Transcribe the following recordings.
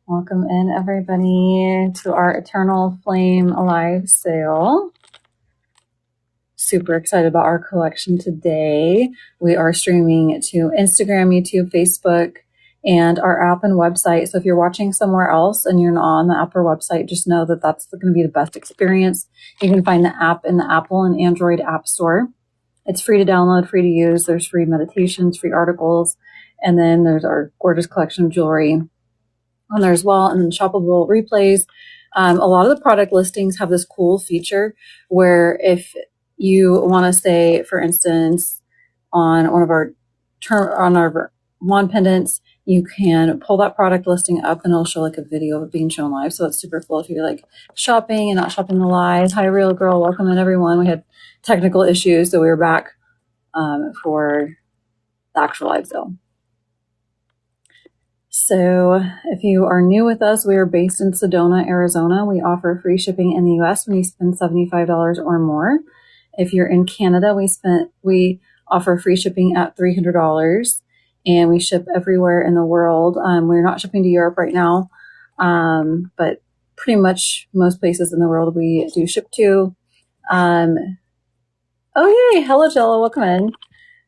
Welcome in, everybody, to our Eternal Flame Alive sale. Super excited about our collection today. We are streaming to Instagram, YouTube, Facebook, and our app and website. So if you're watching somewhere else and you're not on the app or website, just know that that's going to be the best experience. You can find the app in the Apple and Android App Store. It's free to download, free to use. There's free meditations, free articles, and then there's our gorgeous collection of jewelry on there as well, and then shoppable replays. A lot of the product listings have this cool feature where if you want to say, for instance, on one of our wand pendants, you can pull that product listing up and it'll show like a video of it being shown live. So it's super cool if you're like shopping and not shopping the live. Hi, Real Girl. Welcome in, everyone. We had technical issues, so we were back for the actual live sale. So if you are new with us, we are based in Sedona, Arizona. We offer free shipping in the US when you spend $75 or more. If you're in Canada, we offer free shipping at $300, and we ship everywhere in the world. We're not shipping to Europe right now, but pretty much most places in the world we do ship to. Oh, yay. Hello, Jello. Welcome in.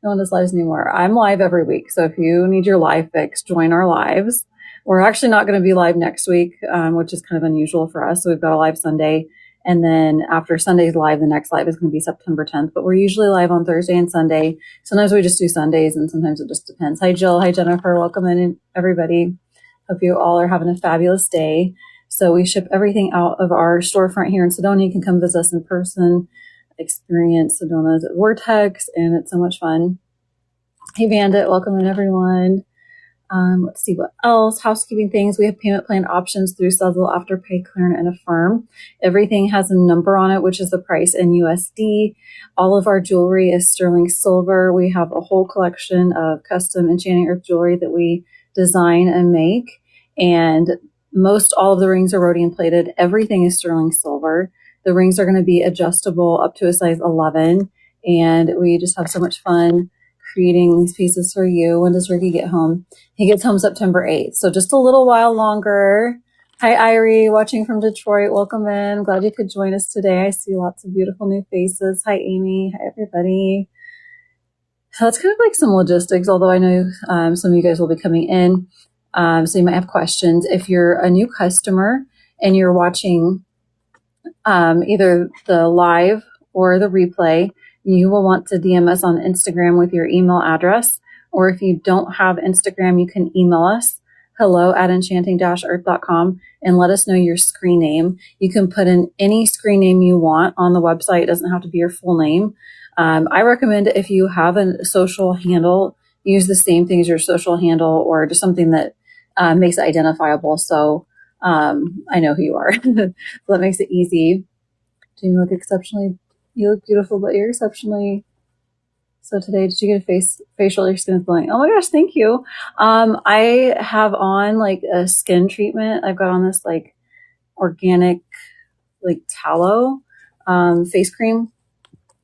No one does lives anymore. I'm live every week. So if you need your live fix, join our lives. We're actually not going to be live next week, which is kind of unusual for us. So we've got a live Sunday. And then after Sunday's live, the next live is going to be September 10th. But we're usually live on Thursday and Sunday. Sometimes we just do Sundays and sometimes it just depends. Hi, Jill. Hi, Jennifer. Welcome in, everybody. Hope you all are having a fabulous day. So we ship everything out of our storefront here in Sedona. You can come visit us in person, experience Sedona's vortex, and it's so much fun. Hey, Bandit, welcome in, everyone. Let's see what else. Housekeeping things. We have payment plan options through Sezzle, Afterpay, Klarna, and Affirm. Everything has a number on it, which is the price in USD. All of our jewelry is sterling silver. We have a whole collection of custom Enchanting Earth jewelry that we design and make. And most all of the rings are rhodium plated. Everything is sterling silver. The rings are going to be adjustable up to a size 11. And we just have so much fun creating these pieces for you. When does Ricky get home? He gets home September 8th. So just a little while longer. Hi, Irie, watching from Detroit. Welcome in. I'm glad you could join us today. I see lots of beautiful new faces. Hi, Amy. Hi, everybody. So that's kind of like some logistics, although I know some of you guys will be coming in. So you might have questions. If you're a new customer and you're watching either the live or the replay, you will want to DM us on Instagram with your email address. Or if you don't have Instagram, you can email us, hello@enchanting-earth.com, and let us know your screen name. You can put in any screen name you want on the website. It doesn't have to be your full name. I recommend if you have a social handle, use the same thing as your social handle or just something that makes it identifiable. So I know who you are. So that makes it easy. Do you look exceptionally? You look beautiful, but you're exceptionally. So today, did you get a facial? Your skin is glowing. Oh my gosh, thank you. I have on like a skin treatment. I've got on this like organic, like tallow face cream.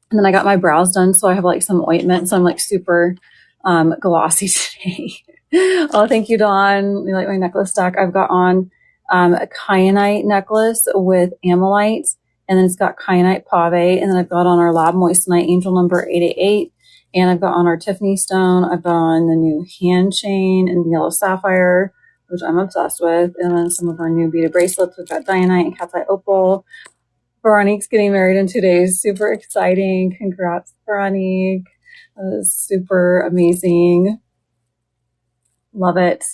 And then I got my brows done. So I have like some ointment. So I'm like super glossy today. Oh, thank you, Dawn. You like my necklace stack? I've got on a kyanite necklace with Ammolite. And then it's got kyanite pave. And then I've got on our lab moissanite angel number 888. And I've got on our Tiffany stone. I've got on the new hand chain and the yellow sapphire, which I'm obsessed with. And then some of our new beaded bracelets. We've got dianite and cat's eye opal. Veronique's getting married in 2 days. Super exciting. Congrats, Veronique. That is super amazing. Love it.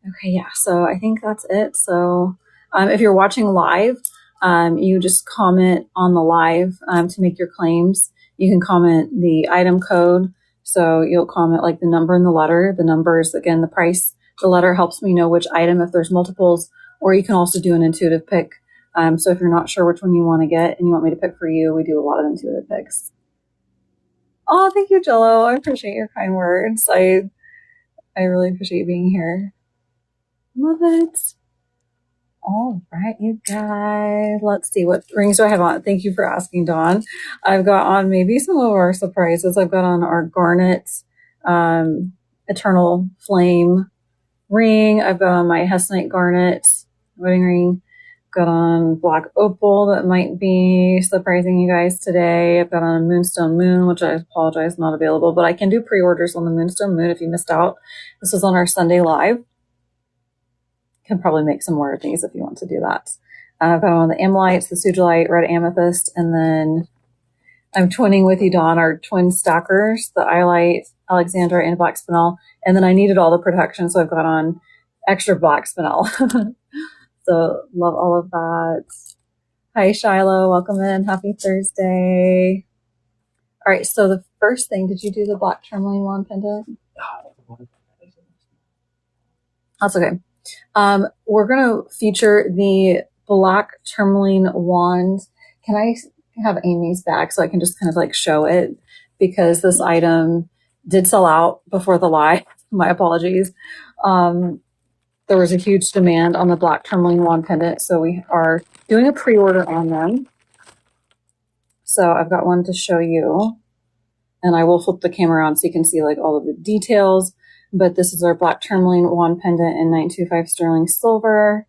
Okay, yeah. So I think that's it. So if you're watching live, you just comment on the live to make your claims. You can comment the item code. So you'll comment like the number and the letter. The numbers, again, the price. The letter helps me know which item if there's multiples, or you can also do an intuitive pick. So if you're not sure which one you want to get and you want me to pick for you, we do a lot of intuitive picks. Oh, thank you, Jello. I appreciate your kind words. I really appreciate being here. Love it. All right, you guys. Let's see. What rings do I have on? Thank you for asking, Dawn. I've got on maybe some of our surprises. I've got on our garnet, eternal flame ring. I've got on my hessonite garnet wedding ring. Got on black opal that might be surprising you guys today. I've got on a moonstone moon, which I apologize not available, but I can do pre-orders on the moonstone moon if you missed out. This was on our Sunday live. Can probably make some more of these if you want to do that. I've got on the ammolites, the sugilite, red amethyst, and then I'm twinning with you, Dawn, our twin stackers, the iolite, Alexandra, and black spinel. And then I needed all the protection, so I've got on extra black spinel. So love all of that. Hi, Shiloh. Welcome in. Happy Thursday. All right. So the first thing, did you do the black tourmaline wand pendant? That's okay. We're going to feature the black tourmaline wand. Can I have Amy's back so I can just kind of like show it? Because this item did sell out before the live. My apologies. There was a huge demand on the black tourmaline wand pendant, so we are doing a pre-order on them. So I've got one to show you, and I will flip the camera on so you can see like all of the details. But this is our black tourmaline wand pendant in 925 sterling silver.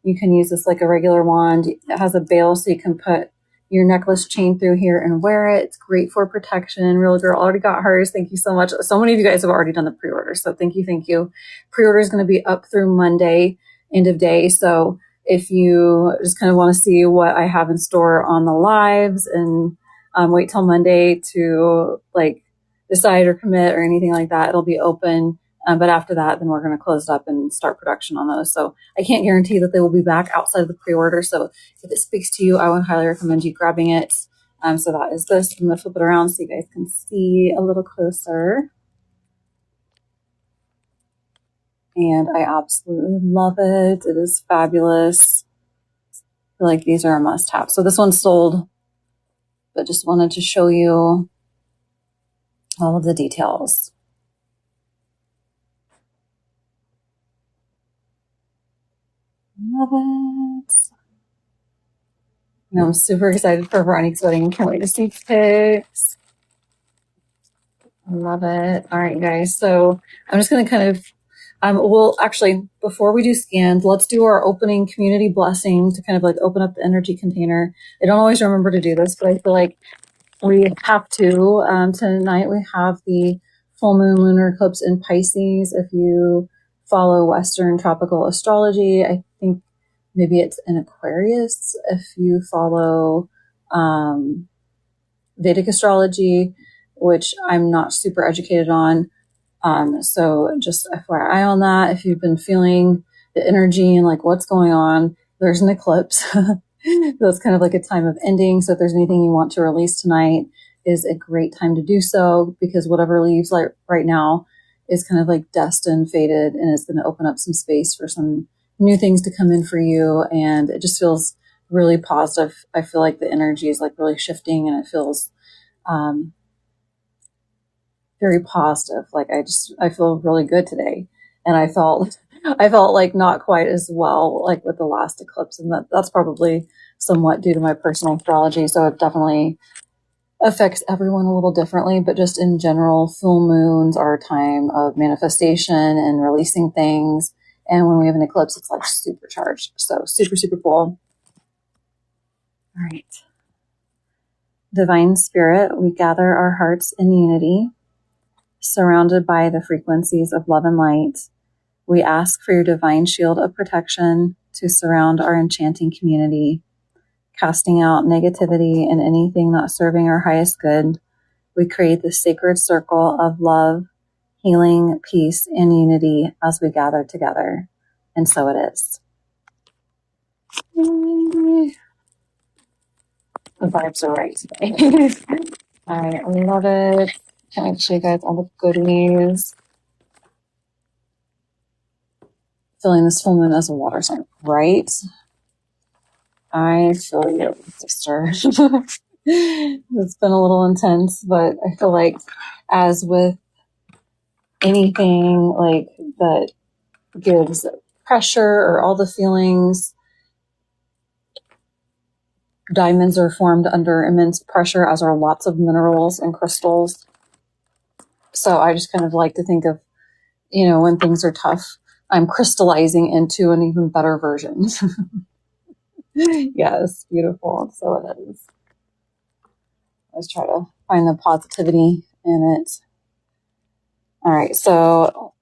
You can use this like a regular wand. It has a bail so you can put your necklace chain through here and wear it. It's great for protection. Real Girl already got hers. Thank you so much. So many of you guys have already done the pre-order. So thank you. Thank you. Pre-order is going to be up through Monday, end of day. So if you just kind of want to see what I have in store on the lives and wait till Monday to like decide or commit or anything like that, it'll be open. But after that, then we're going to close it up and start production on those. So I can't guarantee that they will be back outside of the pre-order. So if it speaks to you, I would highly recommend you grabbing it. So that is this. I'm going to flip it around so you guys can see a little closer. And I absolutely love it. It is fabulous. I feel like these are a must-have. So this one's sold, but just wanted to show you all of the details. Love it. And I'm super excited for Veronique's wedding. Can't wait to see pics. I love it. All right, guys. So I'm just going to kind of, well, actually, before we do scans, let's do our opening community blessing to kind of like open up the energy container. I don't always remember to do this, but I feel like we have to. Tonight we have the full moon lunar eclipse in Pisces. If you follow Western tropical astrology, I think maybe it's in Aquarius. If you follow Vedic astrology, which I'm not super educated on. So just FYI on that. If you've been feeling the energy and like what's going on, there's an eclipse. That's kind of like a time of ending. So if there's anything you want to release tonight, is a great time to do so, because whatever leaves like right now is kind of like dust and faded, and it's going to open up some space for some new things to come in for you. And it just feels really positive. I feel like the energy is like really shifting, and it feels very positive. Like I feel really good today. And I felt like not quite as well, like with the last eclipse. And that's probably somewhat due to my personal astrology. So it definitely affects everyone a little differently, but just in general, full moons are a time of manifestation and releasing things. And when we have an eclipse, it's like supercharged. So super, super cool. All right. Divine Spirit, we gather our hearts in unity, surrounded by the frequencies of love and light. We ask for your divine shield of protection to surround our enchanting community, casting out negativity and anything not serving our highest good. We create the sacred circle of love, healing, peace, and unity as we gather together. And so it is. The vibes are right today. All right, I love it. Can't wait to show you guys all the goodies. Feeling this full moon as a water sign, right? I feel you, sister. It's been a little intense, but I feel like as with anything like that gives pressure or all the feelings, diamonds are formed under immense pressure, as are lots of minerals and crystals. So I just kind of like to think of, when things are tough, I'm crystallizing into an even better version. Yes, beautiful. So it is. Let's try to find the positivity in it. All right, so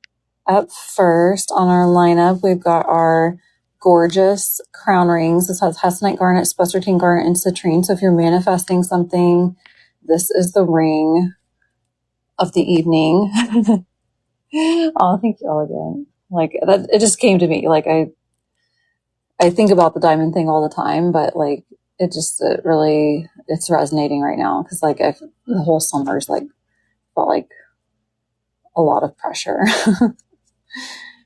up first on our lineup, we've got our gorgeous crown rings. This has hessonite garnet, spessartine garnet, and citrine. So if you're manifesting something, this is the ring of the evening. Oh, thank you all again. Like that, it just came to me. Like I think about the diamond thing all the time, but like it really, it's resonating right now because like the whole summer's like felt like a lot of pressure.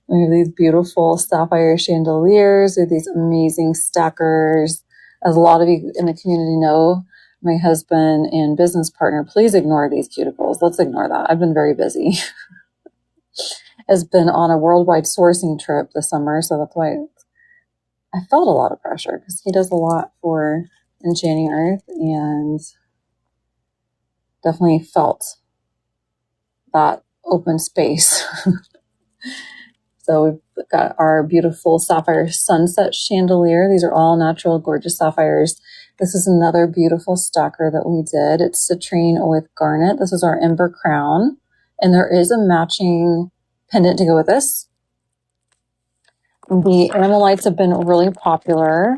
We have these beautiful sapphire chandeliers with these amazing stackers. As a lot of you in the community know, my husband and business partner, please ignore these cuticles. Let's ignore that. I've been very busy. Has been on a worldwide sourcing trip this summer, so that's why I felt a lot of pressure because he does a lot for Enchanting Earth and definitely felt that open space. So we've got our beautiful sapphire sunset chandelier. These are all natural, gorgeous sapphires. This is another beautiful stacker that we did. It's citrine with garnet. This is our ember crown. And there is a matching pendant to go with this. The Ammolites have been really popular.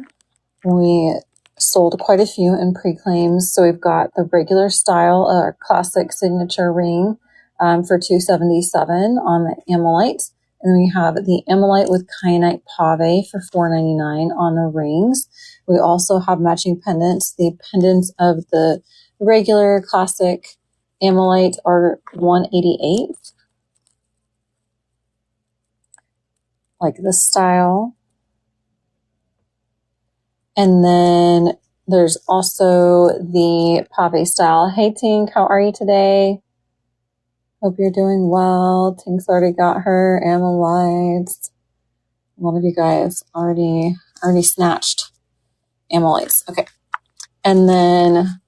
We sold quite a few in pre-claims. So we've got the regular style, classic signature ring for $277 on the Ammolite. And then we have the Ammolite with kyanite pave for $499 on the rings. We also have matching pendants. The pendants of the regular classic Ammolite are $188. Like this style. And then there's also the pave style. Hey Tink, how are you today? Hope you're doing well. Tink's already got her Ammolites. One of you guys already snatched Ammolites. Okay. And then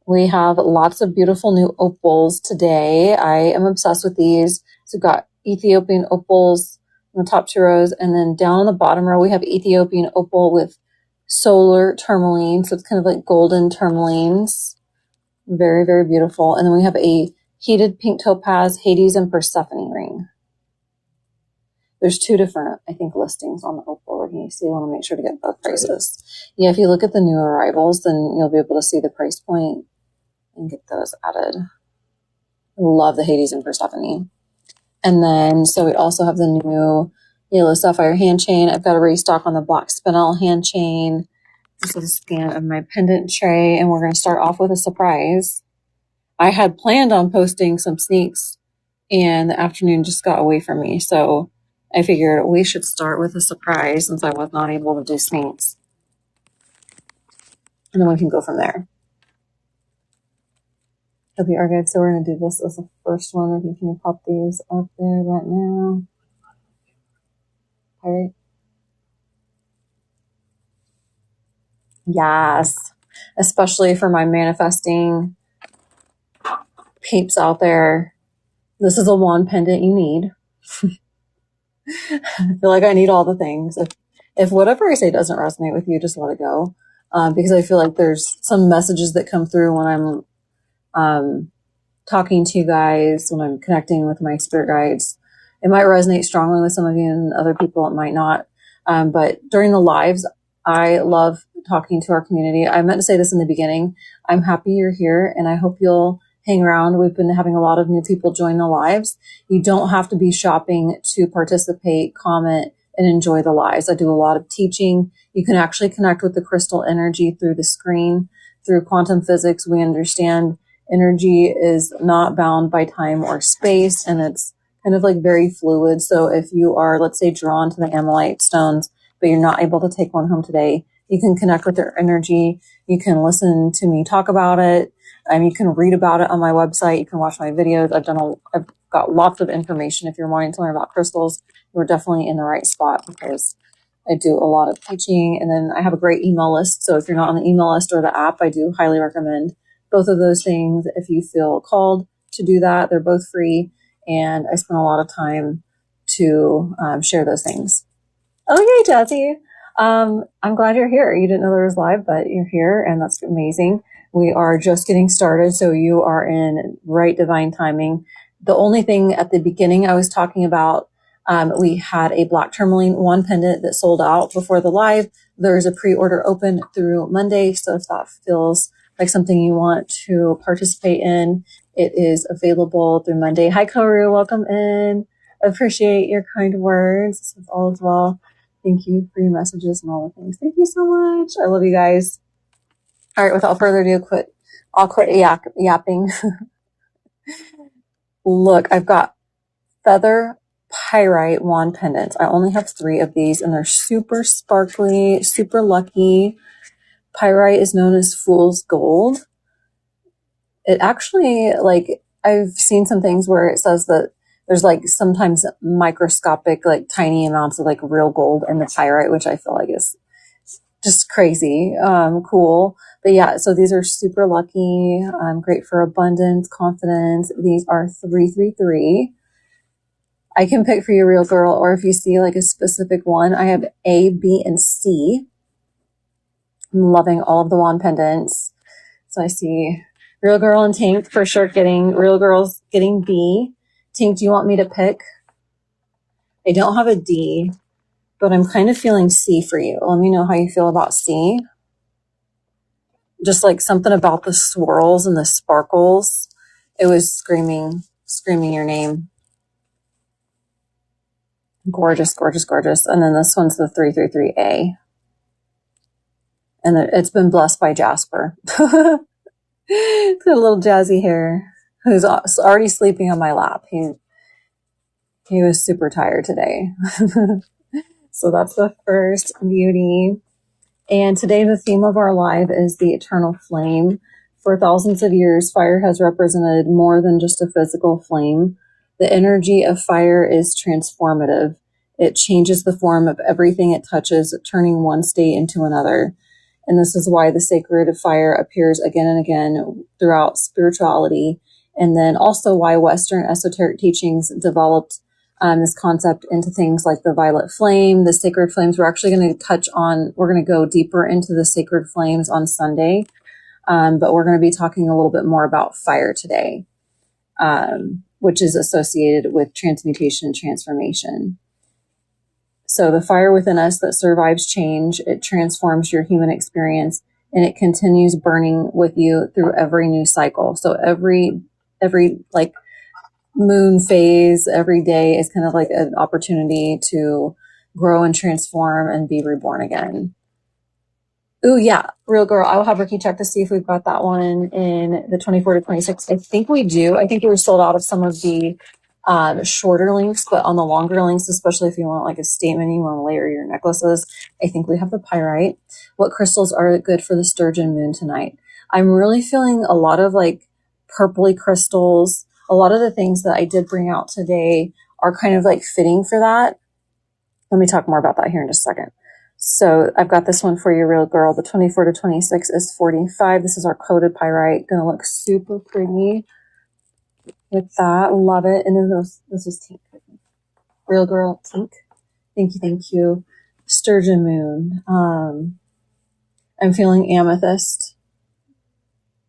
we have lots of beautiful new opals today. I am obsessed with these. So we've got Ethiopian opals in the top two rows. And then down on the bottom row, we have Ethiopian opal with solar tourmaline. So it's kind of like golden tourmalines. Very, very beautiful. And then we have a heated pink topaz, Hades, and Persephone ring. There's two different, I think, listings on the opal ring, so you want to make sure to get both prices. Yeah, if you look at the new arrivals, then you'll be able to see the price point and get those added. Love the Hades and Persephone. And then, so we also have the new yellow sapphire hand chain. I've got a restock on the black spinel hand chain. This is a scan of my pendant tray, and we're going to start off with a surprise. I had planned on posting some sneaks, and the afternoon just got away from me. So I figured we should start with a surprise since I was not able to do sneaks. And then we can go from there. Okay, archive. So we're going to do this as the first one. If you can pop these up there right now. All right. Yes. Especially for my manifesting peeps out there. This is a wand pendant you need. I feel like I need all the things. If whatever I say doesn't resonate with you, just let it go. Because I feel like there's some messages that come through when I'm talking to you guys, when I'm connecting with my spirit guides. It might resonate strongly with some of you and other people it might not. But during the lives, I love talking to our community. I meant to say this in the beginning. I'm happy you're here and I hope you'll hang around. We've been having a lot of new people join the lives. You don't have to be shopping to participate, comment, and enjoy the lives. I do a lot of teaching. You can actually connect with the crystal energy through the screen. Through quantum physics, we understand energy is not bound by time or space, and it's kind of like very fluid. So if you are, let's say, drawn to the Ammolite stones, but you're not able to take one home today, you can connect with their energy. You can listen to me talk about it. You can read about it on my website. You can watch my videos. I've got lots of information. If you're wanting to learn about crystals, you're definitely in the right spot because I do a lot of teaching. And then I have a great email list. So if you're not on the email list or the app, I do highly recommend both of those things. If you feel called to do that, they're both free. And I spend a lot of time to share those things. Oh, yay, Jazzy. I'm glad you're here. You didn't know there was live, but you're here, and that's amazing. We are just getting started, so you are in right divine timing. The only thing at the beginning I was talking about, we had a black tourmaline wand pendant that sold out before the live. There's a pre-order open through Monday, so if that feels like something you want to participate in, it is available through Monday. Hi, Karu. Welcome in. Appreciate your kind words. This is all as well. Thank you for your messages and all the things. Thank you so much. I love you guys. All right, without further ado, I'll quit yapping. Look, I've got feather pyrite wand pendants. I only have 3 of these, and they're super sparkly, super lucky. Pyrite is known as fool's gold. It actually, like, I've seen some things where it says that there's like sometimes microscopic, like tiny amounts of like real gold in the pyrite, which I feel like is just crazy, cool. But yeah, so these are super lucky, great for abundance, confidence. These are 333. I can pick for you, real girl, or if you see like a specific one, I have A, B, and C. I'm loving all of the wand pendants. So I see real girl and Tink for sure real girl's getting B. Tink, do you want me to pick? I don't have a D, but I'm kind of feeling C for you. Let me know how you feel about C. Just like something about the swirls and the sparkles. It was screaming your name. Gorgeous, gorgeous, gorgeous. And then this one's the 333A. And it's been blessed by Jasper. It's got a little jazzy hair, who's already sleeping on my lap. He was super tired today. So that's the first beauty. And today the theme of our live is the eternal flame. For thousands of years, fire has represented more than just a physical flame. The energy of fire is transformative. It changes the form of everything it touches, turning one state into another. And this is why the sacred fire appears again and again throughout spirituality. And then also why Western esoteric teachings developed this concept into things like the violet flame, the sacred flames. We're actually going to we're going to go deeper into the sacred flames on Sunday. But we're going to be talking a little bit more about fire today, which is associated with transmutation and transformation. So the fire within us that survives change, it transforms your human experience, and it continues burning with you through every new cycle. So every like moon phase, every day is kind of like an opportunity to grow and transform and be reborn again. Ooh, yeah, real girl. I will have Ricky check to see if we've got that one in the 24 to 26. I think we do. I think we were sold out of some of the shorter links, but on the longer links, especially if you want like a statement, you want to layer your necklaces, I think we have the pyrite. What crystals are good for the sturgeon moon tonight? I'm really feeling a lot of like purpley crystals. A lot of the things that I did bring out today are kind of like fitting for that. Let me talk more about that here in just a second. So I've got this one for you, real girl. The 24 to 26 is 45. This is our coated pyrite. Gonna look super pretty with that. Love it. And then this is Tink. Real girl, Tink. Thank you, thank you. Sturgeon moon. I'm feeling amethyst.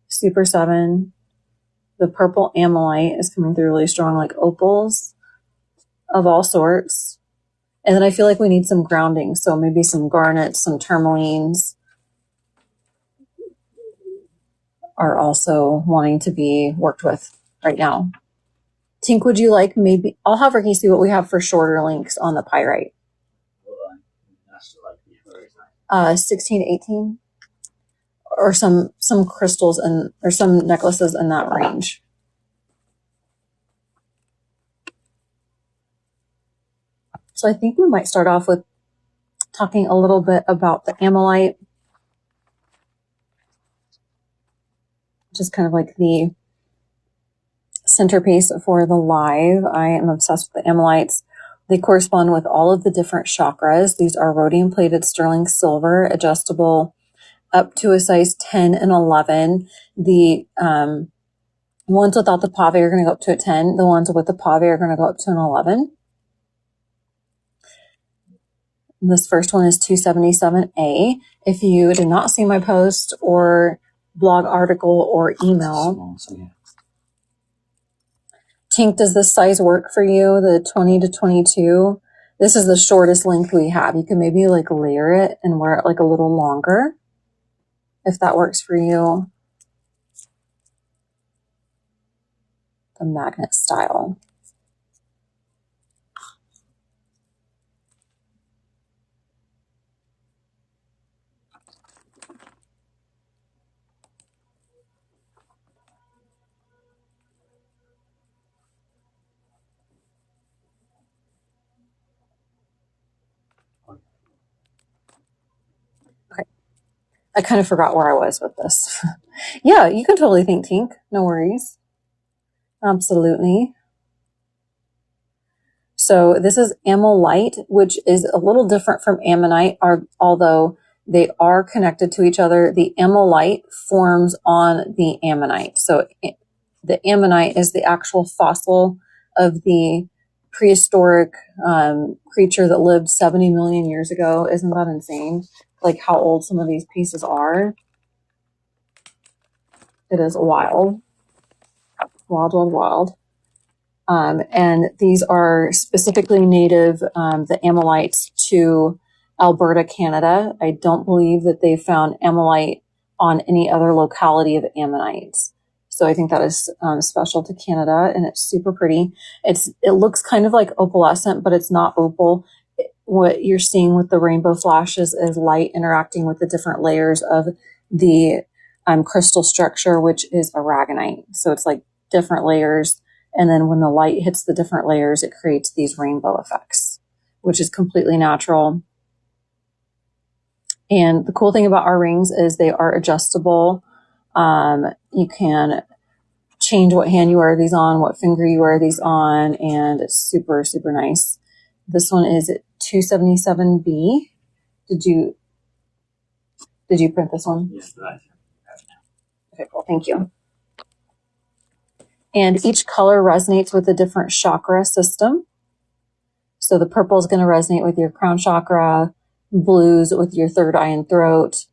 Super 7. The purple Ammolite is coming through really strong, like opals of all sorts. And then I feel like we need some grounding. So maybe some garnets, some tourmalines are also wanting to be worked with right now. Tink, would you like maybe, I'll have Ricky see what we have for shorter links on the pyrite. 16, 18, or some crystals or some necklaces in that range. So I think we might start off with talking a little bit about the Ammolite, which is kind of like the centerpiece for the live. I am obsessed with the Ammolites. They correspond with all of the different chakras. These are rhodium plated sterling silver, adjustable up to a size 10 and 11. The ones without the pave are going to go up to a 10. The ones with the pave are going to go up to an 11. This first one is 277A. If you did not see my post or blog article or email, Tink, does this size work for you? The 20 to 22? This is the shortest length we have. You can maybe like layer it and wear it like a little longer if that works for you. The magnet style. Okay. I kind of forgot where I was with this. Yeah, you can totally think Tink. No worries. Absolutely. So this is Ammolite, which is a little different from ammonite, although they are connected to each other. The Ammolite forms on the ammonite. So the ammonite is the actual fossil of the prehistoric creature that lived 70 million years ago. Isn't that insane? Like how old some of these pieces are. It is wild. Wild, wild, wild. And these are specifically native, the ammolites, to Alberta, Canada. I don't believe that they found ammolite on any other locality of ammonites. So I think that is special to Canada, and it's super pretty. It looks kind of like opalescent, but it's not opal. What you're seeing with the rainbow flashes is light interacting with the different layers of the crystal structure, which is aragonite. So it's like different layers. And then when the light hits the different layers, it creates these rainbow effects, which is completely natural. And the cool thing about our rings is they are adjustable. You can change what hand you wear these on, what finger you wear these on, and it's super, super nice. This one is 277B. Did you print this one? Yes, I have. Okay, cool. Thank you. And each color resonates with a different chakra system. So the purple is going to resonate with your crown chakra, blues with your third eye and throat,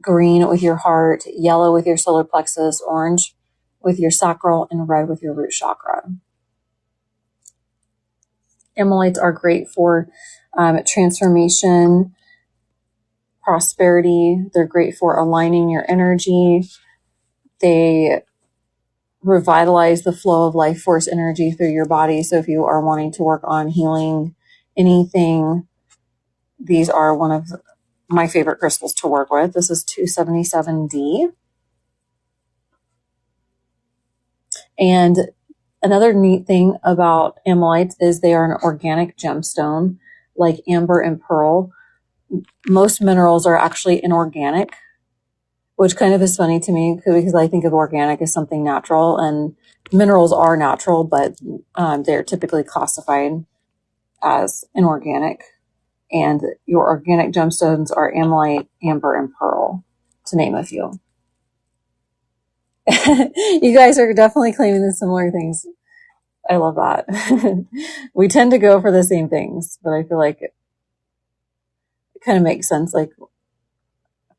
green with your heart, yellow with your solar plexus, orange with your sacral, and red with your root chakra. Ammolites are great for transformation, prosperity. They're great for aligning your energy. They revitalize the flow of life force energy through your body. So if you are wanting to work on healing anything, these are one of my favorite crystals to work with. This is 277D. And another neat thing about ammolites is they are an organic gemstone, like amber and pearl. Most minerals are actually inorganic, which kind of is funny to me because I think of organic as something natural, and minerals are natural, but they're typically classified as inorganic. And your organic gemstones are ammolite, amber, and pearl, to name a few. You guys are definitely claiming the similar things. I love that. We tend to go for the same things, but I feel like it kind of makes sense. Like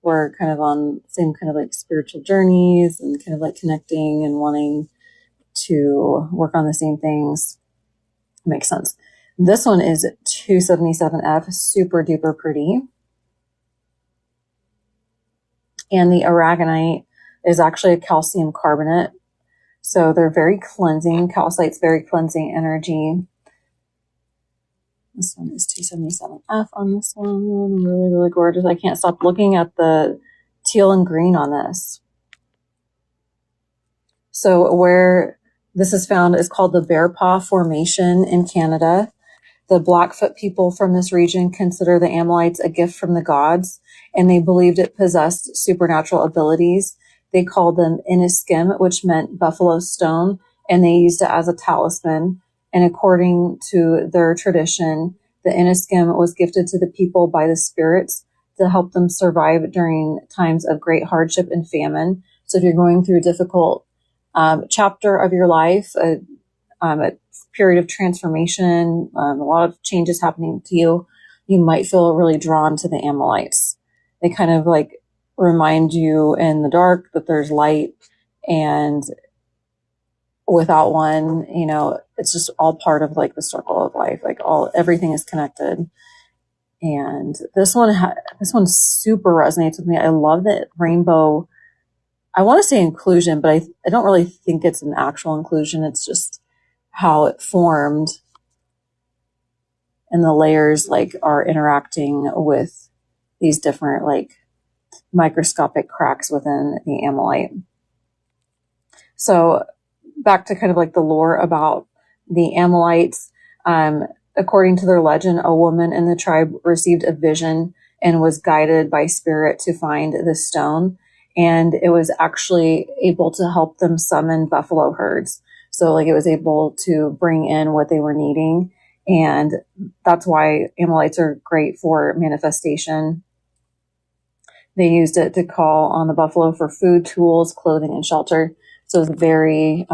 we're kind of on same kind of like spiritual journeys and kind of like connecting and wanting to work on the same things. It makes sense. This one is 277F, super duper pretty. And the aragonite is actually a calcium carbonate. So they're very cleansing. Calcite's very cleansing energy. This one is 277F on this one. Really, really gorgeous. I can't stop looking at the teal and green on this. So where this is found is called the Bear Paw Formation in Canada. The Blackfoot people from this region consider the ammolites a gift from the gods, and they believed it possessed supernatural abilities. They called them iniskim, which meant buffalo stone, and they used it as a talisman. And according to their tradition, the iniskim was gifted to the people by the spirits to help them survive during times of great hardship and famine. So if you're going through a difficult chapter of your life, a period of transformation, a lot of changes happening to you, you might feel really drawn to the ammolites. They kind of like remind you in the dark that there's light, and without one, you know, it's just all part of like the circle of life. Like everything is connected. And this one super resonates with me. I love that rainbow. I want to say inclusion, but I don't really think it's an actual inclusion. It's just how it formed, and the layers like are interacting with these different like microscopic cracks within the ammolite. So back to kind of like the lore about the Ammolites. According to their legend, a woman in the tribe received a vision and was guided by spirit to find the stone. And it was actually able to help them summon buffalo herds. So like it was able to bring in what they were needing. And that's why Ammolites are great for manifestation. They used it to call on the buffalo for food, tools, clothing, and shelter. So it's very,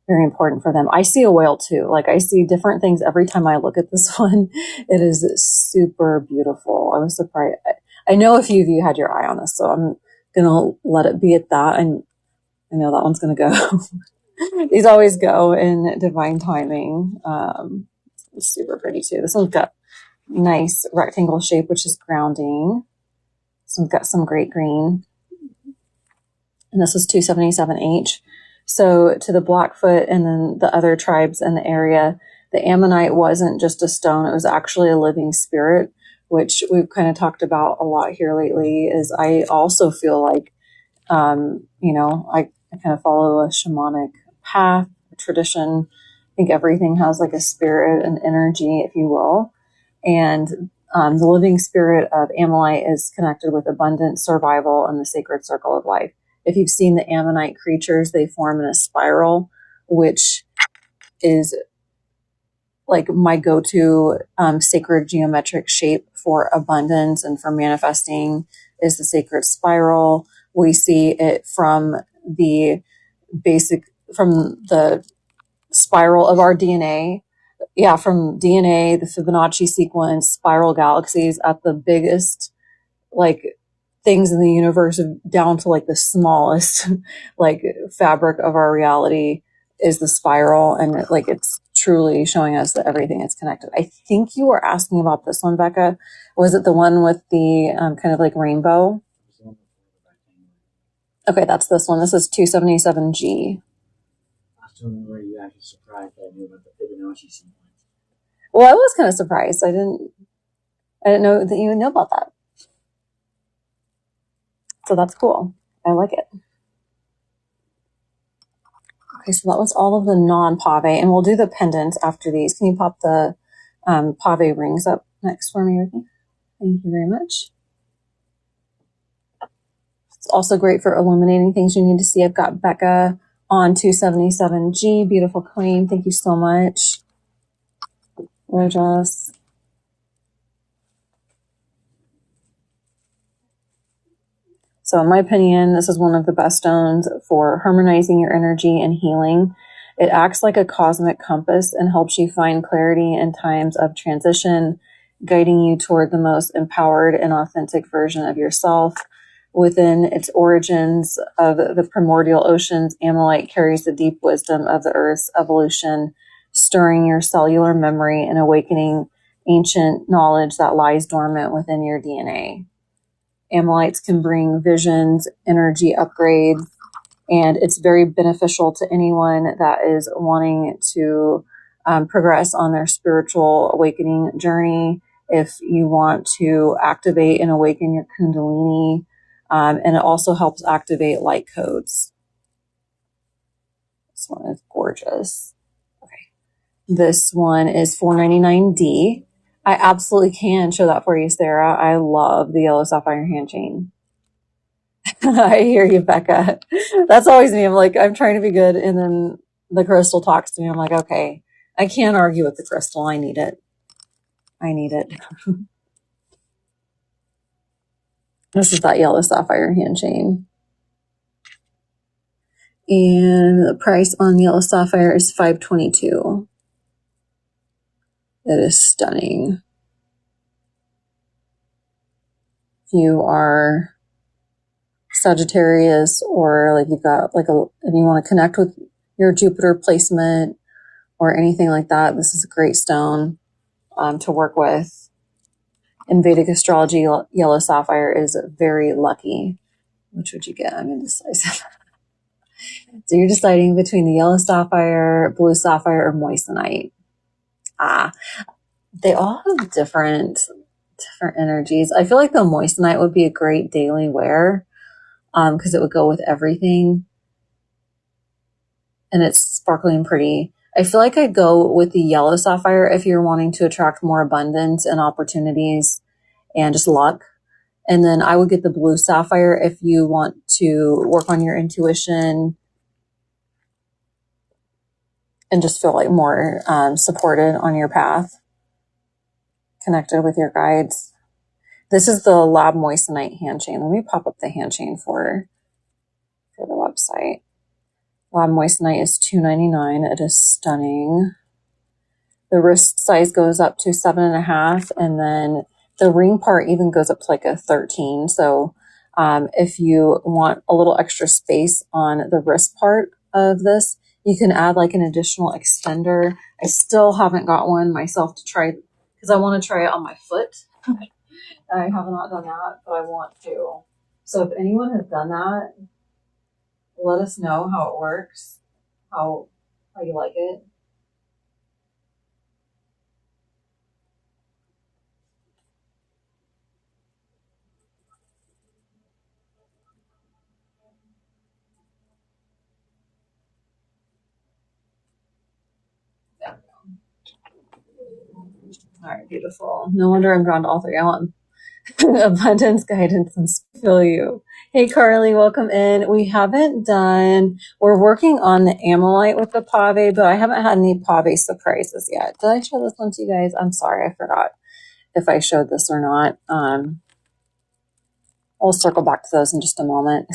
very important for them. I see a whale too. Like I see different things every time I look at this one. It is super beautiful. I was surprised. I know a few of you had your eye on this, so I'm going to let it be at that. And I know that one's going to go. These always go in divine timing. It's super pretty too. This one's got nice rectangle shape, which is grounding. This one's got some great green. And this was 277H. So to the Blackfoot and then the other tribes in the area, the ammonite wasn't just a stone. It was actually a living spirit, which we've kind of talked about a lot here lately. Is I also feel like, you know, I kind of follow a shamanic path, a tradition. I think everything has like a spirit and energy, if you will. And the living spirit of Ammolite is connected with abundance, survival, and the sacred circle of life. If you've seen the ammonite creatures, they form in a spiral, which is like my go-to sacred geometric shape for abundance and for manifesting is the sacred spiral. We see it from the spiral of our DNA. Yeah, from DNA, the Fibonacci sequence, spiral galaxies at the biggest, like, things in the universe down to like the smallest like fabric of our reality is the spiral, and like it's truly showing us that everything is connected. I think you were asking about this one, Becca. Was it the one with the kind of like rainbow? Okay, that's this one. This is 277G. Where you actually surprised that I knew about the Fibonacci sequence. Well, I was kind of surprised. I didn't know that you would know about that. So that's cool. I like it. Okay, so that was all of the non-pave, and we'll do the pendants after these. Can you pop the pave rings up next for me, Ricky? Thank you very much. It's also great for illuminating things you need to see. I've got Becca on 277G. Beautiful queen. Thank you so much. Gorgeous. So in my opinion, this is one of the best stones for harmonizing your energy and healing. It acts like a cosmic compass and helps you find clarity in times of transition, guiding you toward the most empowered and authentic version of yourself. Within its origins of the primordial oceans, Ammolite carries the deep wisdom of the Earth's evolution, stirring your cellular memory and awakening ancient knowledge that lies dormant within your DNA. Ammolites can bring visions, energy upgrades, and it's very beneficial to anyone that is wanting to progress on their spiritual awakening journey. If you want to activate and awaken your Kundalini, and it also helps activate light codes. This one is gorgeous. Okay. This one is 499D. I absolutely can show that for you, Sarah. I love the yellow sapphire hand chain. I hear you, Becca. That's always me. I'm like, I'm trying to be good, and then the crystal talks to me. I'm like, okay, I can't argue with the crystal. I need it. I need it. This is that yellow sapphire hand chain. And the price on yellow sapphire is $522. It is stunning. If you are Sagittarius, or like you've got like and you want to connect with your Jupiter placement or anything like that, this is a great stone to work with. In Vedic astrology, yellow sapphire is very lucky. Which would you get? I'm indecisive. So you're deciding between the yellow sapphire, blue sapphire, or moissanite. They all have different energies. I feel like the moissanite would be a great daily wear because it would go with everything. And it's sparkling and pretty. I feel like I'd go with the yellow sapphire if you're wanting to attract more abundance and opportunities and just luck. And then I would get the blue sapphire if you want to work on your intuition and just feel like more supported on your path, connected with your guides. This is the Lab Moissanite hand chain. Let me pop up the hand chain for the website. Lab Moissanite is $2.99. It is stunning. The wrist size goes up to 7.5, and then the ring part even goes up to like a 13. So if you want a little extra space on the wrist part of this, you can add like an additional extender. I still haven't got one myself to try because I want to try it on my foot. I have not done that, but I want to. So if anyone has done that, let us know how it works, how you like it. Yeah. All right, beautiful. No wonder I'm drawn to all three. I want abundance, guidance, and feel you. Hey, Carly, welcome in. We're working on the Ammolite with the pave, but I haven't had any pave surprises yet. Did I show this one to you guys? I'm sorry, I forgot if I showed this or not. I'll circle back to those in just a moment.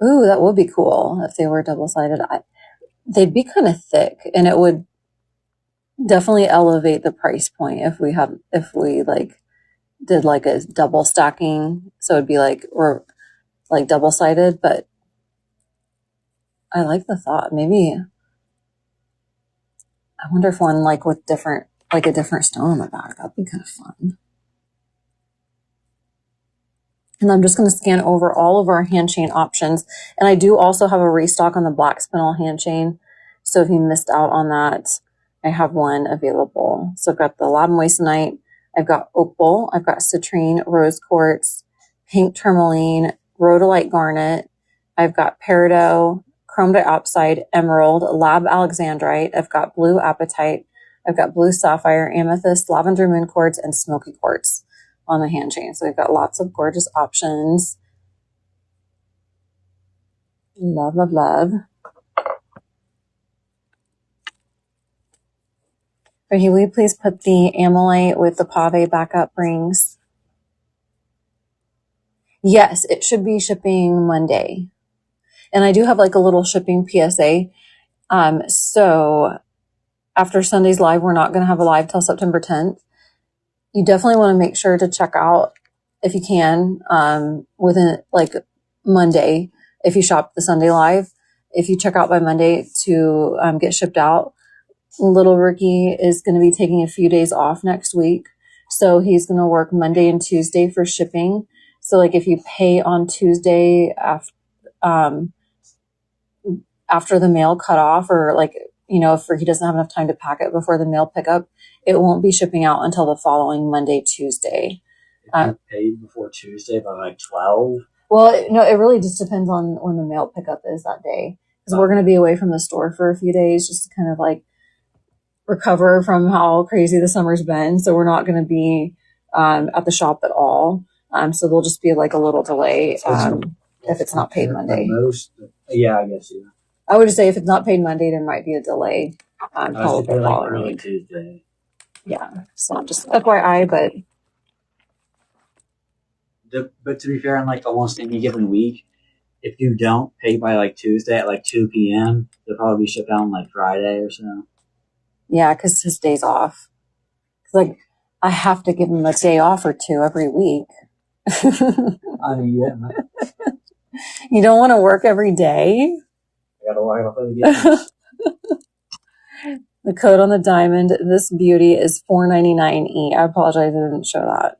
Ooh, that would be cool if they were double-sided. They'd be kind of thick, and it would definitely elevate the price point if we like did like a double stacking. So it'd be like, or like double-sided, but I like the thought. Maybe, I wonder if one like with a different stone on the back, that'd be kind of fun. And I'm just going to scan over all of our hand chain options. And I do also have a restock on the black spinel hand chain. So if you missed out on that, I have one available. So I've got the lab moissanite, I've got opal, I've got citrine, rose quartz, pink tourmaline, rhodolite garnet, I've got peridot, chrome diopside, emerald, lab alexandrite, I've got blue apatite, I've got blue sapphire, amethyst, lavender moon quartz, and smoky quartz on the hand chain. So we've got lots of gorgeous options. Love, love, love. Okay, will you please put the Ammolite with the pave backup rings? Yes, it should be shipping Monday. And I do have like a little shipping PSA. So after Sunday's live, we're not going to have a live till September 10th. You definitely want to make sure to check out, if you can, within like Monday, if you shop the Sunday live, if you check out by Monday to get shipped out. Little Ricky is going to be taking a few days off next week. So he's going to work Monday and Tuesday for shipping. So like if you pay on Tuesday after the mail cut off, or like, if he doesn't have enough time to pack it before the mail pickup, it won't be shipping out until the following Monday, Tuesday. If you paid before Tuesday by like 12? Well, no, it really just depends on when the mail pickup is that day. Because we're going to be away from the store for a few days just to kind of like recover from how crazy the summer's been. So we're not going to be at the shop at all. So there'll just be like a little delay if it's not paid Monday. Yeah, I guess, yeah. I would just say if it's not paid Monday, there might be a delay. Probably like early Tuesday. Yeah, so just FYI, but to be fair, on like almost any given week, if you don't pay by like Tuesday at like 2 p.m., they'll probably be shipped out on like Friday or so. Yeah, because his day's off. Like, I have to give him a day off or two every week. I mean, yeah. You don't want to work every day. I gotta play the game. The code on the diamond, this beauty is $4.99 I apologize I didn't show that.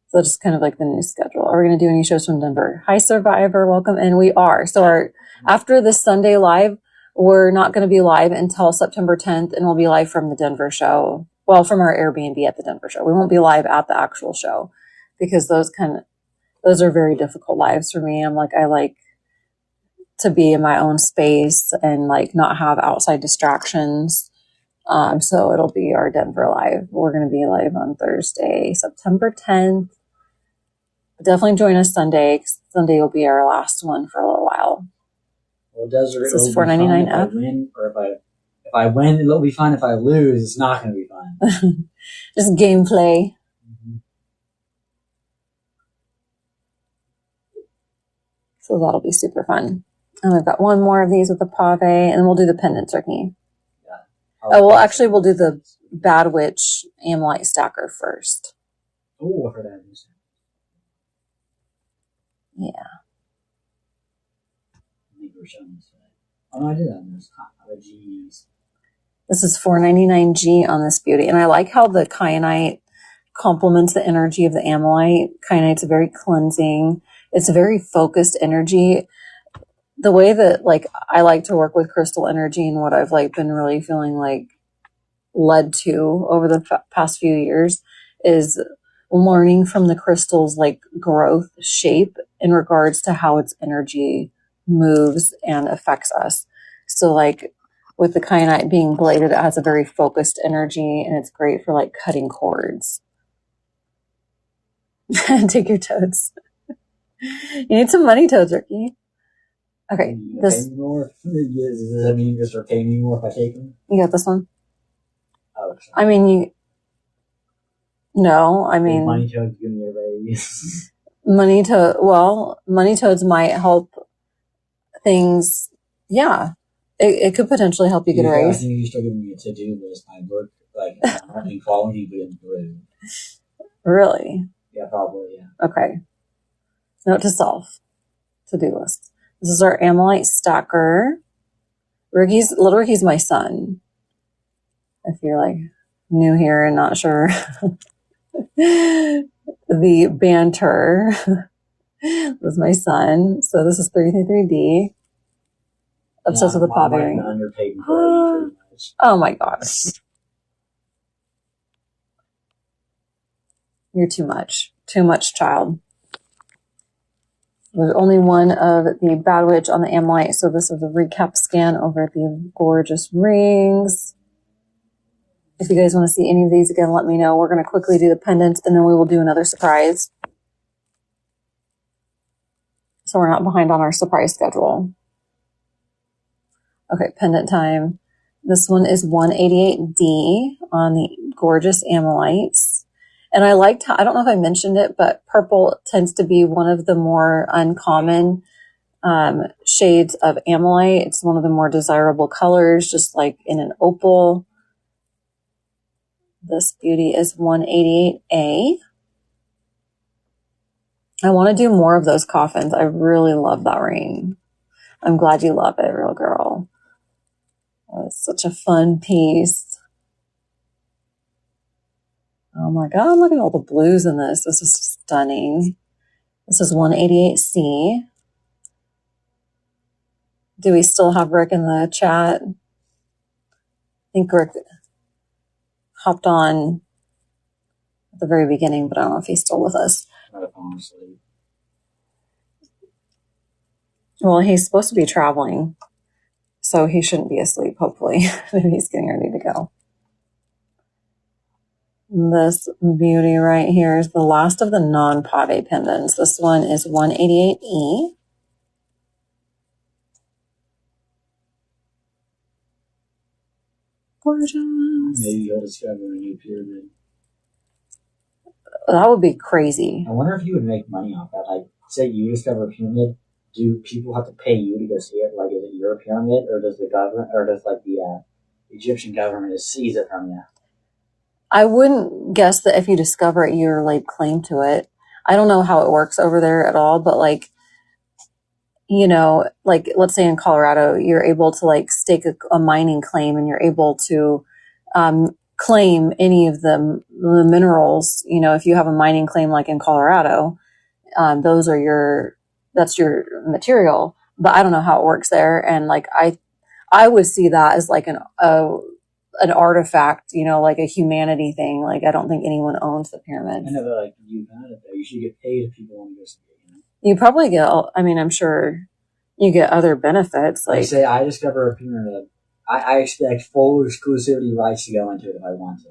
So that's just kind of like the new schedule. Are we going to do any shows from Denver? Hi, Survivor. Welcome. And we are. So after this Sunday live, we're not going to be live until September 10th, and we'll be live from the Denver show. Well, from our Airbnb at the Denver show. We won't be live at the actual show because those are very difficult lives for me. I like to be in my own space and like not have outside distractions. So it'll be our Denver live. We're going to be live on Thursday, September 10th. Definitely join us Sunday. 'Cause Sunday will be our last one for a little while. Well, Desert, this is $4.99 if I win, or if I win, it'll be fun. If I lose, it's not going to be fun. Just gameplay. Mm-hmm. So that'll be super fun. And we've got one more of these with the pave, and then we'll do the pendant turkey. Yeah. We'll do the Bad Witch Ammolite stacker first. Oh, I heard that. Yeah. Oh, no, I did that. There's G's. This is $4.99 on this beauty. And I like how the kyanite complements the energy of the Ammolite. Kyanite's very cleansing. It's a very focused energy. The way that I like to work with crystal energy and what I've been really feeling led to over the past few years is learning from the crystal's growth shape in regards to how its energy moves and affects us. So with the kyanite being bladed, it has a very focused energy and it's great for cutting cords. Take your toads. You need some money, toads, Ricky. Okay. Does that mean you start paying me more if I take them? You got this one? Oh, No, I mean... Money toads give me a raise. Money toads might help things. Yeah. It could potentially help you get a raise. I think you start giving me a to-do list. My work, having quality but improve. Really? Yeah, probably, yeah. Okay. Note to self. To-do list. This is our Ammolite stacker. Little Ricky's my son. If you're new here and not sure. The banter was my son. So this is 333D. Obsessed with the pottery ring. Underpaid employee, oh my gosh. You're too much. Too much, child. There's only one of the Bad Witch on the Ammolite, so this is a recap scan over the gorgeous rings. If you guys want to see any of these again, let me know. We're going to quickly do the pendants, and then we will do another surprise. So we're not behind on our surprise schedule. Okay, pendant time. This one is 188D on the gorgeous Ammolites. And I liked how, I don't know if I mentioned it, but purple tends to be one of the more uncommon shades of Ammolite. It's one of the more desirable colors, just like in an opal. This beauty is 188A. I want to do more of those coffins. I really love that ring. I'm glad you love it, real girl. Oh, it's such a fun piece. Oh my God, look at all the blues in this. This is stunning. This is 188C. Do we still have Rick in the chat? I think Rick hopped on at the very beginning, but I don't know if he's still with us. Well, he's supposed to be traveling, so he shouldn't be asleep, hopefully. Maybe he's getting ready to go. This beauty right here is the last of the non-pave pendants. This one is 188E. Gorgeous. Maybe you'll discover a new pyramid. That would be crazy. I wonder if you would make money off that. say you discover a pyramid, do people have to pay you to go see it? Like, is it your pyramid, or does the government, or does like the Egyptian government just seize it from you? I wouldn't guess that if you discover it, you're laid claim to it. I don't know how it works over there at all, but like, you know, like let's say in Colorado, you're able to like stake a mining claim, and you're able to claim any of the minerals. You know, if you have a mining claim like in Colorado, those are that's your material. But I don't know how it works there, and like I would see that as like an artifact, you know, like a humanity thing. Like I don't think anyone owns the pyramids. I know, but like you found it though. You should get paid if people want to go see it. You know? You probably get. I mean, I'm sure you get other benefits. Like Like say, I discover a pyramid. I expect full exclusivity rights to go into it if I want to.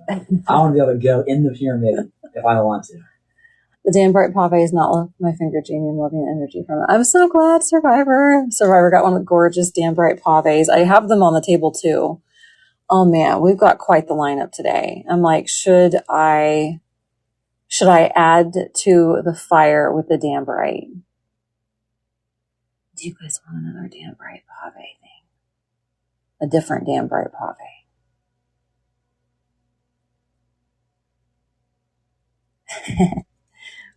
I want to be able to go in the pyramid if I want to. The damn bright pave is not left my finger, Jamie. I'm loving the energy from it. I'm so glad Survivor got one of the gorgeous damn bright paves. I have them on the table too. Oh man, we've got quite the lineup today. I'm like, should I add to the fire with the damn bright? Do you guys want another damn bright pave thing? A different damn bright pave.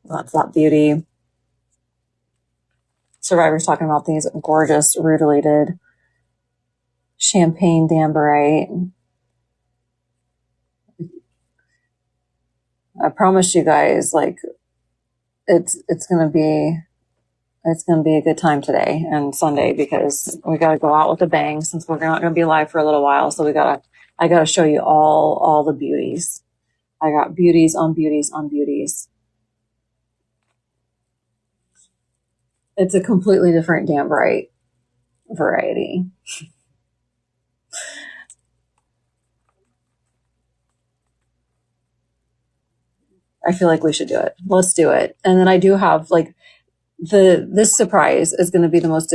That's that beauty. Survivor's talking about these gorgeous rutilated champagne dambarite. I promise you guys, like it's gonna be a good time today and Sunday, because we gotta go out with a bang since we're not gonna be live for a little while. So I gotta show you all the beauties. I got beauties on beauties on beauties. It's a completely different dambarite variety. I feel like we should do it. Let's do it. And then I do have like this surprise is going to be the most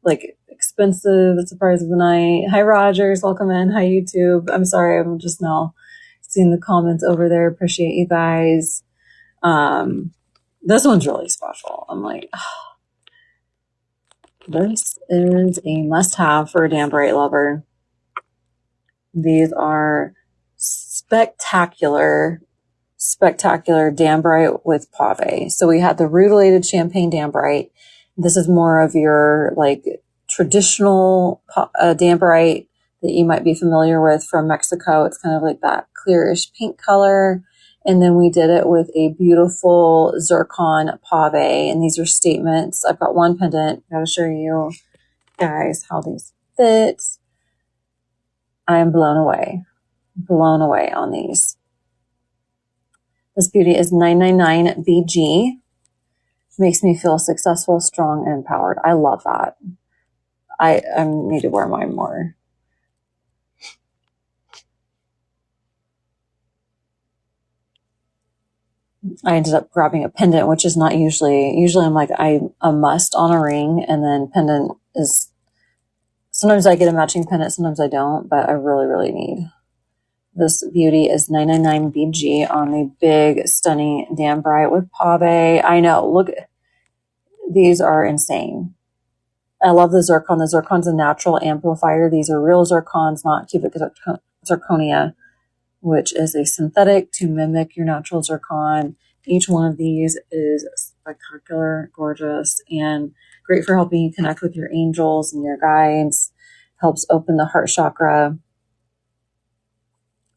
like expensive surprise of the night. Hi Rogers, welcome in. Hi YouTube. I'm sorry, I'm just now seeing the comments over there. Appreciate you guys. This one's really special. I'm like, this is a must-have for a dambarite lover. These are spectacular dambarite with pave. So we had the rutilated champagne dambarite. This is more of your like traditional dambarite that you might be familiar with from Mexico. It's kind of like that clearish pink color. And then we did it with a beautiful zircon pave. And these are statements. I've got one pendant. I've got to show you guys how these fit. I am blown away on these. This beauty is 999 BG. Makes me feel successful, strong, and empowered. I love that. I need to wear mine more. I ended up grabbing a pendant, which is not usually I'm like, I'm a must on a ring, and then pendant is, sometimes I get a matching pendant, sometimes I don't, but I really, really need. This beauty is 999 BG on the big, stunning dambarite with pave. I know, look, these are insane. I love the zircon. The zircon's a natural amplifier. These are real zircons, not cubic zirconia, which is a synthetic to mimic your natural zircon. Each one of these is spectacular, gorgeous, and great for helping you connect with your angels and your guides. Helps open the heart chakra.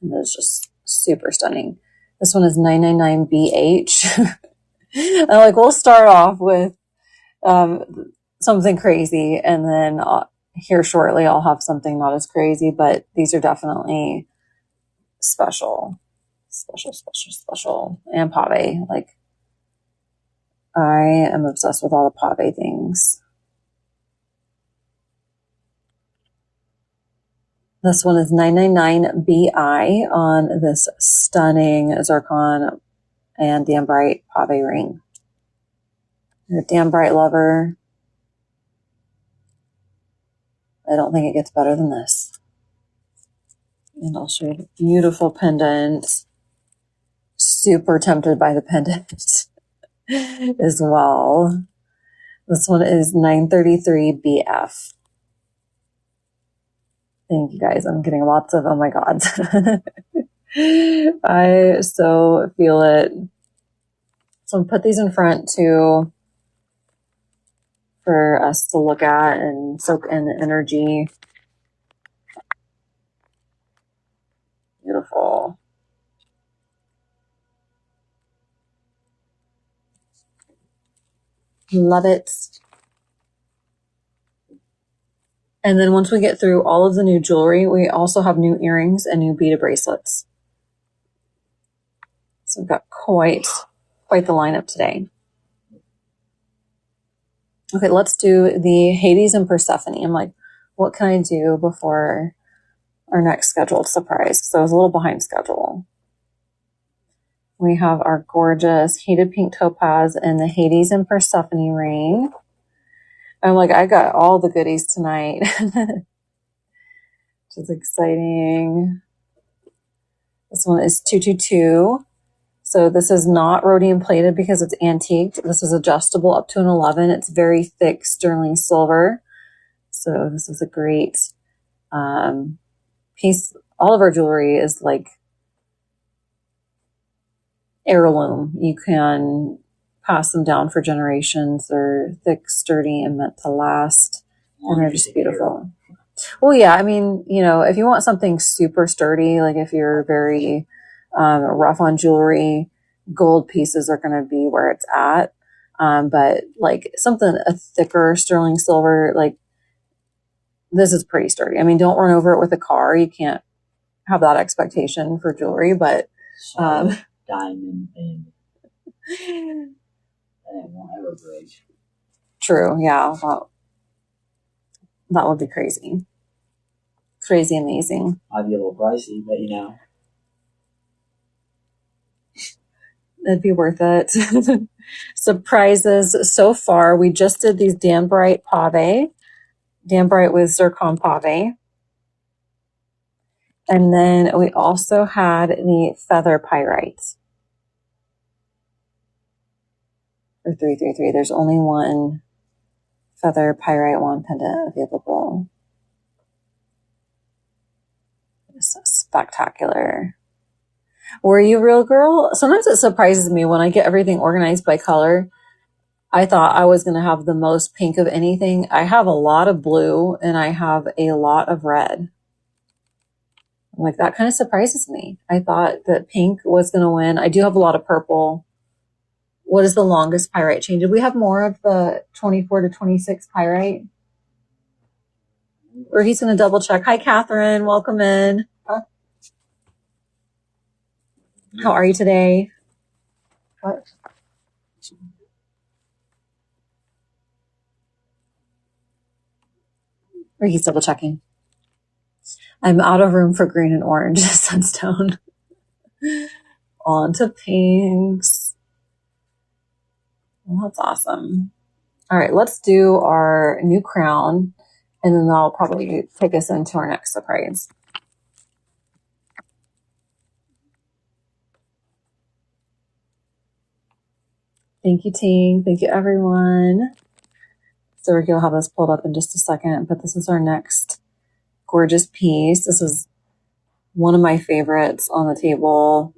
And it's just super stunning. This one is 999BH. And like, we'll start off with something crazy, and then here shortly I'll have something not as crazy, but these are definitely special. And pave. Like, I am obsessed with all the pave things. This one is 999BI on this stunning zircon and dambarite pave ring. You're a dambarite lover. I don't think it gets better than this. And I'll show you the beautiful pendant. Super tempted by the pendant as well. This one is 933 BF. Thank you guys. I'm getting lots of, oh my God. I so feel it. So I'll put these in front too for us to look at and soak in the energy. Beautiful. Love it. And then once we get through all of the new jewelry, we also have new earrings and new beaded bracelets. So we've got quite the lineup today. Okay, let's do the Hades and Persephone. I'm like, what can I do before our next scheduled surprise? So I was a little behind schedule. We have our gorgeous heated pink topaz and the Hades and Persephone ring. I'm like, I got all the goodies tonight, which is exciting. This one is 222. So this is not rhodium plated because it's antiqued. This is adjustable up to an 11. It's very thick sterling silver. So this is a great piece. All of our jewelry is like heirloom. You can pass them down for generations. They're thick, sturdy, and meant to last. And they're just beautiful. Well, yeah, I mean, you know, if you want something super sturdy, like if you're very rough on jewelry, gold pieces are going to be where it's at. But like something, a thicker sterling silver, like this is pretty sturdy. I mean, don't run over it with a car. You can't have that expectation for jewelry, but diamond and it won't ever break. True. Yeah. Well, that would be crazy. Crazy amazing. Might be a little pricey, but you know. It'd be worth it. Surprises so far. We just did these Danbrite pave. Danbrite with zircon pave. And then we also had the feather pyrite. For 333. There's only one feather pyrite wand pendant available. It's spectacular. Were you real girl? Sometimes it surprises me when I get everything organized by color. I thought I was going to have the most pink of anything. I have a lot of blue and I have a lot of red. Like that kind of surprises me. I thought that pink was going to win. I do have a lot of purple. What is the longest pyrite chain? Did we have more of the 24 to 26 pyrite? Or he's going to double check. Hi, Catherine. Welcome in. How are you today? What? Or he's double checking. I'm out of room for green and orange sunstone. On to pinks. Well, that's awesome. All right, let's do our new crown, and then that'll probably take us into our next surprise. Thank you, team. Thank you, everyone. So we'll have this pulled up in just a second, but this is our next gorgeous piece. This is one of my favorites on the table.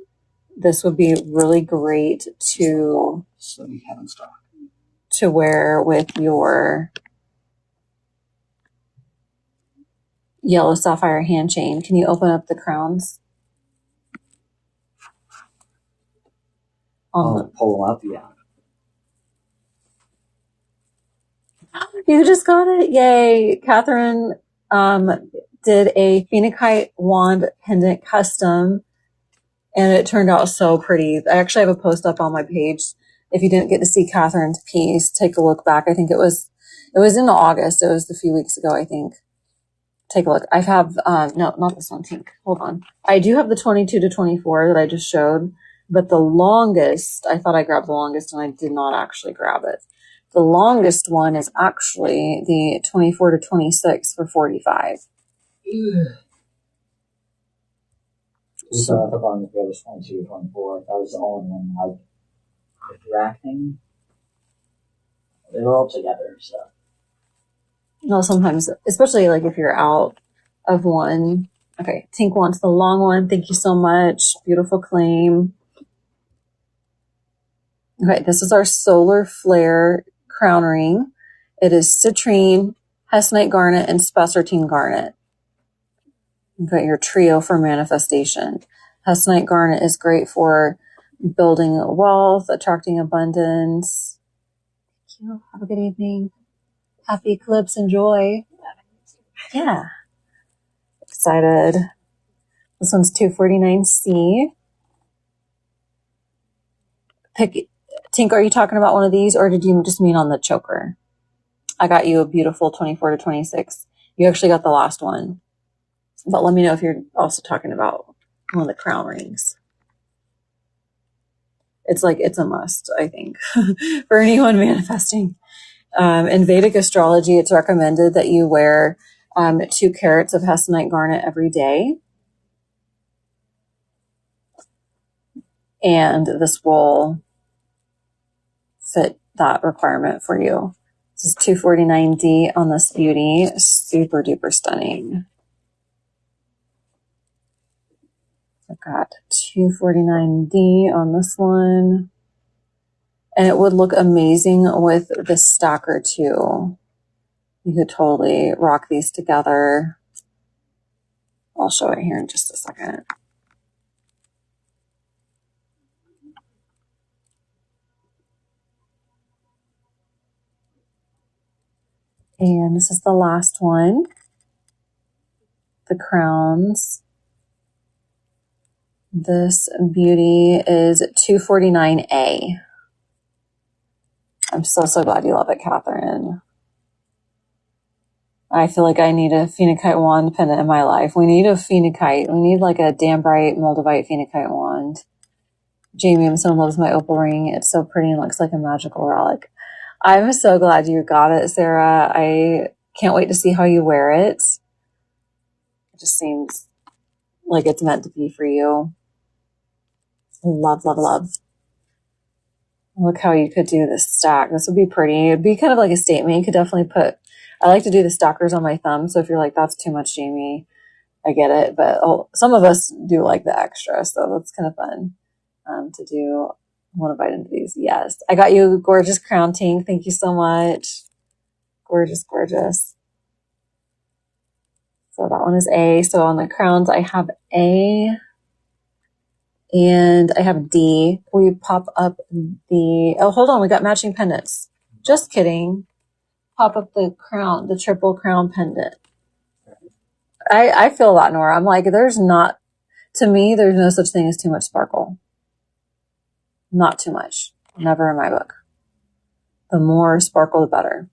This would be really great to wear with your yellow sapphire hand chain. Can you open up the crowns? Pull them up, yeah. You just got it. Yay. Catherine did a phoenixite wand pendant custom, and it turned out so pretty. I actually have a post up on my page. If you didn't get to see Catherine's piece, take a look back. I think it was in August. It was a few weeks ago, I think. Take a look. I have, no, not this one, pink. Hold on. I do have the 22 to 24 that I just showed, but the longest, I thought I grabbed the longest and I did not actually grab it. The longest one is actually the 24 to 26 for 45. So I thought on the other 22 to 24. That was the only one like the rack thing. They're all together, so. No, sometimes, especially like if you're out of one. Okay, Tink wants the long one. Thank you so much. Beautiful claim. Okay, this is our solar flare crown ring. It is citrine, hessonite garnet, and spessartine garnet. You've got your trio for manifestation. Hessonite garnet is great for building wealth, attracting abundance. Thank you. Have a good evening. Happy eclipse. Enjoy. Yeah. Excited. This one's 249C. Tink, are you talking about one of these, or did you just mean on the choker? I got you a beautiful 24 to 26. You actually got the last one. But let me know if you're also talking about one of the crown rings. It's a must, I think, for anyone manifesting. In Vedic astrology, it's recommended that you wear 2 carats of hessonite garnet every day. And this will fit that requirement for you. This is 249D on this beauty. Super duper stunning. I've got 249D on this one. And it would look amazing with the stacker too. You could totally rock these together. I'll show it here in just a second. And this is the last one. The crowns. This beauty is 249A. I'm so glad you love it, Catherine. I feel like I need a phenakite wand pendant in my life. We need a phenakite. We need like a dambrite moldavite phenakite wand. Jamie so loves my opal ring. It's so pretty and looks like a magical relic. I'm so glad you got it, Sarah. I can't wait to see how you wear it. It just seems like it's meant to be for you. Love, love, love. Look how you could do this stack. This would be pretty. It'd be kind of like a statement. You could definitely put, I like to do the stackers on my thumb. So if you're like, that's too much, Jamie, I get it. But some of us do like the extra. So that's kind of fun to do. I want to bite into these. Yes. I got you gorgeous crown, Tink. Thank you so much. Gorgeous, gorgeous. So that one is A. So on the crowns, I have A and I have D. We pop up hold on. We got matching pendants. Just kidding. Pop up the crown, the triple crown pendant. I feel that, Nora. I'm like, to me, there's no such thing as too much sparkle. Not too much. Never in my book. The more sparkle, the better.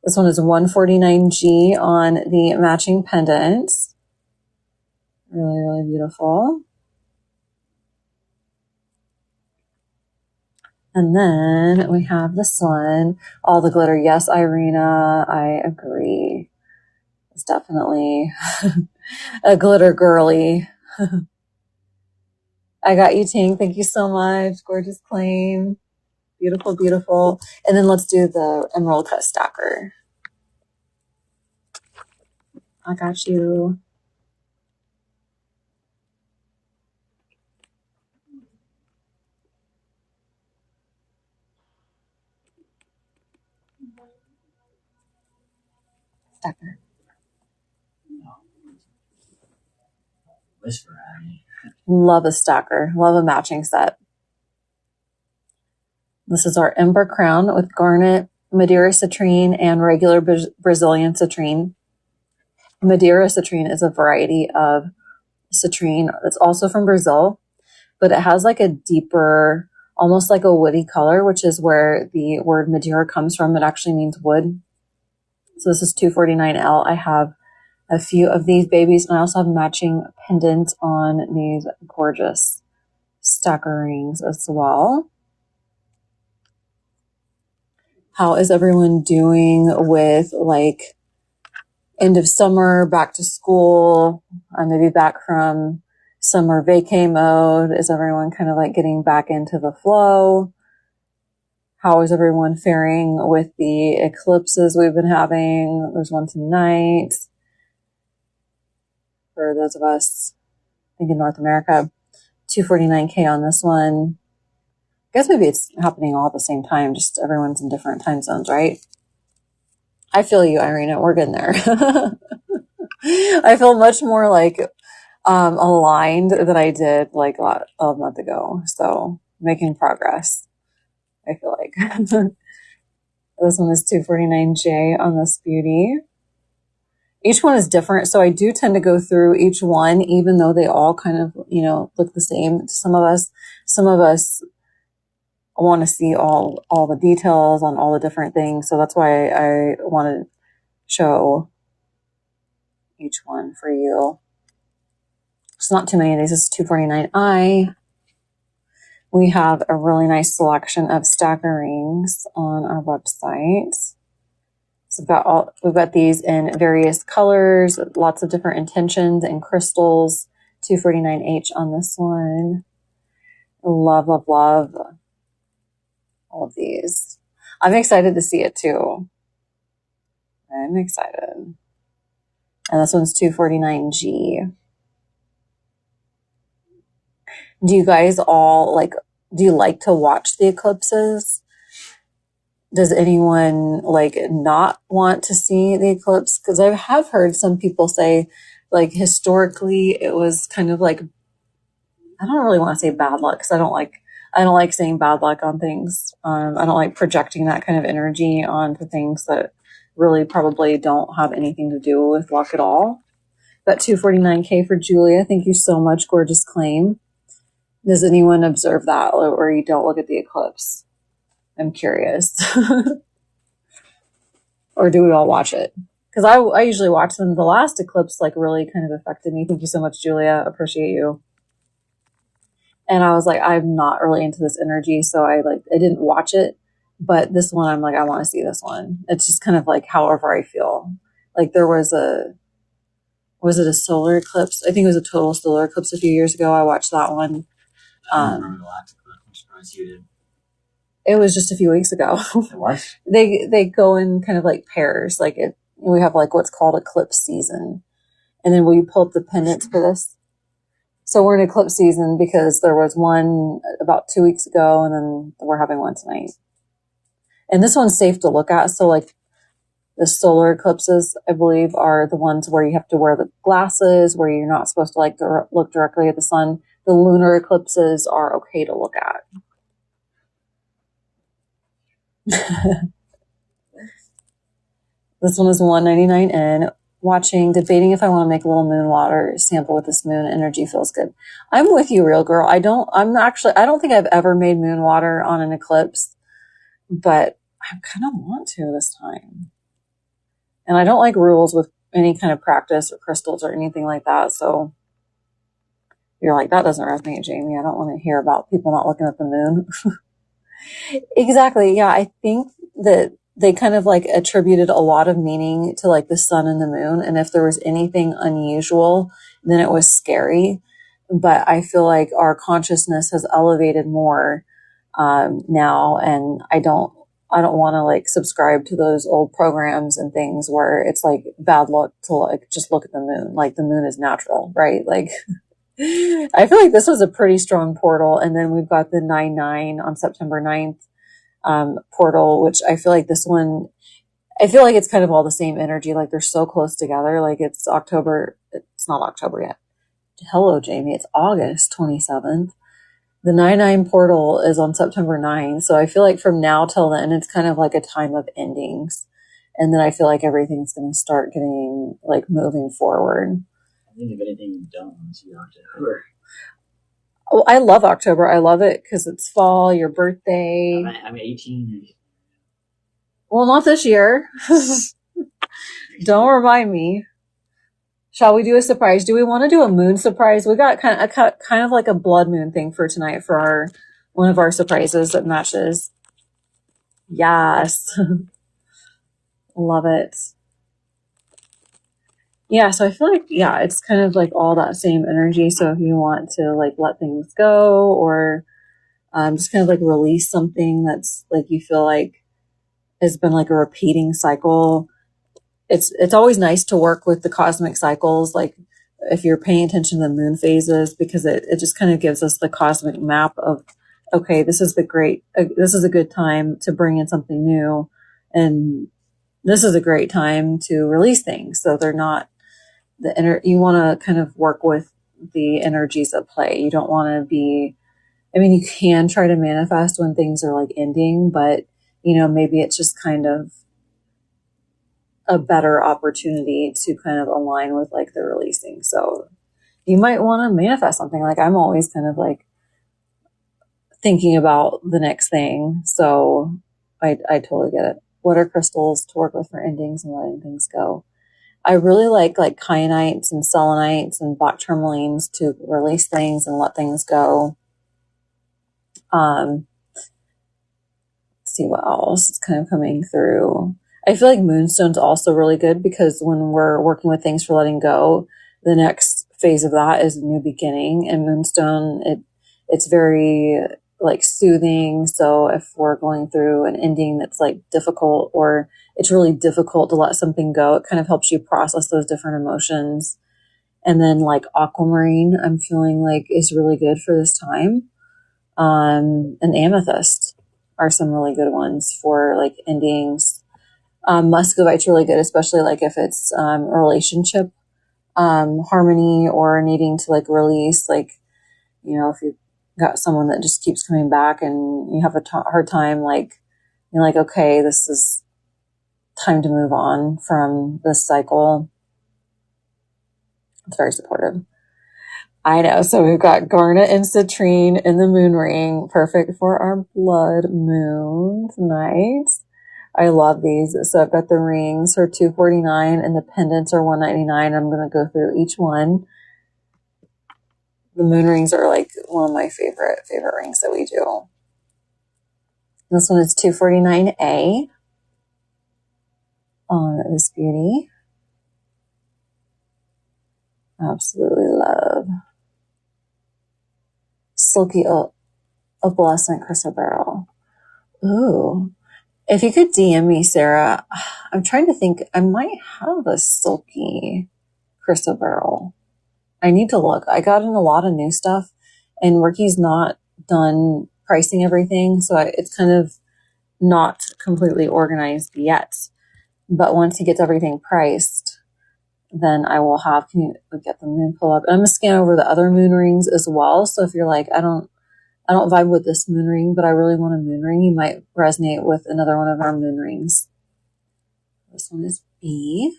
This one is 149G on the matching pendants. Really, really beautiful. And then we have this one. All the glitter. Yes, Irina, I agree. It's definitely a glitter girly. I got you, Tink. Thank you so much. Gorgeous claim. Beautiful, beautiful. And then let's do the emerald cut stacker. I got you. Stacker. Whisper at me. Love a stacker. Love a matching set. This is our Ember Crown with garnet, Madeira citrine, and regular Brazilian citrine. Madeira citrine is a variety of citrine that's also from Brazil, but it has like a deeper, almost like a woody color, which is where the word Madeira comes from. It actually means wood. So this is 249L. I have a few of these babies, and I also have matching pendants on these gorgeous stacker rings as well. How is everyone doing with like end of summer, back to school, maybe back from summer vacay mode? Is everyone kind of like getting back into the flow? How is everyone faring with the eclipses we've been having? There's one tonight for those of us, I think, in North America. 249K on this one. I guess maybe it's happening all at the same time, just everyone's in different time zones, right? I feel you, Irina. We're getting there. I feel much more like aligned than I did like a month ago. So making progress, I feel like. This one is 249J on this beauty. Each one is different. So I do tend to go through each one, even though they all kind of, look the same to some of us want to see all the details on all the different things. So that's why I want to show each one for you. It's not too many of these. This is 249I. We have a really nice selection of stacker rings on our website. So we've got these in various colors, lots of different intentions and crystals. 249H on this one. Love, love, love all of these. I'm excited to see it too. I'm excited. And this one's 249G. Do you guys all do you like to watch the eclipses? Does anyone not want to see the eclipse? Because I have heard some people say historically it was kind of I don't really want to say bad luck because I don't like saying bad luck on things. I don't like projecting that kind of energy onto things that really probably don't have anything to do with luck at all. But 249K for Julia. Thank you so much. Gorgeous claim. Does anyone observe that or you don't look at the eclipse? I'm curious. Or do we all watch it? Because I usually watch them. The last eclipse really kind of affected me. Thank you so much, Julia. Appreciate you. And I was like, I'm not really into this energy, so I didn't watch it. But this one, I'm I want to see this one. It's just kind of however I feel. There was it a solar eclipse? I think it was a total solar eclipse a few years ago. I watched that one. I don't remember the last eclipse. I'm surprised you did. It was just a few weeks ago. What? They go in kind of pairs. We have what's called eclipse season. And then will you pull up the pendants for this? So we're in eclipse season because there was one about 2 weeks ago and then we're having one tonight. And this one's safe to look at. So the solar eclipses, I believe, are the ones where you have to wear the glasses, where you're not supposed to look directly at the sun. The lunar eclipses are okay to look at. This one is 199N. Watching, debating if I want to make a little moon water sample with this moon. Energy feels good. I'm with you, real girl. I don't think I've ever made moon water on an eclipse, but I kind of want to this time. And I don't like rules with any kind of practice or crystals or anything like that. So you're like, that doesn't resonate, Jamie. I don't want to hear about people not looking at the moon. Exactly. Yeah. I think that they kind of attributed a lot of meaning to the sun and the moon. And if there was anything unusual, then it was scary. But I feel like our consciousness has elevated more, now. And I don't want to subscribe to those old programs and things where it's bad luck to just look at the moon. The moon is natural, right? I feel like this was a pretty strong portal. And then we've got the 9/9 on September 9th. Portal, which I feel like this one, I feel like it's kind of all the same energy. They're so close together. It's October. It's not October yet. Hello, Jamie. It's August 27th. The 9/9 portal is on September 9th. So I feel like from now till then, it's kind of a time of endings. And then I feel like everything's going to start getting moving forward. I think if anything, you don't want to see October. Oh, I love October. I love it because it's fall, your birthday. I'm 18. Well, not this year. Don't remind me. Shall we do a surprise? Do we want to do a moon surprise? We got kind of a blood moon thing for tonight for one of our surprises that matches. Yes. Love it. Yeah, so I feel it's kind of all that same energy. So if you want to let things go or Just kind of like release something that's like you feel like has been like a repeating cycle. It's always nice to work with the cosmic cycles, like if you're paying attention to the moon phases, because it just kind of gives us the cosmic map of, okay, this is a good time to bring in something new, and this is a great time to release things. So they're not you want to kind of work with the energies at play. You don't want to be, I mean, you can try to manifest when things are like ending, but maybe it's just kind of a better opportunity to kind of align with like the releasing. So you might want to manifest something. Like I'm always kind of like thinking about the next thing. So I totally get it. What are crystals to work with for endings and letting things go? I really like kyanites and selenites and black tourmalines to release things and let things go. Let's see what else is kind of coming through. I feel like moonstone's also really good because when we're working with things for letting go, the next phase of that is a new beginning. And moonstone, it's very like soothing. So if we're going through an ending that's like difficult, or it's really difficult to let something go, it kind of helps you process those different emotions. And then like aquamarine, I'm feeling like is really good for this time. And amethyst are some really good ones for like endings. Muscovite's really good, especially like if it's a relationship harmony or needing to like release, like, if you've got someone that just keeps coming back and you have a hard time, like, you're like, okay, this is time to move on from this cycle. It's very supportive. I know. So we've got garnet and citrine in the moon ring. Perfect for our blood moon tonight. I love these. So I've got the rings for $249 and the pendants are $199. I'm going to go through each one. The moon rings are like one of my favorite rings that we do. This one is $249A on this beauty. Absolutely love. Silky opalescent crystal beryl. Ooh. If you could DM me, Sarah, I'm trying to think. I might have a silky crystal beryl. I need to look. I got in a lot of new stuff, and Ricky's not done pricing everything, so it's kind of not completely organized yet. But once he gets everything priced, then I will have. Can you get the moon pull up? And I'm gonna scan over the other moon rings as well. So if you're like, I don't vibe with this moon ring, but I really want a moon ring, you might resonate with another one of our moon rings. This one is B.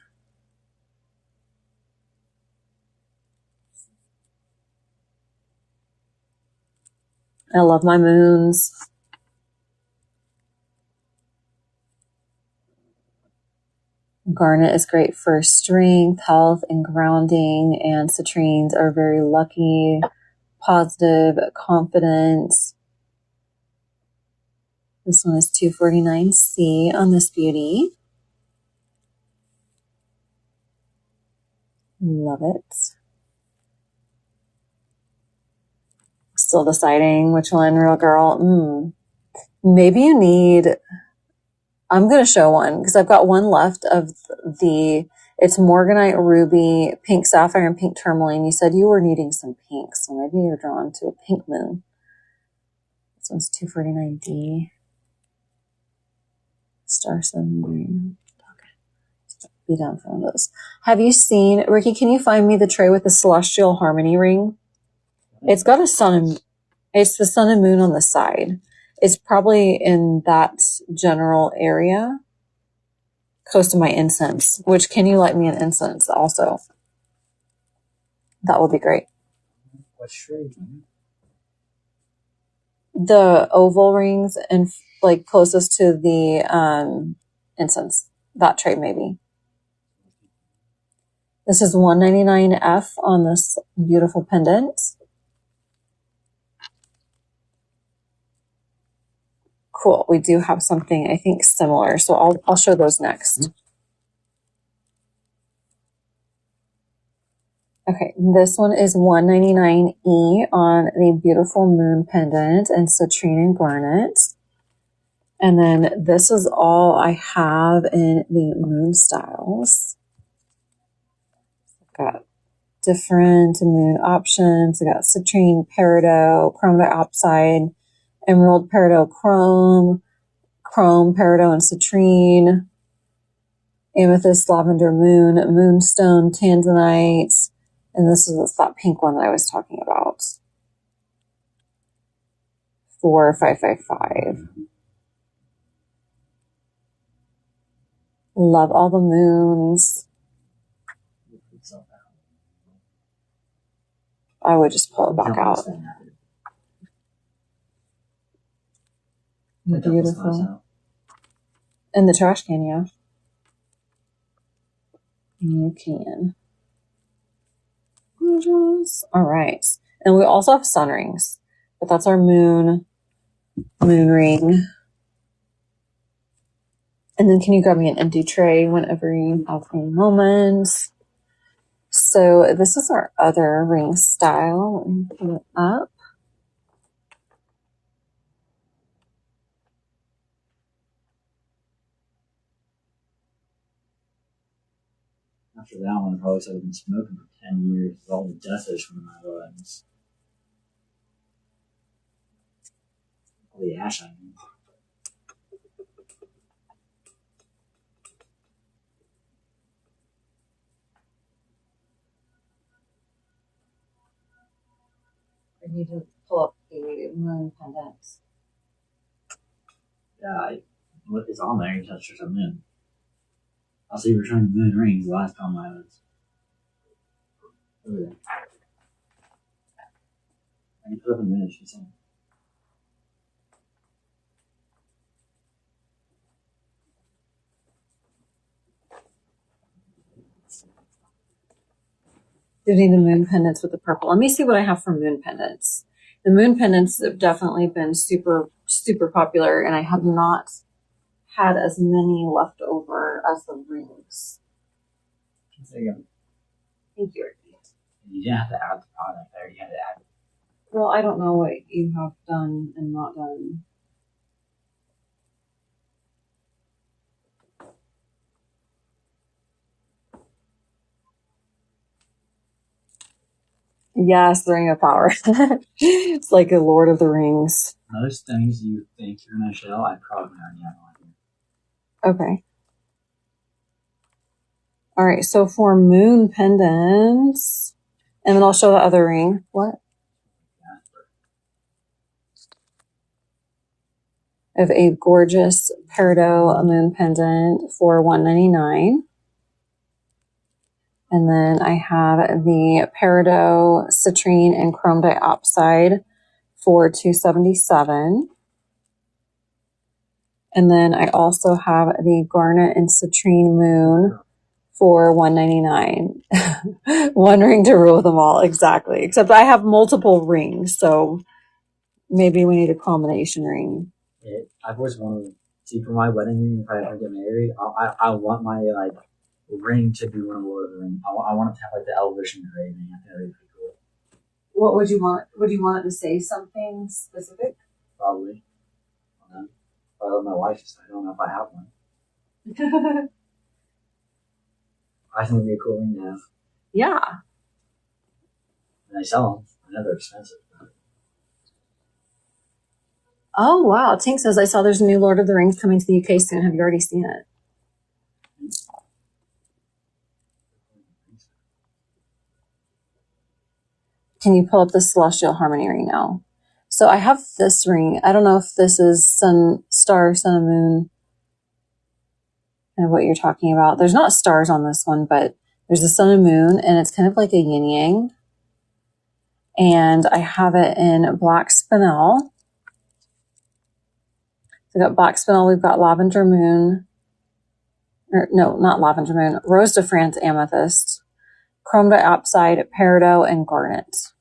I love my moons. Garnet is great for strength, health, and grounding, and citrines are very lucky, positive, confident. This one is $249C on this beauty. Love it. Still deciding which one, real girl. Maybe you need, I'm going to show one because I've got one left of it's Morganite, Ruby, Pink Sapphire, and Pink Tourmaline. You said you were needing some pink, so maybe you're drawn to a pink moon. This one's $249D. Star Sun Green. Okay. Be down for one of those. Have you seen, Ricky, can you find me the tray with the Celestial Harmony ring? It's got a sun, it's the sun and moon on the side. It's probably in that general area, close to my incense, which can you light me an incense also? That would be great. What trade? The oval rings and like closest to the incense. That tray maybe. This is $199F on this beautiful pendant. Cool. We do have something, I think, similar. So I'll show those next. Okay, this one is $199 on the beautiful moon pendant and citrine and garnet. And then this is all I have in the moon styles. I've got different moon options. I got citrine peridot, chrome diopside, emerald peridot chrome, chrome peridot and citrine, amethyst lavender moon, moonstone tanzanite, and this is that pink one that I was talking about for $555. Love all the moons. I would just pull it back out. Beautiful. In the trash can, yeah. You can. Gorgeous. All right. And we also have sun rings, but that's our moon ring. And then can you grab me an empty tray whenever you have a moment? So this is our other ring style. Let me pull it up. After that one, I probably said I've been smoking for 10 years with all the dust is from my lungs. All the ash I mean. I need to pull up the moon pendants. Yeah, what is on there? You touched some moon. I'll see you were showing moon rings the last time I was over there. I can put up a minute, she's saying. You need the moon pendants with the purple. Let me see what I have for moon pendants. The moon pendants have definitely been super, super popular, and I have not had as many left over as the rings. There you go. Thank you. You didn't have to add the product. I already had to add it. Well, I don't know what you have done and not done. Yes, the Ring of Power. It's like a Lord of the Rings. Most things you think you're going to show, I probably already have on here. Okay. All right, so for moon pendants, and then I'll show the other ring. What? I have a gorgeous peridot moon pendant for $199. And then I have the peridot, citrine, and chrome diopside for $277. And then I also have the garnet and citrine moon for $199. One ring to rule them all, exactly. Except I have multiple rings, so maybe we need a combination ring. I've always wanted to see for my wedding ring. If I ever get married, I want my ring to be one of Lord of the Rings. I want it to have the elvish engraving. I think that'd be pretty cool. What would you want? Would you want it to say something specific? Probably. I love my wife, so I don't know if I have one. I think it'd be a cool ring to have. Yeah. And I sell them. I know they're expensive. Oh, wow. Tink says, I saw there's a new Lord of the Rings coming to the UK soon. Have you already seen it? Can you pull up the Celestial Harmony ring now? So I have this ring. I don't know if this is sun, star, sun, and moon, and what you're talking about. There's not stars on this one, but there's the sun and moon, and it's kind of like a yin yang. And I have it in black spinel. So we've got black spinel, we've got lavender moon, or no, not lavender moon, rose de France amethyst, chrome diopside, peridot, and garnet.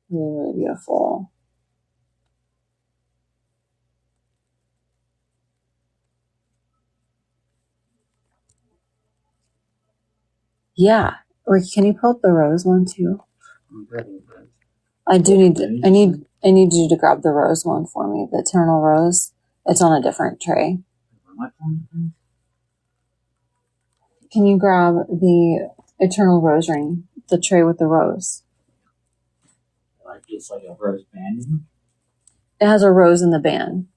Really, really beautiful. Yeah. Or can you pull up the rose one too? I need you to grab the rose one for me. The eternal rose. It's on a different tray. Can you grab the eternal rose ring? The tray with the rose. Like it's like a rose band. It has a rose in the band.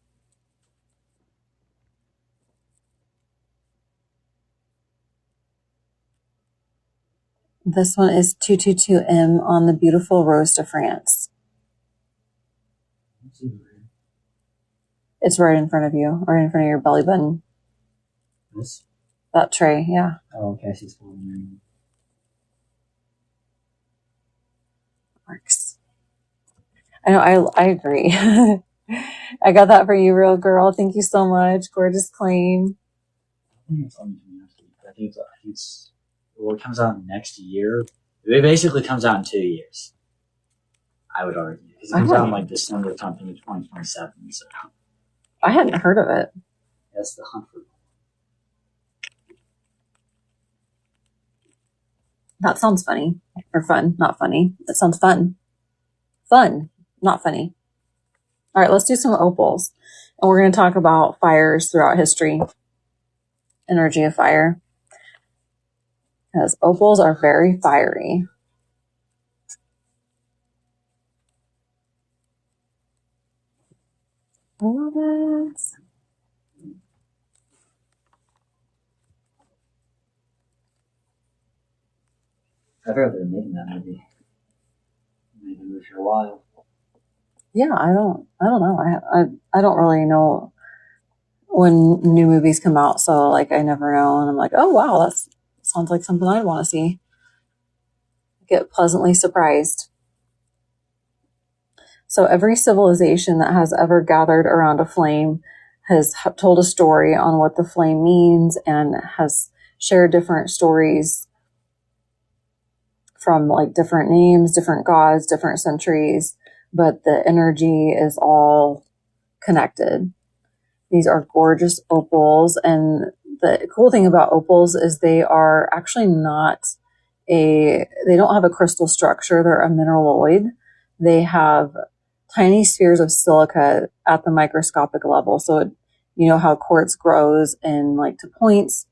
This one is 222M on the beautiful Rose de France. It's right in front of you, right in front of your belly button. This? That tray, yeah. Oh, okay, she's following. Works. I know, I agree. I got that for you, real girl. Thank you so much. Gorgeous claim. I think it's only I think it's well, it comes out next year. It basically comes out in 2 years. I would argue. Because it comes out in like December something of 2027. So. I hadn't heard of it. That's the hunt for. That sounds funny. Or fun. Not funny. That sounds fun. Fun. Not funny. All right, let's do some opals. And we're going to talk about fires throughout history. Energy of fire. Because opals are very fiery. I love it. I've heard they're making that movie. Maybe for a while. Yeah, I don't know. I don't really know when new movies come out, so like I never know, and I'm like, oh wow, that sounds like something I'd want to see. Get pleasantly surprised. So every civilization that has ever gathered around a flame has told a story on what the flame means and has shared different stories from like different names, different gods, different centuries, but the energy is all connected. These are gorgeous opals, and the cool thing about opals is they are actually they don't have a crystal structure. They're a mineraloid. They have tiny spheres of silica at the microscopic level. So you know how quartz grows in like to points.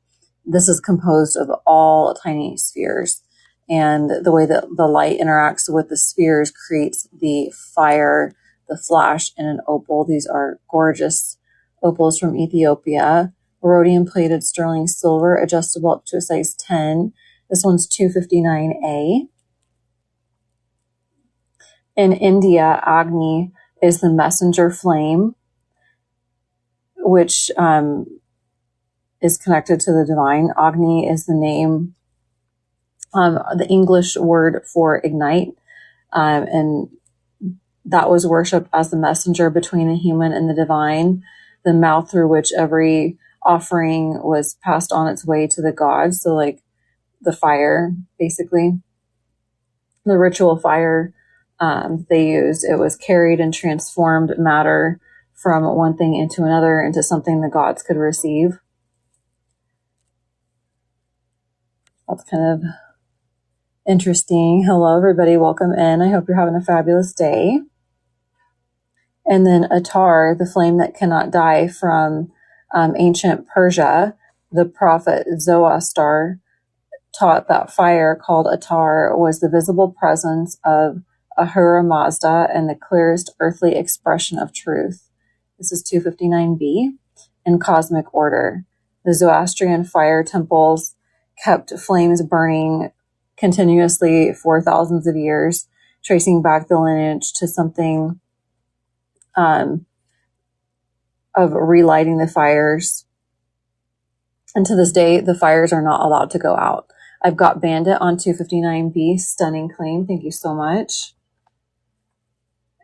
This is composed of all tiny spheres. And the way that the light interacts with the spheres creates the fire, the flash in an opal. These are gorgeous opals from Ethiopia. Rhodium plated sterling silver, adjustable up to a size 10. This one's 259A. In India, Agni is the messenger flame, which is connected to the divine. Agni is the name, the English word for ignite, and that was worshipped as the messenger between the human and the divine, the mouth through which every offering was passed on its way to the gods. So like the fire, basically. The ritual fire they used, it was carried and transformed matter from one thing into another, into something the gods could receive. That's kind of interesting. Hello, everybody. Welcome in. I hope you're having a fabulous day. And then Attar, the flame that cannot die from ancient Persia, the prophet Zoroaster taught that fire called Attar was the visible presence of Ahura Mazda and the clearest earthly expression of truth. This is 259b in cosmic order. The Zoroastrian fire temples kept flames burning continuously for thousands of years, tracing back the lineage to something of relighting the fires. And to this day, the fires are not allowed to go out. I've got Bandit on 259B. Stunning claim. Thank you so much.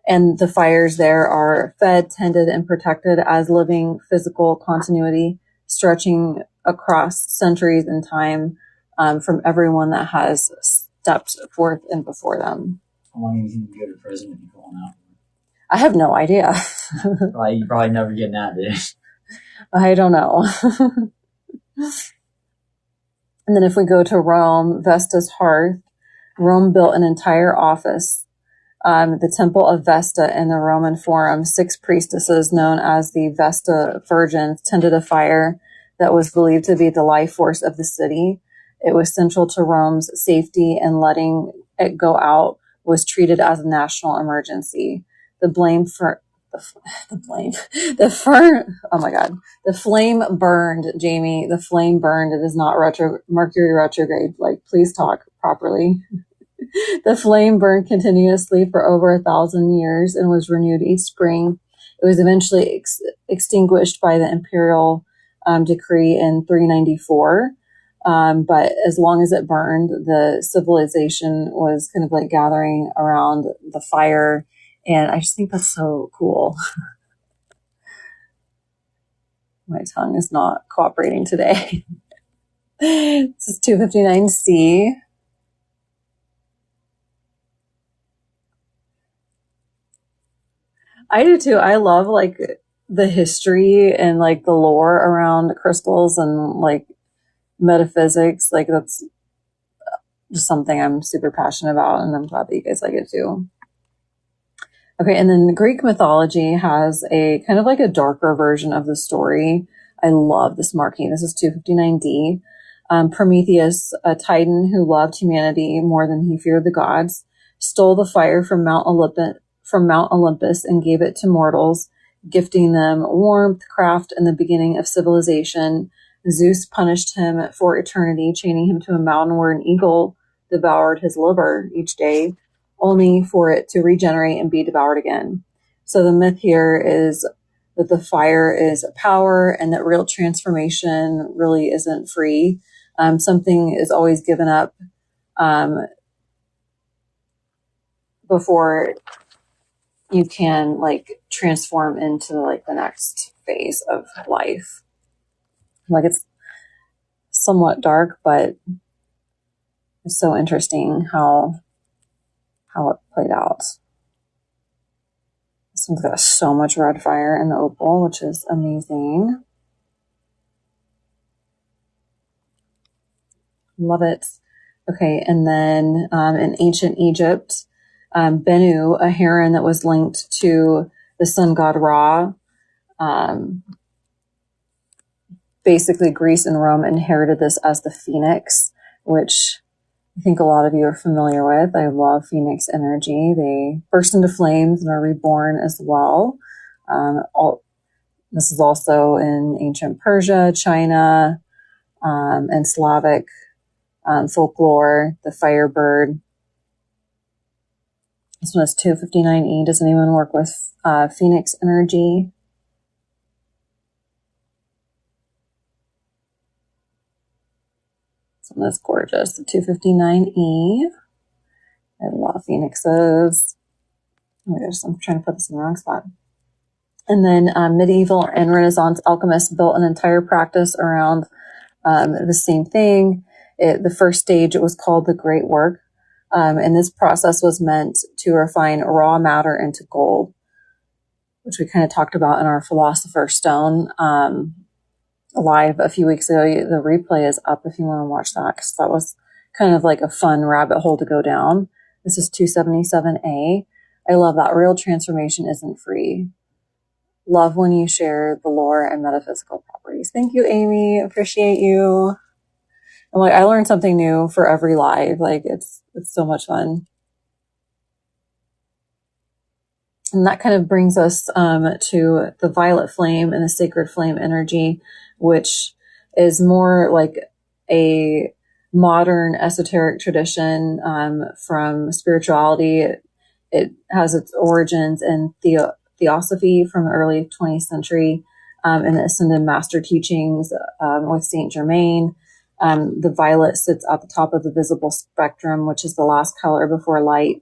And the fires there are fed, tended, and protected as living physical continuity, stretching across centuries in time from everyone that has stepped forth and before them. How long do you think you go to prison if you going out? I have no idea. You probably never getting out, dude. I don't know. And then if we go to Rome, Vesta's hearth, Rome built an entire office, the Temple of Vesta in the Roman Forum. 6 priestesses known as the Vesta Virgins tended a fire that was believed to be the life force of the city. It was central to Rome's safety, and letting it go out was treated as a national emergency. The flame burned, Jamie. The flame burned. It is not Mercury retrograde. Like, please talk properly. The flame burned continuously for over 1,000 years and was renewed each spring. It was eventually extinguished by the imperial decree in 394. But as long as it burned, the civilization was kind of like gathering around the fire. And I just think that's so cool. My tongue is not cooperating today. This is 259C. I do too. I love like the history and like the lore around crystals and like metaphysics. Like, that's just something I'm super passionate about, and I'm glad that you guys like it too. Okay, and then Greek mythology has a kind of like a darker version of the story. I love this marking. This is 259D. Prometheus, a titan who loved humanity more than he feared the gods, stole the fire from Mount Olympus and gave it to mortals, gifting them warmth, craft, and the beginning of civilization. Zeus punished him for eternity, chaining him to a mountain where an eagle devoured his liver each day, only for it to regenerate and be devoured again. So the myth here is that the fire is power and that real transformation really isn't free. Something is always given up before you can like transform into like the next phase of life. Like, it's somewhat dark, but it's so interesting how it played out. This one's got so much red fire in the opal, which is amazing. Love it. Okay, and then in ancient Egypt, Bennu, a heron that was linked to the sun god Ra, basically Greece and Rome inherited this as the phoenix, which I think a lot of you are familiar with. I love phoenix energy. They burst into flames and are reborn as well. This is also in ancient Persia, China, and Slavic folklore, the firebird. This one is 259E. Does anyone work with phoenix energy? This one is gorgeous. The 259E. I love phoenixes. Oh my gosh, I'm trying to put this in the wrong spot. And then medieval and Renaissance alchemists built an entire practice around the same thing. The first stage, it was called the Great Work. And this process was meant to refine raw matter into gold, which we kind of talked about in our Philosopher's Stone live a few weeks ago. The replay is up if you want to watch that, because that was kind of like a fun rabbit hole to go down. This is 277A. I love that. Real transformation isn't free. Love when you share the lore and metaphysical properties. Thank you, Amy. Appreciate you. I'm like, I learned something new for every live. Like, it's so much fun. And that kind of brings us to the violet flame and the sacred flame energy, which is more like a modern esoteric tradition from spirituality. It has its origins in theosophy from the early 20th century and the Ascended Master teachings with Saint Germain. The violet sits at the top of the visible spectrum, which is the last color before light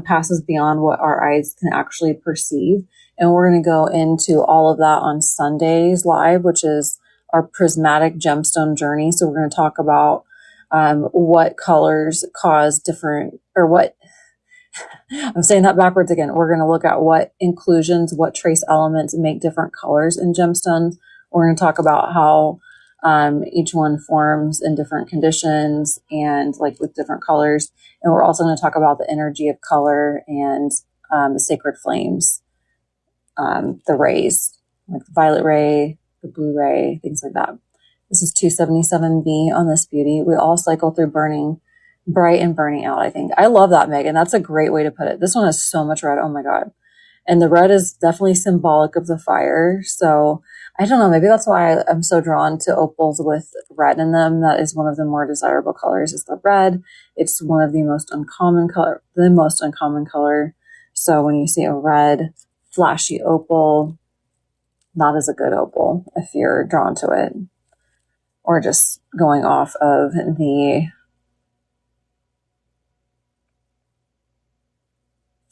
passes beyond what our eyes can actually perceive. And we're going to go into all of that on Sunday's live, which is our prismatic gemstone journey. So we're going to talk about what colors cause different, or what, I'm saying that backwards again. We're going to look at what inclusions, what trace elements make different colors in gemstones. We're going to talk about how Each one forms in different conditions and like with different colors. And we're also going to talk about the energy of color and the sacred flames, the rays, like the violet ray, the blue ray, things like that. This is 277B on this beauty. We all cycle through burning bright and burning out, I think. I love that, Megan. That's a great way to put it. This one has so much red. Oh my God. And the red is definitely symbolic of the fire. So I don't know, maybe that's why I'm so drawn to opals with red in them. That is one of the more desirable colors is the red. It's one of the most uncommon color. So when you see a red flashy opal, that is a good opal if you're drawn to it, or just going off of the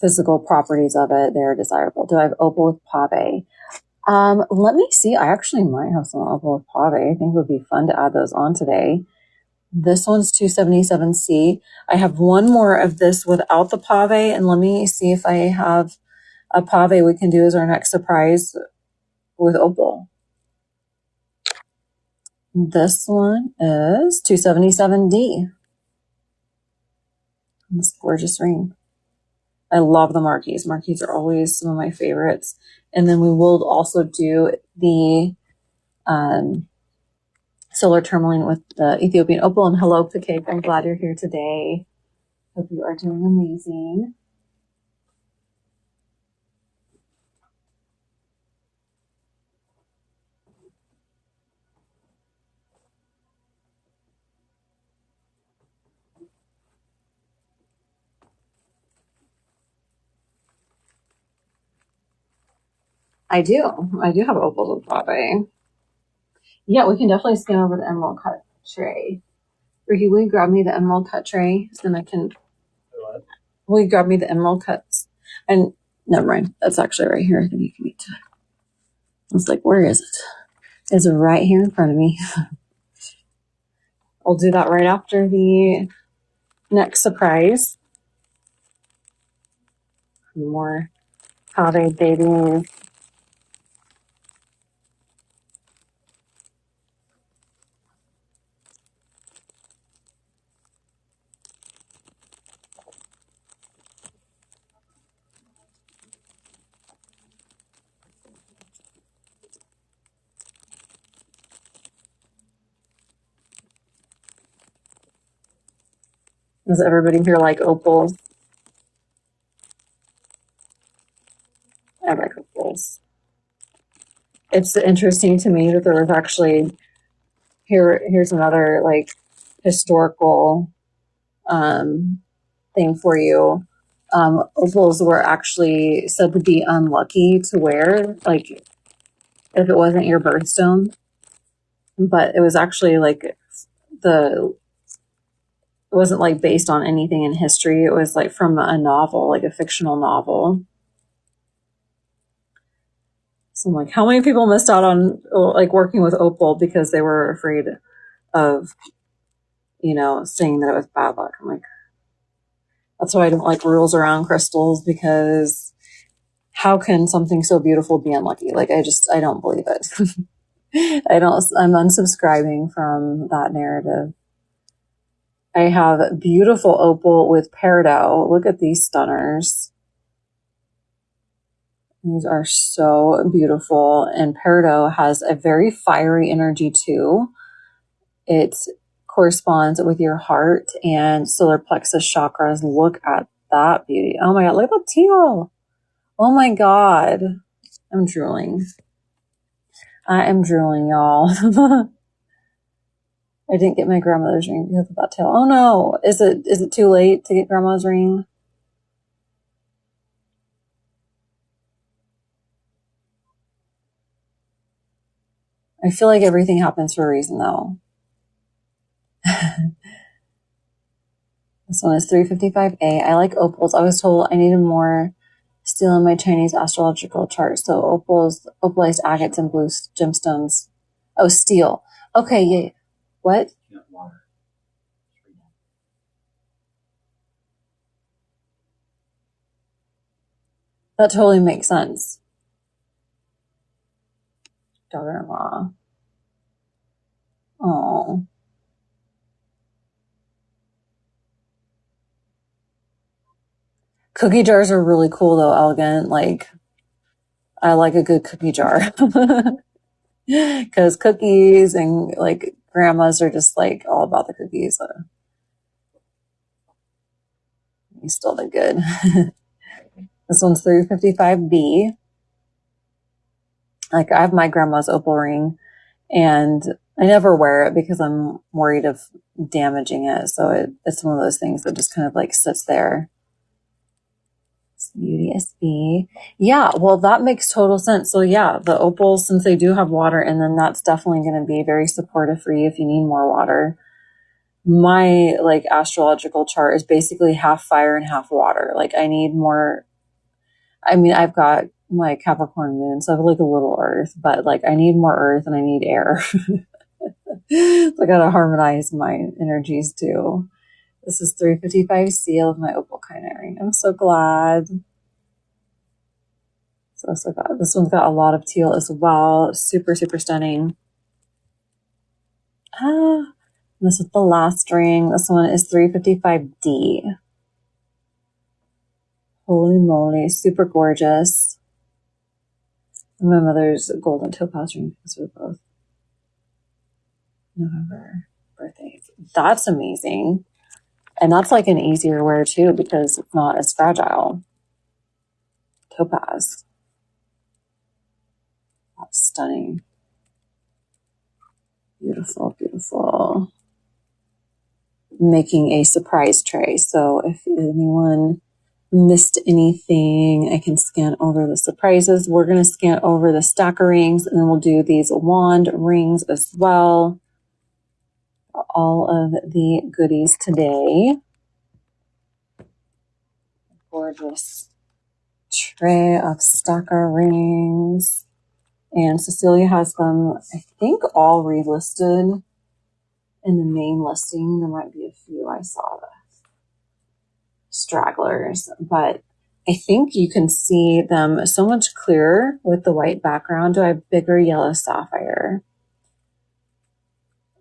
physical properties of it. They're desirable. Do I have opal with pave? Let me see. I actually might have some opal with pave. I think it would be fun to add those on today. This one's 277C. I have one more of this without the pave, and let me see if I have a pave we can do as our next surprise with opal. This one is 277D. This gorgeous ring. I love the marquise. Marquise are always some of my favorites. And then we will also do the solar tourmaline with the Ethiopian Opal. And hello, Cake. I'm glad you're here today. Hope you are doing amazing. I do have opals with pave. Yeah, we can definitely scan over the emerald cut tray. Ricky, will you grab me the emerald cut tray? Then I can. What? Will you grab me the emerald cuts? And never mind. That's actually right here. Then you can get to it. I was like, where is it? It's right here in front of me. I'll do that right after the next surprise. More pave baby. Does everybody here like opals? I like opals. It's interesting to me that there was actually here's another like historical thing for you. Opals were actually said to be unlucky to wear, like if it wasn't your birthstone. But it was actually like it wasn't like based on anything in history. It was like from a novel, like a fictional novel. So I'm like, how many people missed out on like working with opal because they were afraid of, saying that it was bad luck. I'm like, that's why I don't like rules around crystals, because how can something so beautiful be unlucky? Like, I don't believe it. I'm unsubscribing from that narrative. I have beautiful opal with peridot. Look at these stunners. These are so beautiful. And peridot has a very fiery energy too. It corresponds with your heart and solar plexus chakras. Look at that beauty. Oh my God, look at the teal. Oh my God. I'm drooling. I am drooling, y'all. I didn't get my grandmother's ring because of that tail. Oh no. Is it too late to get grandma's ring? I feel like everything happens for a reason though. This one is 355A. I like opals. I was told I needed more steel in my Chinese astrological chart. So opalized agates and blue gemstones. Oh, steel. Okay, yeah. What? That totally makes sense. Daughter-in-law. Oh. Cookie jars are really cool though, elegant. Like, I like a good cookie jar. Because cookies and like grandmas are just like all about the cookies. So you still did good. This one's 355B. Like, I have my grandma's opal ring and I never wear it because I'm worried of damaging it. So it's one of those things that just kind of like sits there. UDSB. Yeah, well, that makes total sense. So yeah, the opals, since they do have water in them, that's definitely going to be very supportive for you if you need more water. My like astrological chart is basically half fire and half water. Like, I need more. I mean, I've got my Capricorn moon, so I have like a little earth, but like I need more earth and I need air. So I gotta harmonize my energies too. This is 355 seal of my opal ring. I'm so glad. So glad. This one's got a lot of teal as well. Super, super stunning. This is the last ring. This one is 355D. Holy moly, super gorgeous. And my mother's golden topaz ring because we're both November birthdays. That's amazing. And that's like an easier wear too because it's not as fragile. Topaz. That's stunning. Beautiful, beautiful. Making a surprise tray. So if anyone missed anything, I can scan over the surprises. We're going to scan over the stacker rings and then we'll do these wand rings as well. All of the goodies today. Gorgeous tray of stacker rings. And Cecilia has them, I think, all relisted in the main listing. There might be a few I saw the stragglers, but I think you can see them so much clearer with the white background. Do I have bigger yellow sapphire?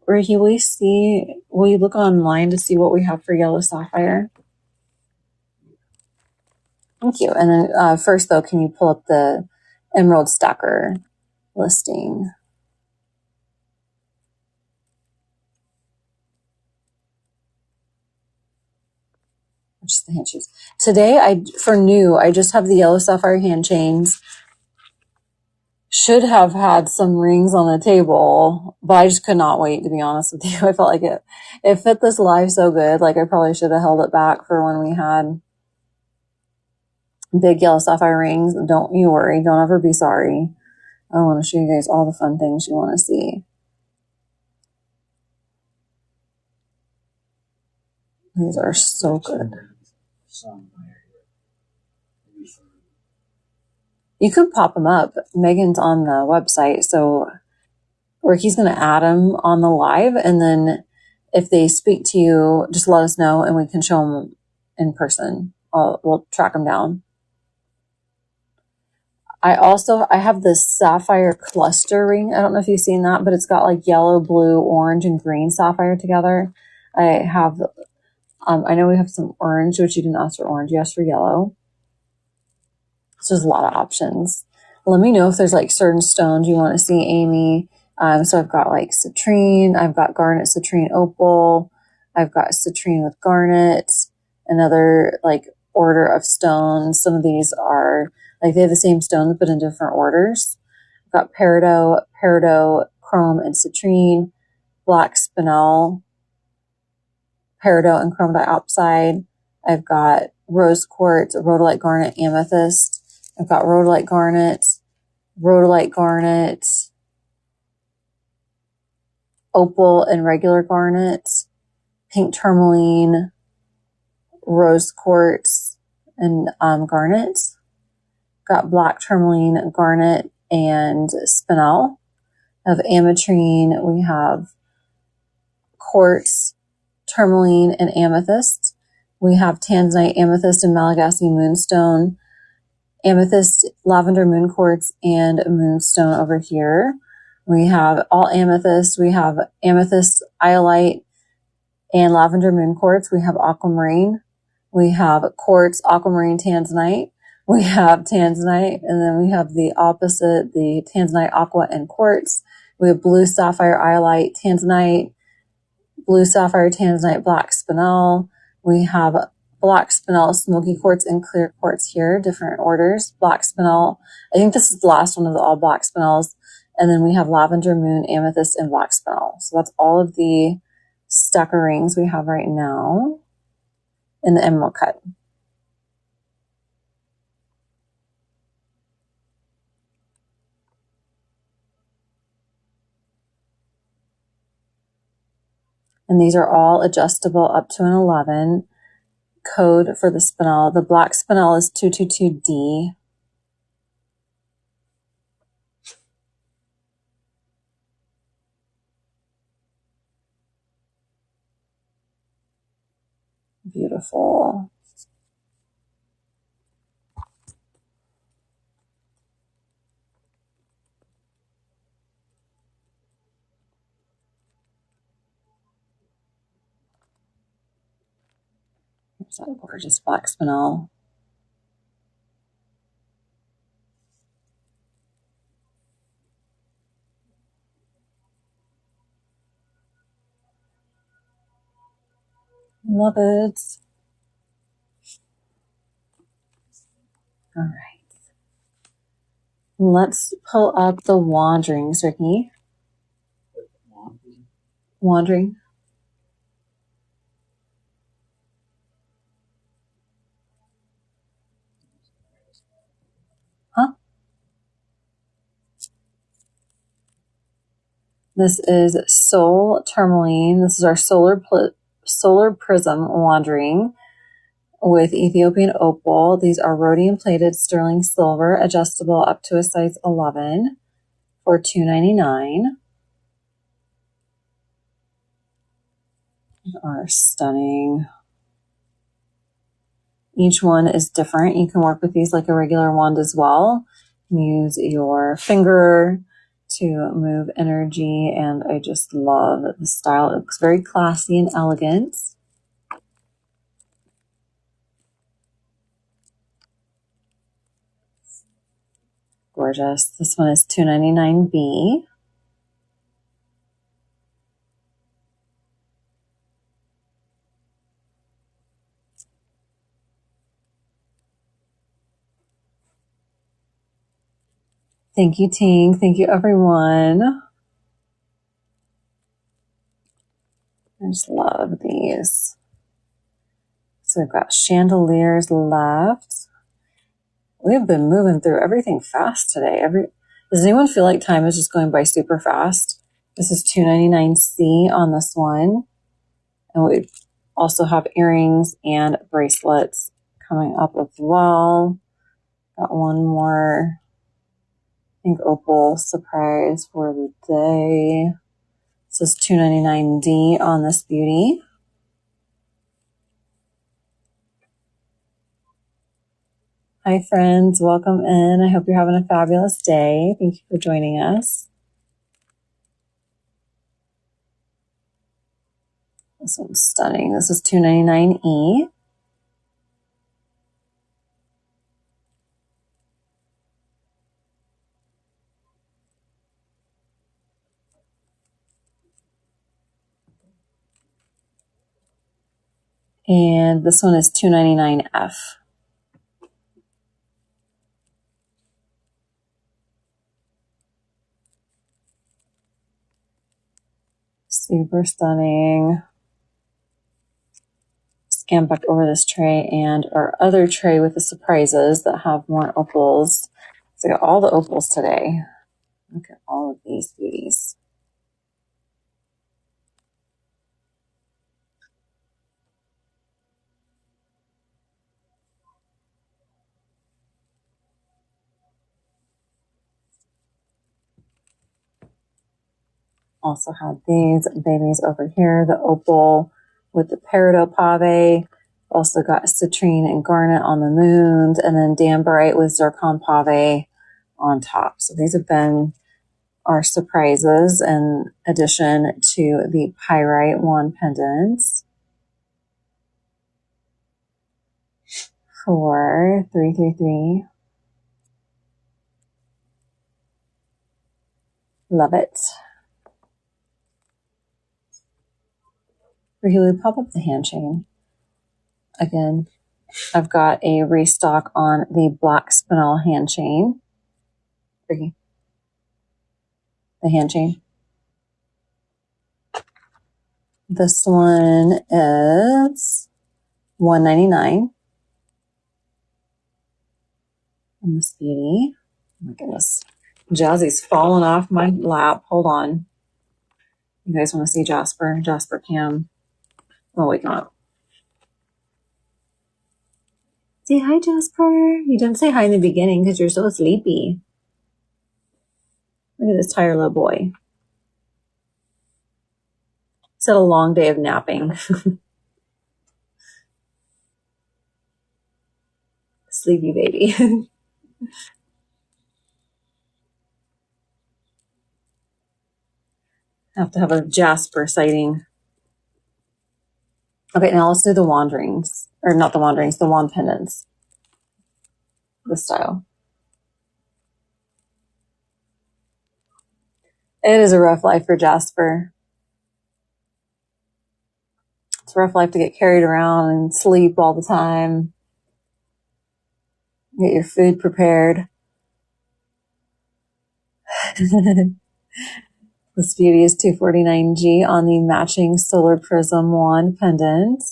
Ricky, will you look online to see what we have for yellow sapphire? Thank you. And then first though, can you pull up the emerald stacker listing? Just the hand chains. Today, I just have the yellow sapphire hand chains. Should have had some rings on the table, but I just could not wait, to be honest with you. I felt like it fit this live so good. Like, I probably should have held it back for when we had big yellow sapphire rings. Don't you worry. Don't ever be sorry. I want to show you guys all the fun things you want to see. These are so good. You can pop them up. Megan's on the website, so Ricky's going to add them on the live, and then if they speak to you, just let us know, and we can show them in person. We'll track them down. I have this sapphire cluster ring. I don't know if you've seen that, but it's got like yellow, blue, orange, and green sapphire together. I know we have some orange, which you didn't ask for orange. You asked for yellow. So there's a lot of options. Let me know if there's like certain stones you want to see, Amy. So I've got like citrine. I've got garnet, citrine, opal. I've got citrine with garnet. Another like order of stones. Some of these are like they have the same stones but in different orders. I've got peridot, chrome, and citrine. Black spinel, peridot, and chrome diopside. I've got rose quartz, rhodolite garnet, amethyst. I've got rhodolite garnet, opal and regular garnet, pink tourmaline, rose quartz, and garnet. Got black tourmaline, garnet, and spinel. I have ametrine. We have quartz, tourmaline, and amethyst. We have tanzanite, amethyst, and Malagasy moonstone, amethyst, lavender moon quartz, and moonstone over here. We have all amethyst. We have amethyst, iolite, and lavender moon quartz. We have aquamarine. We have quartz, aquamarine, tanzanite. We have tanzanite, and then we have the opposite, the tanzanite, aqua, and quartz. We have blue sapphire, iolite, tanzanite, blue sapphire, tanzanite, black spinel. We have black spinel, smoky quartz, and clear quartz here, different orders. Black spinel, I think this is the last one of the all black spinels. And then we have lavender, moon, amethyst, and black spinel. So that's all of the stacker rings we have right now in the emerald cut. And these are all adjustable up to an 11. Code for the spinel. The black spinel is 222D. Beautiful. There's that gorgeous black spinel. Love it. All right. Let's pull up the wanderings, Ricky. Wandering. Huh? This is Sol Tourmaline. This is our solar prism wandering with Ethiopian Opal. These are rhodium plated sterling silver, adjustable up to a size 11 for $2.99. They are stunning. Each one is different. You can work with these like a regular wand as well. Use your finger to move energy, and I just love the style. It looks very classy and elegant. Gorgeous. This one is $2.99B. Thank you, Ting. Thank you, everyone. I just love these. So we've got chandeliers left. We've been moving through everything fast today. Does anyone feel like time is just going by super fast? This is $2.99C on this one. And we also have earrings and bracelets coming up as well. Got one more, I think, opal surprise for the day. This is $2.99D on this beauty. Hi, friends. Welcome in. I hope you're having a fabulous day. Thank you for joining us. This one's stunning. This is $2.99E. And this one is $2.99F. Super stunning. Scan back over this tray and our other tray with the surprises that have more opals. So I got all the opals today. Look at all of these beauties. Also had these babies over here, the opal with the peridot pave. Also got citrine and garnet on the moons, and then dambarite with zircon pave on top. So these have been are surprises in addition to the pyrite wand pendants for $333. Love it. For Hulu, pop up the hand chain. Again, I've got a restock on the black spinel hand chain. The hand chain. This one is $199 on this beauty. Oh my goodness. Jazzy's falling off my lap. Hold on. You guys want to see Jasper? Jasper Cam. Oh, wait, not. Say hi, Jasper. You didn't say hi in the beginning because you're so sleepy. Look at this tired little boy. He's had a long day of napping. Sleepy baby. Have to have a Jasper sighting. Okay, now let's do the wand rings. Or not the wand rings, the wand pendants. This style. It is a rough life for Jasper. It's a rough life to get carried around and sleep all the time. Get your food prepared. This beauty is $249G on the matching solar prism wand pendant.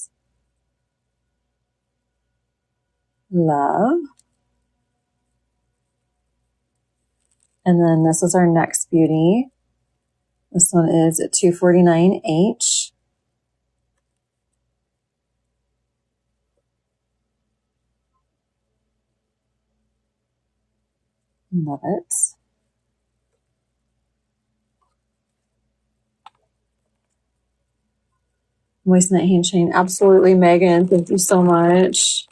Love. And then this is our next beauty. This one is $249H. Love it. Moissanite hand chain. Absolutely, Megan. Thank you so much.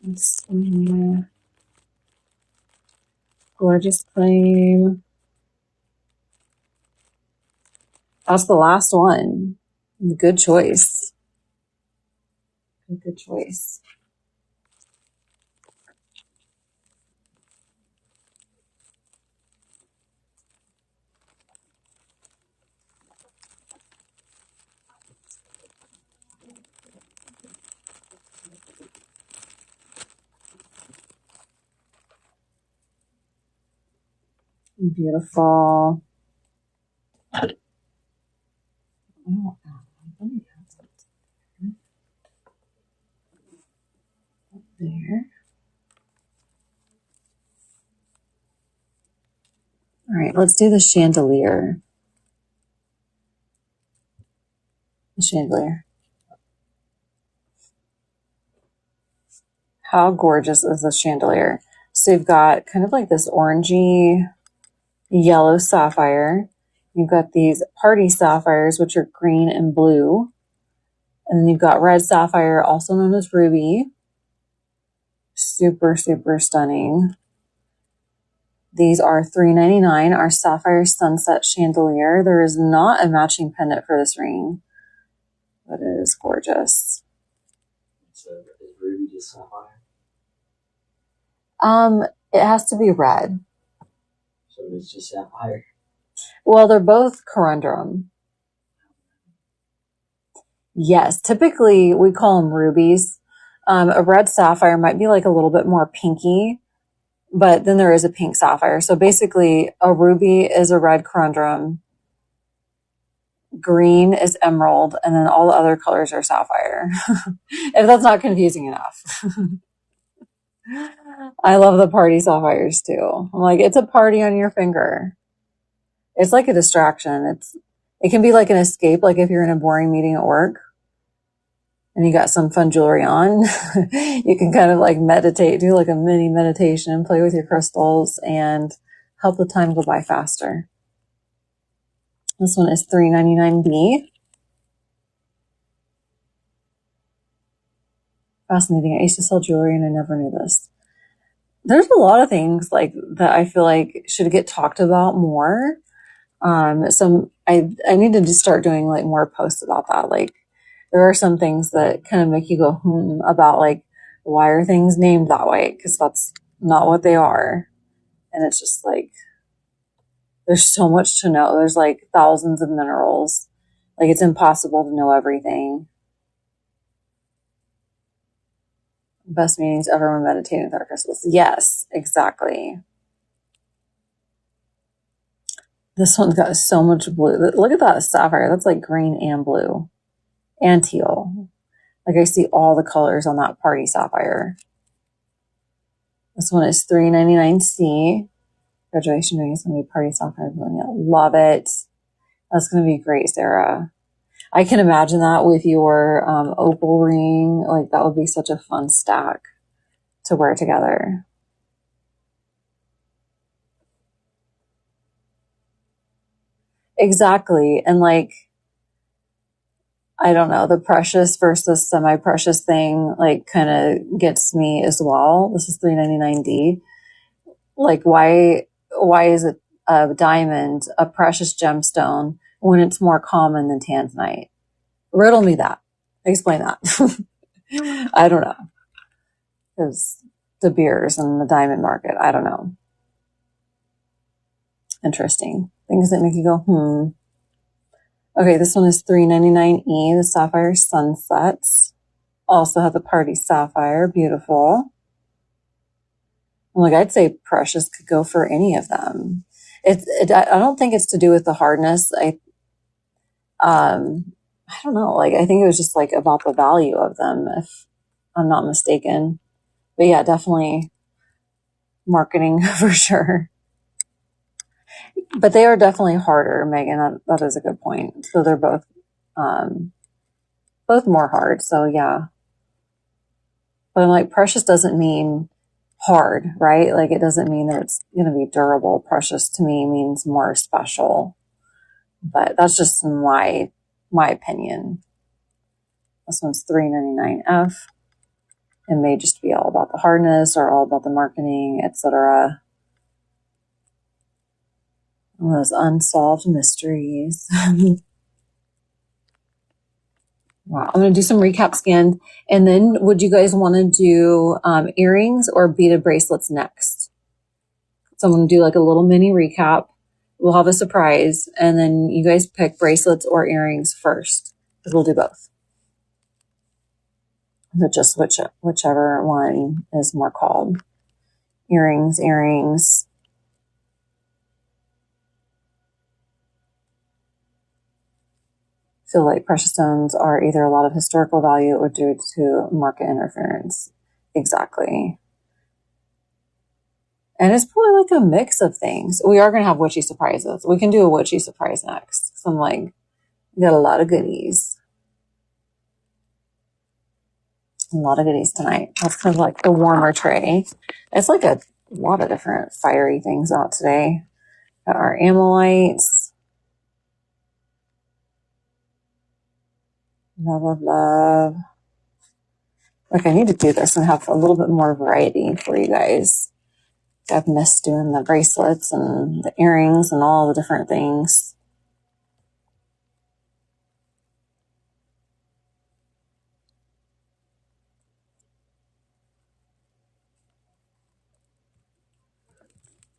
Let's see. Gorgeous claim. That's the last one. Good choice. Good choice. Beautiful. Oh, there. All right, let's do the chandelier. The chandelier. How gorgeous is this chandelier? So you've got kind of like this orangey yellow sapphire. You've got these party sapphires, which are green and blue. And then you've got red sapphire, also known as ruby. Super, super stunning. These are $399, our sapphire sunset chandelier. There is not a matching pendant for this ring, but it is gorgeous. So is ruby just sapphire? It has to be red. So it's just sapphire? Well, they're both corundum. Yes, typically we call them rubies. A red sapphire might be like a little bit more pinky, but then there is a pink sapphire. So basically a ruby is a red corundum, green is emerald, and then all the other colors are sapphire. If that's not confusing enough. I love the party sapphires too. I'm like, it's a party on your finger. It's like a distraction. It can be like an escape, like if you're in a boring meeting at work and you got some fun jewelry on, you can kind of like meditate, do like a mini meditation, play with your crystals and help the time go by faster. This one is $399B. Fascinating. I used to sell jewelry and I never knew this. there's a lot of things like that I feel like should get talked about more. So I need to just start doing like more posts about that. Like there are some things that kind of make you go about like why are things named that way? Because that's not what they are. And it's just like there's so much to know. There's like thousands of minerals. Like it's impossible to know everything. Best meetings ever when meditating with our crystals. Yes, exactly. This one's got so much blue. Look at that sapphire. That's like green and blue and teal. Like I see all the colors on that party sapphire. This one is $3.99C. Graduation ring is going to be party sapphire. Love it. That's going to be great, Sarah. I can imagine that with your opal ring. Like that would be such a fun stack to wear together. Exactly. And like, I don't know, the precious versus semi-precious thing, like kind of gets me as well. This is $3.99D. Like why is it a diamond, a precious gemstone when it's more common than tanzanite? Riddle me that. Explain that. I don't know. Because De Beers and the diamond market, I don't know. Interesting. Things that make you go, Okay, this one is $3.99E, the Sapphire Sunsets. Also have the Party Sapphire, beautiful. Like I'd say precious could go for any of them. I don't think it's to do with the hardness. I don't know. Like I think it was just like about the value of them, if I'm not mistaken. But yeah, definitely marketing for sure. But they are definitely harder, Megan. That is a good point. So they're both more hard. So yeah. But I'm like, precious doesn't mean hard, right? Like it doesn't mean that it's going to be durable. Precious to me means more special. But that's just my opinion. This one's $3.99F. It may just be all about the hardness or all about the marketing, etc. Those unsolved mysteries. Wow. I'm going to do some recap scan. And then would you guys want to do earrings or beaded bracelets next? So I'm going to do like a little mini recap. We'll have a surprise. And then you guys pick bracelets or earrings first. Because we'll do both. So just whichever one is more called. Earrings. Feel like precious stones are either a lot of historical value or due to market interference. Exactly. And it's probably like a mix of things. We are going to have witchy surprises. We can do a witchy surprise next. So I'm like, we got a lot of goodies. A lot of goodies tonight. That's kind of like the warmer tray. It's like a lot of different fiery things out today. Got our Ammolites. Love. Like I need to do this and have a little bit more variety for you guys. I've missed doing the bracelets and the earrings and all the different things.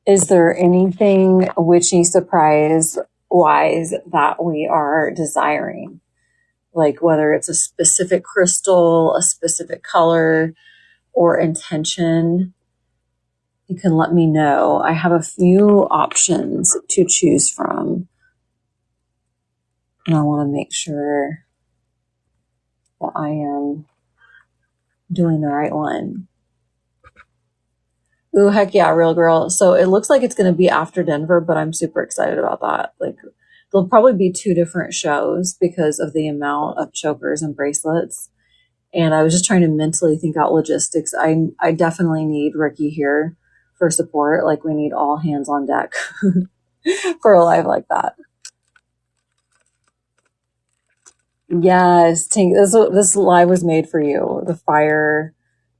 Is there anything witchy surprise wise that we are desiring? Like whether it's a specific crystal, a specific color, or intention, you can let me know. I have a few options to choose from. And I want to make sure that I am doing the right one. Ooh, heck yeah, real girl. So it looks like it's going to be after Denver, but I'm super excited about that. Like there'll probably be 2 different shows because of the amount of chokers and bracelets. And I was just trying to mentally think out logistics. I definitely need Ricky here for support. Like we need all hands on deck for a live like that. Yes, Tink, this live was made for you.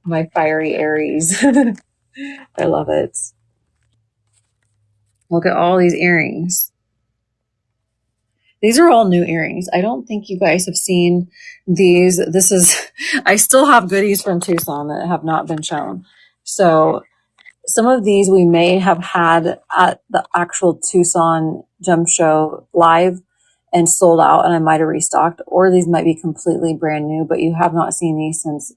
My fiery Aries. I love it. Look at all these earrings. These are all new earrings. I don't think you guys have seen these. This is, I still have goodies from Tucson that have not been shown. So some of these we may have had at the actual Tucson Gem Show live and sold out, and I might have restocked, or these might be completely brand new, but you have not seen these since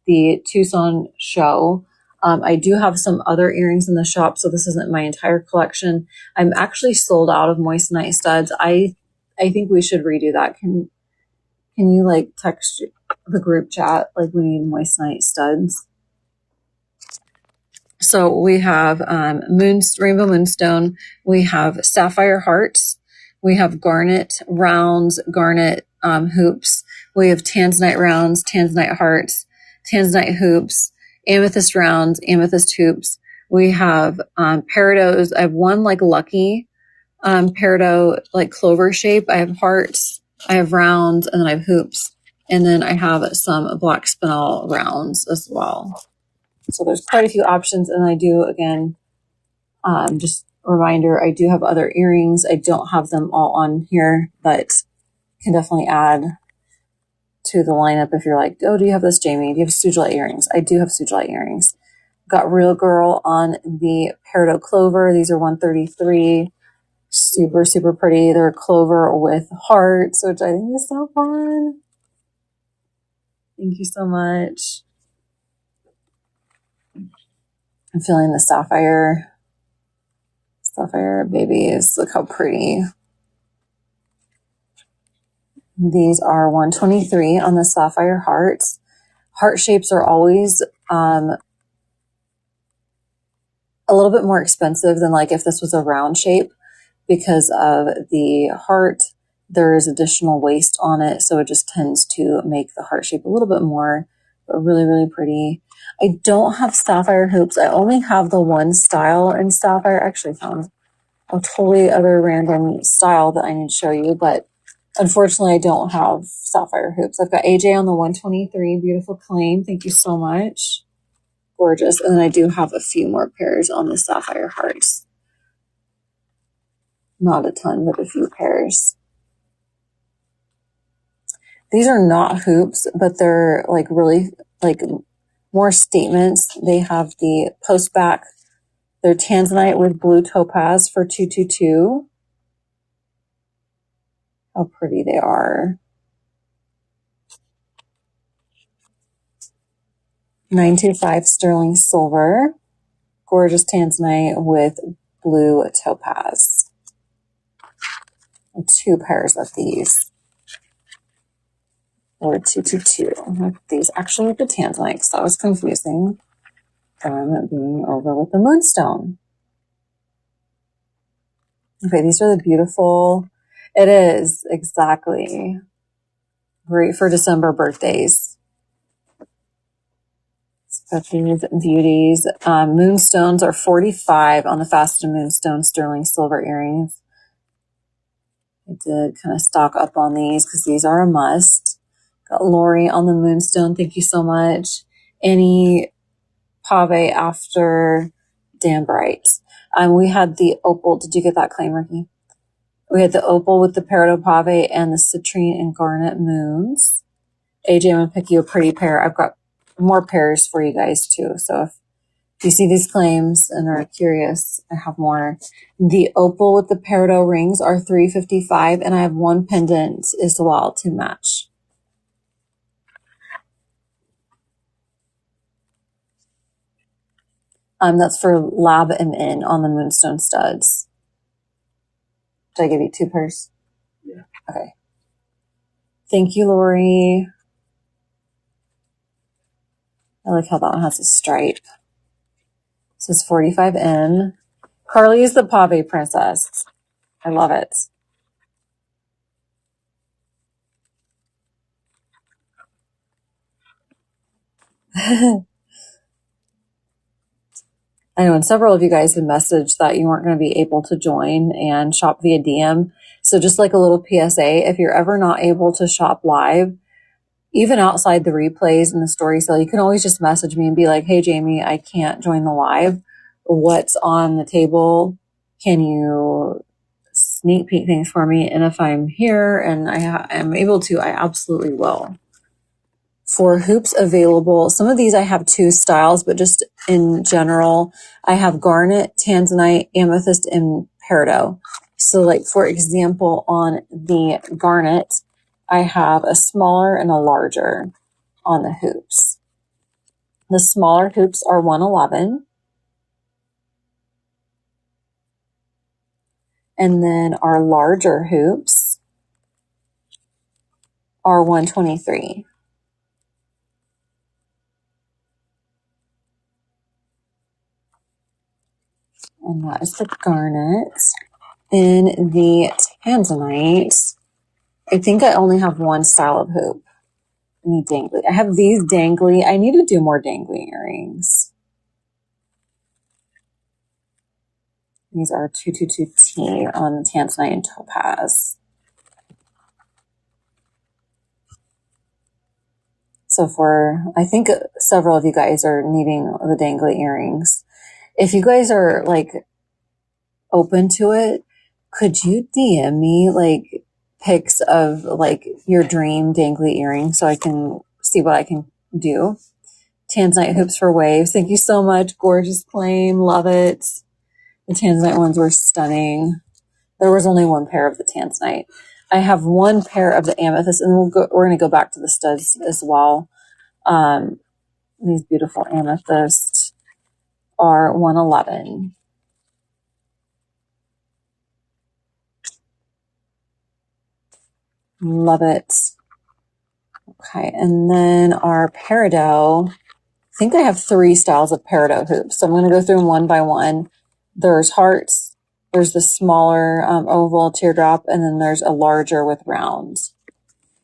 the Tucson show. I do have some other earrings in the shop, so this isn't my entire collection. I'm actually sold out of moissanite studs. I think we should redo that. Can you like text the group chat like we need moissanite studs? So we have rainbow moonstone. We have sapphire hearts. We have garnet rounds, garnet hoops. We have tanzanite rounds, tanzanite hearts, tanzanite hoops, amethyst rounds, amethyst hoops. We have peridots. I have one like lucky peridot, like clover shape. I have hearts. I have rounds, and then I have hoops. And then I have some black spinel rounds as well. So there's quite a few options. And I do, again, just a reminder, I do have other earrings. I don't have them all on here, but can definitely add to the lineup if you're like, oh, do you have this, Jamie? Do you have Sujolite earrings? I do have Sujolite earrings. Got Real Girl on the peridot clover. These are $133. Super, super pretty. They're clover with hearts, which I think is so fun. Thank you so much. I'm feeling the sapphire babies. Look how pretty. These are $123 on the sapphire hearts. Heart shapes are always a little bit more expensive than like if this was a round shape because of the heart. There is additional waste on it, so it just tends to make the heart shape a little bit more, but really, really pretty. I don't have sapphire hoops. I only have the one style in sapphire. I actually found a totally other random style that I need to show you, but unfortunately I don't have sapphire hoops. I've got AJ on the 123, beautiful claim. Thank you so much. Gorgeous. And then I do have a few more pairs on the sapphire hearts. Not a ton, but a few pairs. These are not hoops, but they're like really like more statements. They have the post back. They're tanzanite with blue topaz for $222. How pretty they are. $925 sterling silver. Gorgeous tanzanite with blue topaz. And 2 pairs of these. Or $222. These actually with the tanzanite, because that was confusing from being over with the moonstone. Okay, these are the beautiful. It is, exactly. Great for December birthdays. Got these beauties. Moonstones are $45 on the faceted moonstone sterling silver earrings. I did kind of stock up on these because these are a must. Got Lori on the moonstone. Thank you so much. Annie Pave after Dan Bright. We had the opal. Did you get that claim, Ricky? We had the opal with the peridot pave and the citrine and garnet moons. AJ, I'm going to pick you a pretty pair. I've got more pairs for you guys too. So if you see these claims and are curious, I have more. The opal with the peridot rings are $355, and I have one pendant as well to match. That's for Lab MN on the moonstone studs. Did I give you 2 pairs? Yeah. Okay. Thank you, Lori. I like how that one has a stripe. This is 45N. Carly is the pave princess. I love it. I know, and several of you guys had messaged that you weren't going to be able to join and shop via DM. So just like a little PSA, if you're ever not able to shop live, even outside the replays and the story sale, you can always just message me and be like, hey, Jamie, I can't join the live. What's on the table? Can you sneak peek things for me? And if I'm here and I am able to, I absolutely will. For hoops available, some of these I have 2 styles, but just in general, I have garnet, tanzanite, amethyst, and peridot. So like, for example, on the garnet, I have a smaller and a larger on the hoops. The smaller hoops are 111. And then our larger hoops are 123. And that is the garnet. In the tanzanite, I think I only have 1 style of hoop. I need dangly. I have these dangly. I need to do more dangly earrings. These are 222T on tanzanite and topaz. So I think several of you guys are needing the dangly earrings. If you guys are like open to it, could you DM me like pics of like your dream dangly earrings so I can see what I can do? Tanzanite hoops for waves. Thank you so much. Gorgeous claim. Love it. The tanzanite ones were stunning. There was only 1 pair of the tanzanite. I have 1 pair of the amethyst, and we're going to go back to the studs as well. These beautiful amethysts are 111. Love it. Okay, and then our peridot. I think I have 3 styles of peridot hoops, so I'm going to go through them one by one. There's hearts, there's the smaller oval teardrop, and then there's a larger with rounds.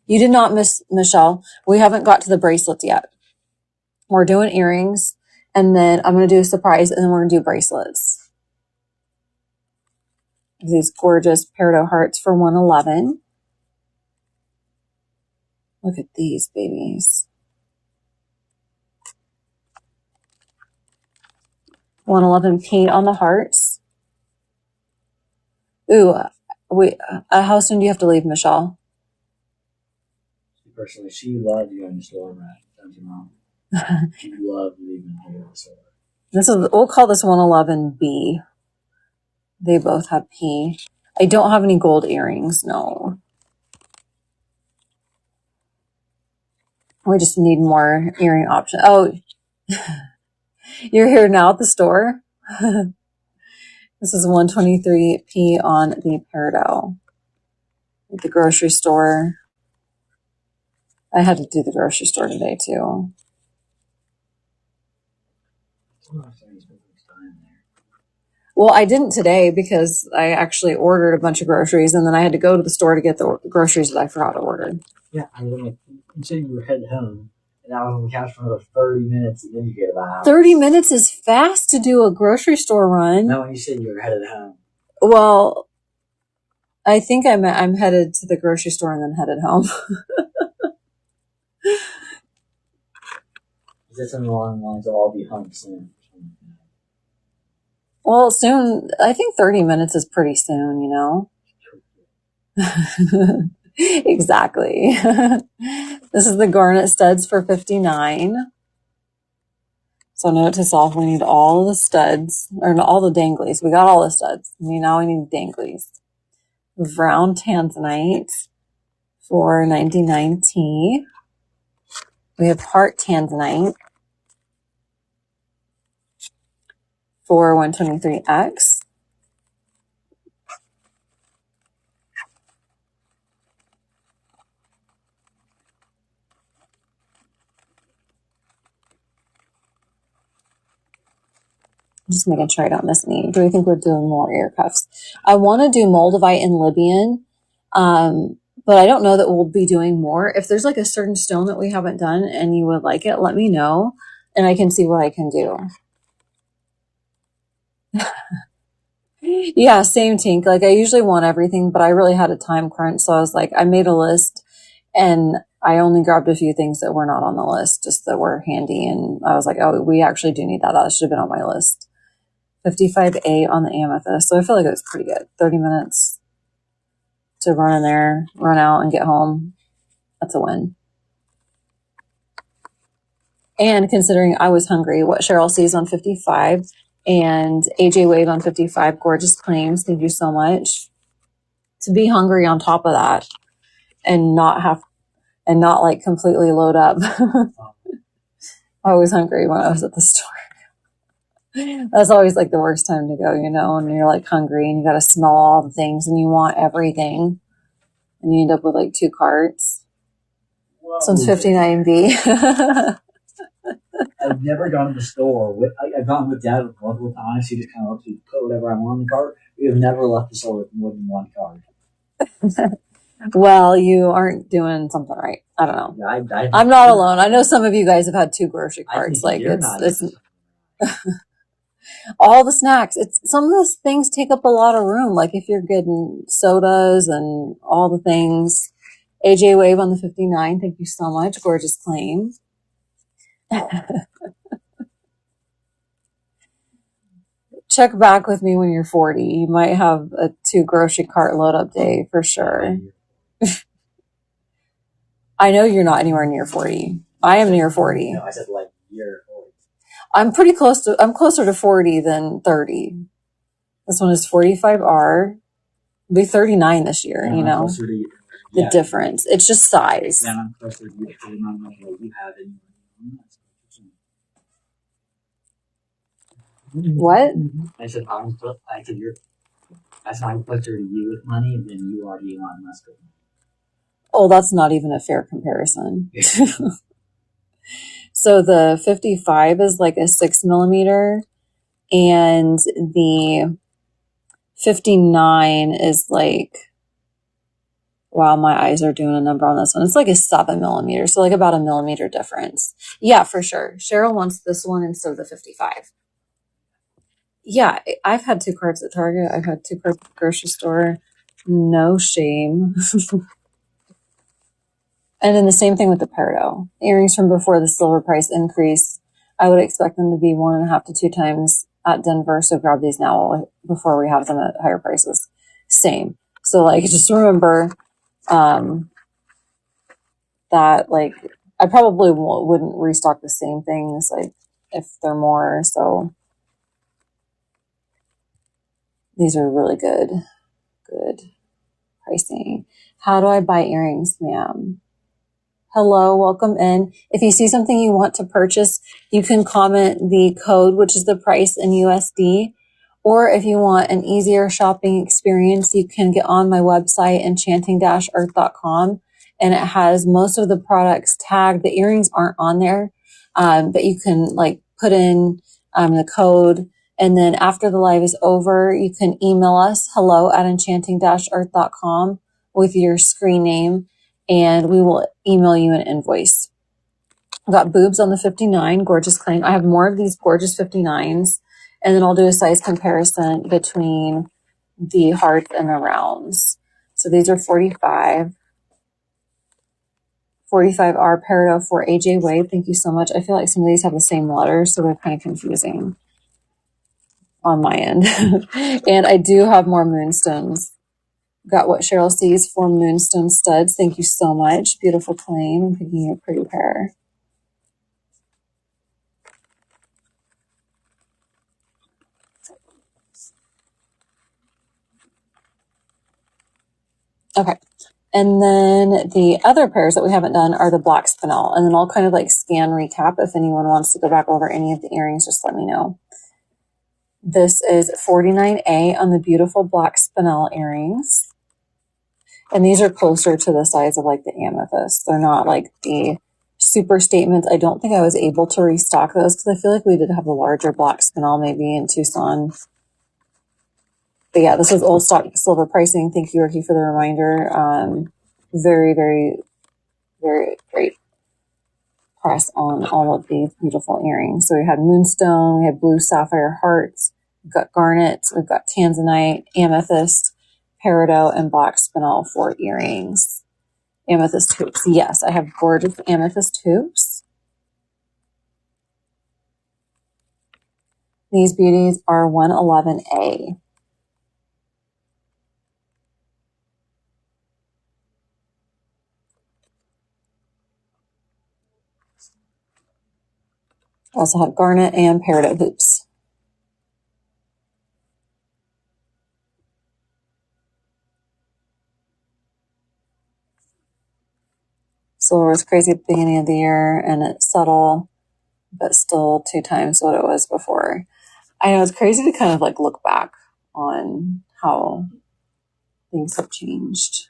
You did not miss, Michelle. We haven't got to the bracelets yet. We're doing earrings, and then I'm going to do a surprise, and then we're going to do bracelets. These gorgeous peridot hearts for 111. Look at these babies. 111 Pete on the hearts. Ooh, how soon do you have to leave, Michelle? Personally, she loved going to the store, right? Don't you, Mom? She loved leaving here the store. We'll call this 111B. They both have P. I don't have any gold earrings, no. We just need more earring options. Oh, you're here now at the store? This is 123P on the peridot. At the grocery store. I had to do the grocery store today too. Well, I didn't today because I actually ordered a bunch of groceries, and then I had to go to the store to get the groceries that I forgot to order. Yeah, I mean, you said you were heading home, and I was on the couch for another 30 minutes, and then you get about 30 minutes is fast to do a grocery store run. No, when you said you were headed home. Well, I think I'm headed to the grocery store and then headed home. Is that something along the lines of I'll be home soon? Well, soon, I think 30 minutes is pretty soon, you know? Exactly. This is the garnet studs for 59. So note to self, we need all the studs, or all the danglies. We got all the studs. Now we need danglies. Brown tanzanite for 99T. We have heart tanzanite for 123X. Just making sure I don't miss any. Do we think we're doing more ear cuffs? I want to do Moldavite and Libyan, but I don't know that we'll be doing more. If there's like a certain stone that we haven't done and you would like it, let me know, and I can see what I can do. Yeah, same Tink. Like I usually want everything, but I really had a time crunch, so I was like, I made a list, and I only grabbed a few things that were not on the list, just that were handy. And I was like, oh, we actually do need that. That should have been on my list. 55A on the amethyst. So I feel like it was pretty good. 30 minutes to run in there, run out, and get home. That's a win. And considering I was hungry, what Cheryl sees on 55 and AJ Wave on 55, gorgeous claims. Thank you so much. To be hungry on top of that and not like completely load up. I was hungry when I was at the store. That's always like the worst time to go, when you're like hungry and you got to smell all the things and you want everything and you end up with like 2 carts. This one's 59B. I've never gone to the store. I've gone with Dad multiple times. He just kind of lets me put whatever I want in the cart. We have never left the store with more than 1 cart. Well, you aren't doing something right. I don't know. Yeah, I'm not alone. I know some of you guys have had 2 grocery carts. Like it's all the snacks. Some of those things take up a lot of room. Like if you're getting sodas and all the things. AJ Wave on the 59. Thank you so much. Gorgeous claim. Check back with me when you're 40. You might have a 2 grocery cart load up day for sure. I know you're not anywhere near 40. I am near 40. No, I said like year 40. I'm closer to 40 than 30. This one is 45R. It'll be 39 this year, the difference. It's just size. Yeah, I'm closer to the amount of what you have in What? I said I'm closer to you with money than you are to Elon Musk with money. Oh, that's not even a fair comparison. So the 55 is like a 6 millimeter and the 59 is like, wow, my eyes are doing a number on this one. It's like a 7 millimeter. So like about a millimeter difference. Yeah, for sure. Cheryl wants this one instead of the 55. Yeah, I've had 2 carts at Target. I've had 2 carts at the grocery store. No shame. And then the same thing with the peridot. Earrings from before the silver price increase. I would expect them to be 1.5 to 2 times at Denver. So grab these now before we have them at higher prices. Same. So like, just remember, that like, I probably wouldn't restock the same things like if they're more. So these are really good pricing. How do I buy earrings, ma'am? Hello, welcome in. If you see something you want to purchase, you can comment the code, which is the price in USD. Or if you want an easier shopping experience, you can get on my website, enchanting-earth.com, and it has most of the products tagged. The earrings aren't on there, but you can like put in the code. And then after the live is over, you can email us, hello@enchanting-earth.com with your screen name, and we will email you an invoice. I've got boobs on the 59, gorgeous claim. I have more of these gorgeous 59s, and then I'll do a size comparison between the hearts and the rounds. So these are 45. 45R peridot for AJ Wade. Thank you so much. I feel like some of these have the same letters, so they're kind of confusing on my end. And I do have more moonstones. Got what Cheryl sees for moonstone studs. Thank you so much. Beautiful claim. I'm picking a pretty pair. Okay. And then the other pairs that we haven't done are the black spinel. And then I'll kind of like scan recap. If anyone wants to go back over any of the earrings, just let me know. This is 49A on the beautiful black spinel earrings. And these are closer to the size of like the amethyst. They're not like the super statements. I don't think I was able to restock those because I feel like we did have the larger black spinel maybe in Tucson. But yeah, this is old stock silver pricing. Thank you, Ricky, for the reminder. Very, very, very great press on all of these beautiful earrings. So we had moonstone, we had blue sapphire hearts, we've got garnet, we've got tanzanite, amethyst, peridot, and black spinel for earrings. Amethyst hoops. Yes, I have gorgeous amethyst hoops. These beauties are 111A. Also have garnet and peridot hoops. Silver was crazy at the beginning of the year, and it's subtle, but still 2 times what it was before. I know it's crazy to kind of like look back on how things have changed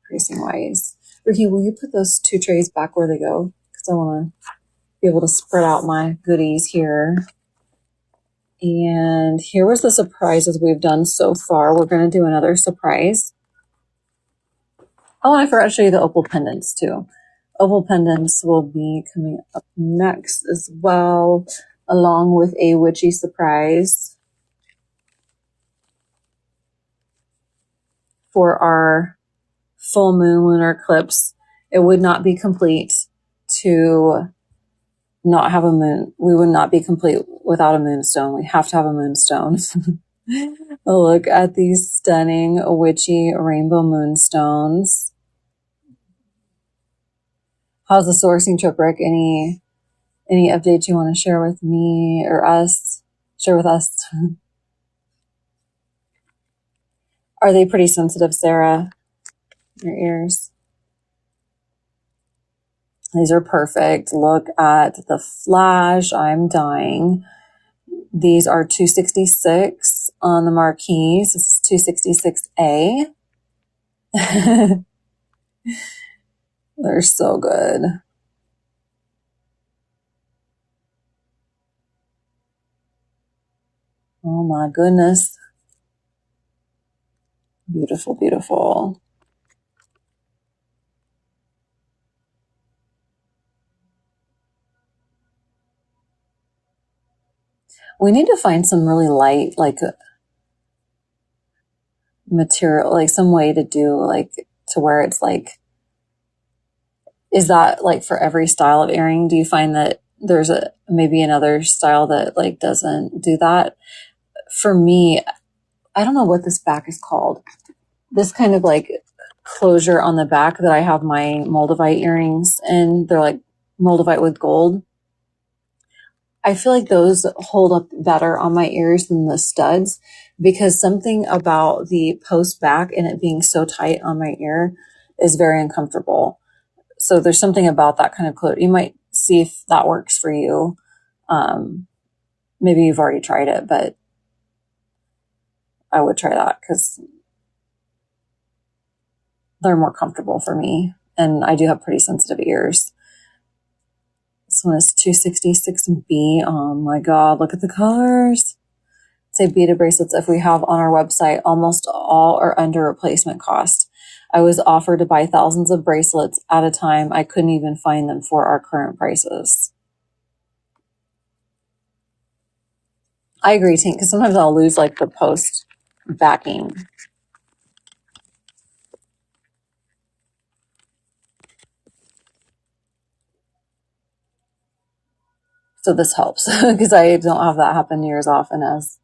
pricing wise. Ricky, will you put those 2 trays back where they go? Because I want to be able to spread out my goodies here. And here was the surprises we've done so far. We're going to do another surprise. Oh, I forgot to show you the opal pendants too. Opal pendants will be coming up next as well, along with a witchy surprise for our full moon lunar eclipse. It would not be complete to not have a moon. We would not be complete without a moonstone. We have to have a moonstone. Look at these stunning witchy rainbow moonstones. How's the sourcing trip, Rick? Any updates you want to share with me or us? Share with us. Are they pretty sensitive, Sarah? Your ears? These are perfect. Look at the flash. I'm dying. These are 266 on the marquees. This is 266A. They're so good. Oh my goodness. Beautiful, beautiful. We need to find some really light, like material, like some way to do like to where it's like, is that like for every style of earring? Do you find that there's maybe another style that like doesn't do that? For me, I don't know what this back is called. This kind of like closure on the back that I have my moldavite earrings in. They're like moldavite with gold. I feel like those hold up better on my ears than the studs, because something about the post back and it being so tight on my ear is very uncomfortable. So there's something about that kind of closure. You might see if that works for you. Maybe you've already tried it, but I would try that because they're more comfortable for me. And I do have pretty sensitive ears. This one is 266B. Oh my God, look at the colors. Say beaded bracelets if we have on our website. Almost all are under replacement cost. I was offered to buy thousands of bracelets at a time. I couldn't even find them for our current prices. I agree, Tink, because sometimes I'll lose like the post backing. So this helps because I don't have that happen near as often as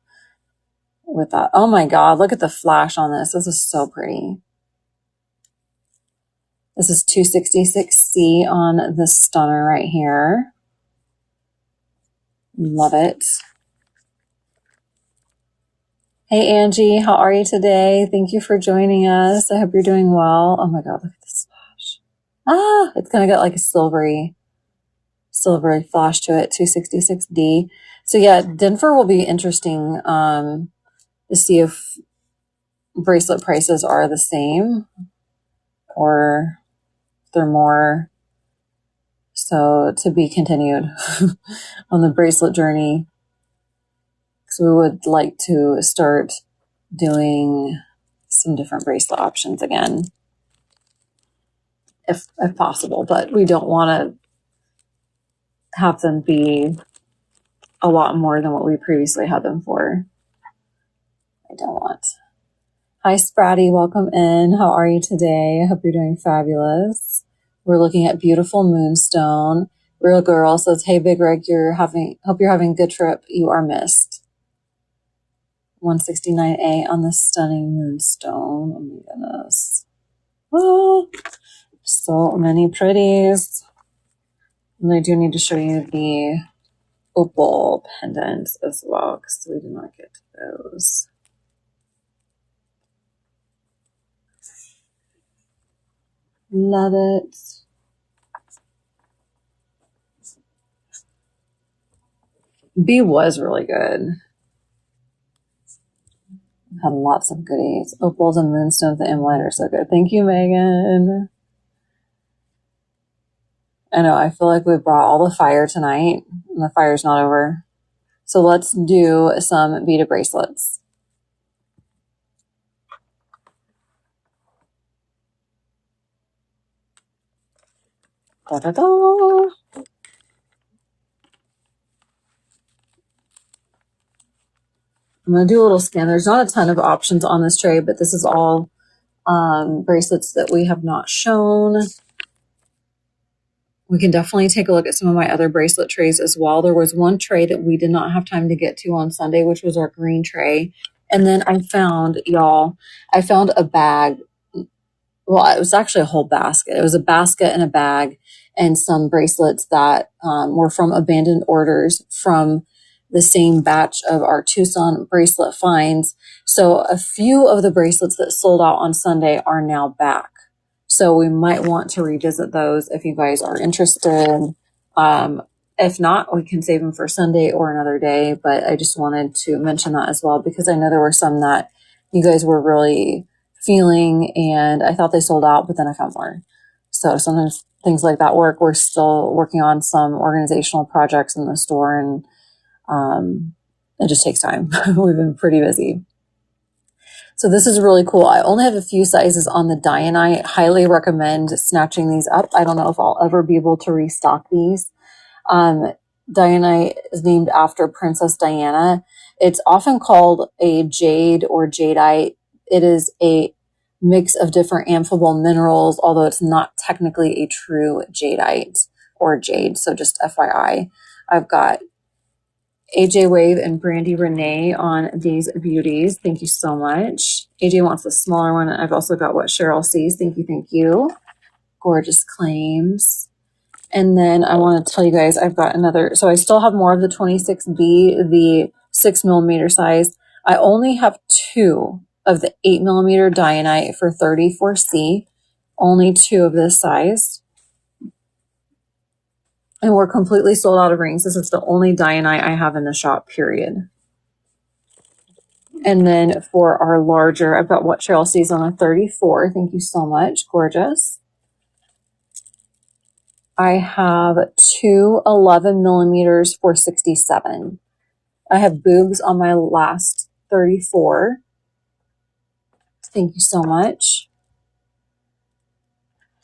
with that. Oh my God, look at the flash on this. This is so pretty. This is 266C on this stunner right here. Love it. Hey Angie, how are you today? Thank you for joining us. I hope you're doing well. Oh my God, look at this flash. Ah, it's gonna get like a silvery flash to it, 266D. So yeah, Denver will be interesting to see if bracelet prices are the same or they're more. So to be continued on the bracelet journey. So we would like to start doing some different bracelet options again, if possible, but we don't want to have them be a lot more than what we previously had them for. I don't want. Hi, Spratty. Welcome in. How are you today? I hope you're doing fabulous. We're looking at beautiful moonstone. Real Girl says, hey, Big Rig, hope you're having a good trip. You are missed. 169A on the stunning moonstone. Oh my goodness. Oh, so many pretties. And I do need to show you the opal pendants as well, because we did not get to those. Love it. B was really good. Had lots of goodies. Opals and moonstones and Ammolite are so good. Thank you, Megan. I know, I feel like we brought all the fire tonight, and the fire's not over. So let's do some beaded bracelets. Da-da-da. I'm going to do a little scan. There's not a ton of options on this tray, but this is all bracelets that we have not shown. We can definitely take a look at some of my other bracelet trays as well. There was one tray that we did not have time to get to on Sunday, which was our green tray. And then I found a bag. Well, it was actually a whole basket. It was a basket and a bag and some bracelets that were from abandoned orders from the same batch of our Tucson bracelet finds. So a few of the bracelets that sold out on Sunday are now back. So we might want to revisit those if you guys are interested. If not, we can save them for Sunday or another day. But I just wanted to mention that as well, because I know there were some that you guys were really feeling, and I thought they sold out, but then I found more. So sometimes things like that work. We're still working on some organizational projects in the store, and it just takes time. We've been pretty busy. So this is really cool. I only have a few sizes on the Dianite. Highly recommend snatching these up. I don't know if I'll ever be able to restock these. Dianite is named after Princess Diana. It's often called a jade or jadeite. It is a mix of different amphibole minerals, although it's not technically a true jadeite or jade. So just FYI, I've got AJ Wave and Brandy Renee on these beauties. Thank you so much. AJ wants a smaller one. I've also got what Cheryl sees. Thank you. Thank you. Gorgeous claims. And then I want to tell you guys, I've got another. So I still have more of the 26B, the 6mm size. I only have 2 of the 8mm Dianite for 34C. Only 2 of this size. And we're completely sold out of rings. This is the only Dianite I have in the shop, period. And then for our larger, I've got what Cheryl sees on a 34. Thank you so much. Gorgeous. I have 2 11mm for 67. I have boobs on my last 34. Thank you so much.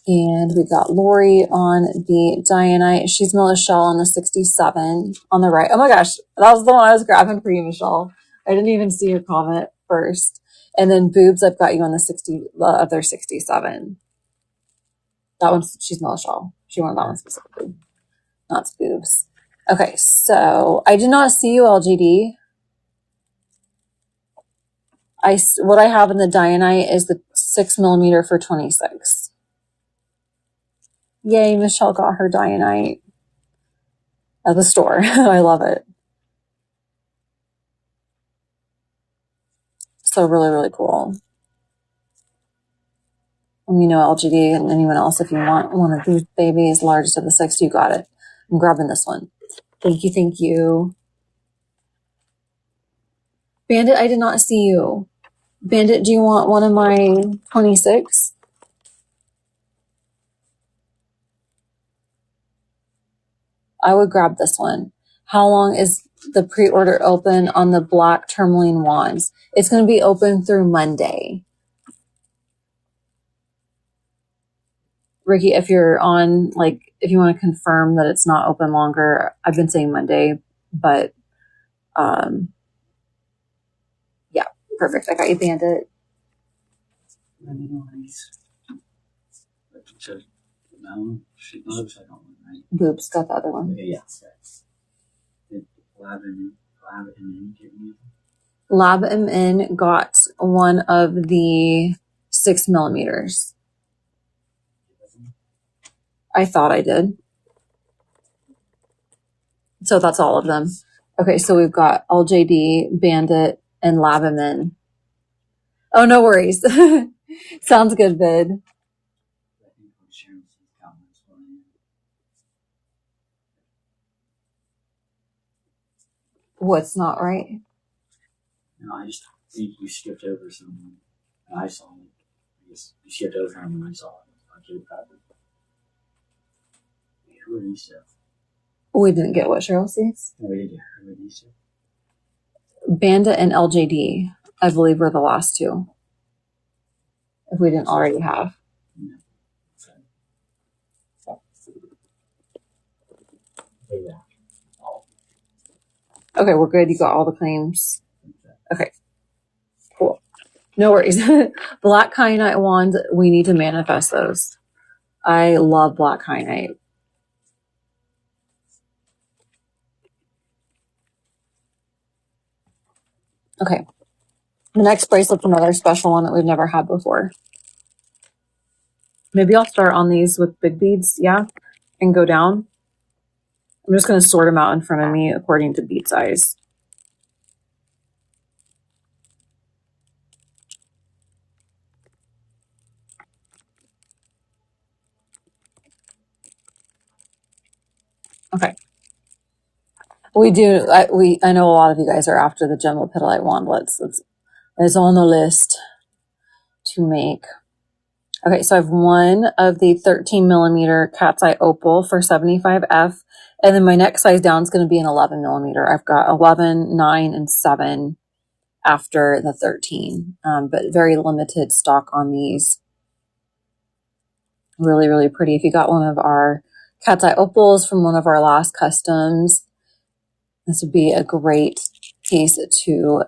And we got Lori on the Dianite. She's Michelle on the 67 on the right. Oh my gosh, that was the one I was grabbing for you, Michelle. I didn't even see your comment first. And then boobs, I've got you on the 60 other 67. That one's, she's Michelle. She wanted that one specifically, not boobs. Okay, so I did not see you, LGD. What I have in the Dianite is the 6mm for 26. Yay, Michelle got her Dianite at the store. I love it. So really, really cool. And you know, LGD and anyone else, if you want one of these babies, largest of the 6, you got it. I'm grabbing this one. Thank you, thank you. Bandit, I did not see you. Bandit, do you want one of my 26? I would grab this one. How long is the pre-order open on the black tourmaline wands? It's going to be open through Monday. Ricky, if you're on, like, if you want to confirm that it's not open longer, I've been saying Monday, but yeah, perfect. I got you, Bandit. Really nice. So, no, she loves, I don't know, right? Boobs got the other one. Okay, yes. Did Lab and give me? Lab MN got one of the 6 millimeters. I thought I did. So that's all of them. Okay, so we've got LJD, Bandit, and Lab MN. Oh, no worries. Sounds good, Vid. What's not right? No, I just think you skipped over someone. And I saw it. I guess you skipped over him and I saw it. I could have covered. Who are these two? We didn't get what Cheryl sees. No, we didn't. Who are these two? Bandit and LJD, I believe, were the last two. If we didn't already have. No. Yeah. Okay, we're good. You got all the claims. Okay, cool. No worries. Black kyanite wand, we need to manifest those. I love black kyanite. Okay. The next bracelet's another special one that we've never had before. Maybe I'll start on these with big beads, yeah, and go down. I'm just going to sort them out in front of me according to bead size. Okay. We do, I know a lot of you guys are after the gemopidolite wandlets. It's on the list to make. Okay, so I have one of the 13 millimeter cat's eye opal for 75F. And then my next size down is going to be an 11 millimeter. I've got 11, 9, and 7 after the 13. But very limited stock on these. Really, really pretty. If you got one of our cat's eye opals from one of our last customs, this would be a great piece to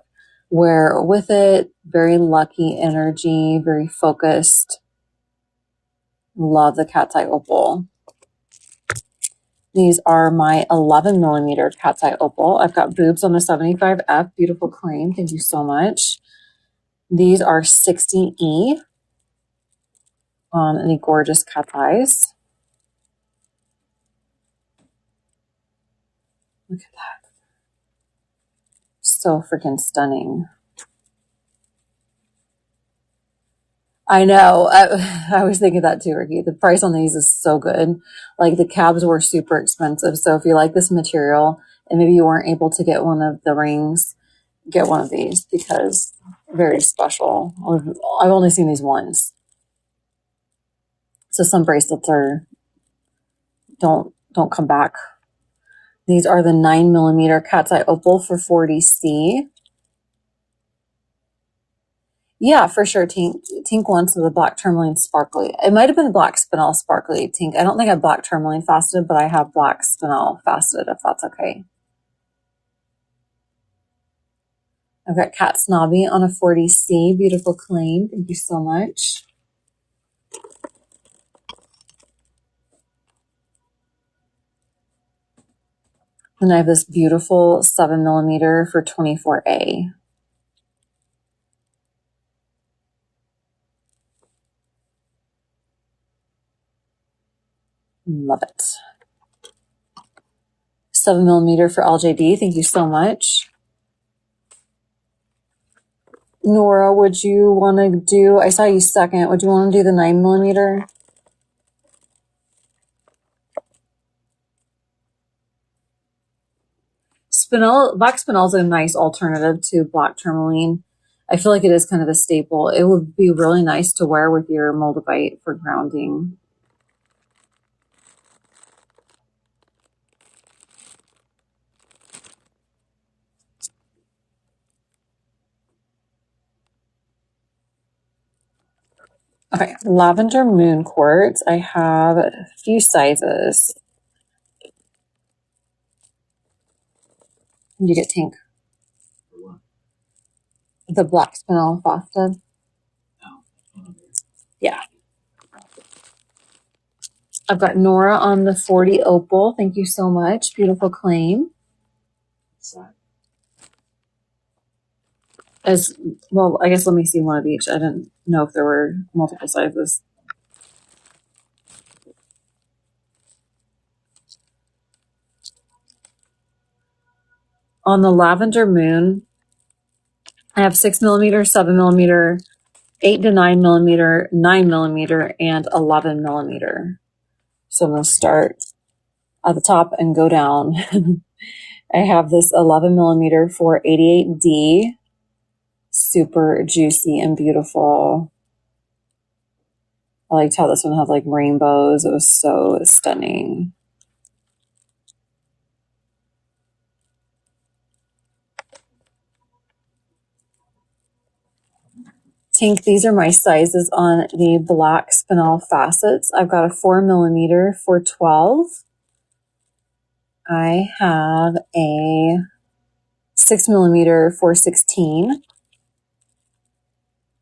wear with it. Very lucky energy, very focused. Love the cat's eye opal. These are my 11 millimeter cat's eye opal. I've got boobs on the 75F. Beautiful claim. Thank you so much. These are 60E on the gorgeous cat's eyes. Look at that. So freaking stunning. I know. I was thinking that too, Ricky. The price on these is so good. Like the cabs were super expensive. So if you like this material and maybe you weren't able to get one of the rings, get one of these because very special. I've only seen these once. So some bracelets don't come back. These are the 9 millimeter cat's eye opal for 40C. Yeah, for sure. Tink wants the black tourmaline sparkly. It might have been black spinel sparkly, Tink. I don't think I have black tourmaline faceted, but I have black spinel faceted, if that's okay. I've got Cat Snobby on a 40C. Beautiful claim. Thank you so much. Then I have this beautiful 7 millimeter for 24A. Love it. 7 millimeter for LJD. Thank you so much. Nora, would you want to do, I saw you second. Would you want to do the 9 millimeter? Black spinel is a nice alternative to black tourmaline. I feel like it is kind of a staple. It would be really nice to wear with your moldavite for grounding. Okay, lavender moon quartz. I have a few sizes. You get Tink. The black spinel frosted. Yeah. I've got Nora on the 40 opal. Thank you so much. Beautiful claim. As well, I guess let me see one of each. I didn't know if there were multiple sizes. On the lavender moon, I have 6 millimeter, 7 millimeter, 8 to 9 millimeter, 9 millimeter, and 11 millimeter. So I'm going to start at the top and go down. I have this 11 millimeter 488D, super juicy and beautiful. I liked how this one had like rainbows. It was so stunning. Tink, these are my sizes on the black spinel facets. I've got a 4 millimeter for 12. I have a 6 millimeter for 16.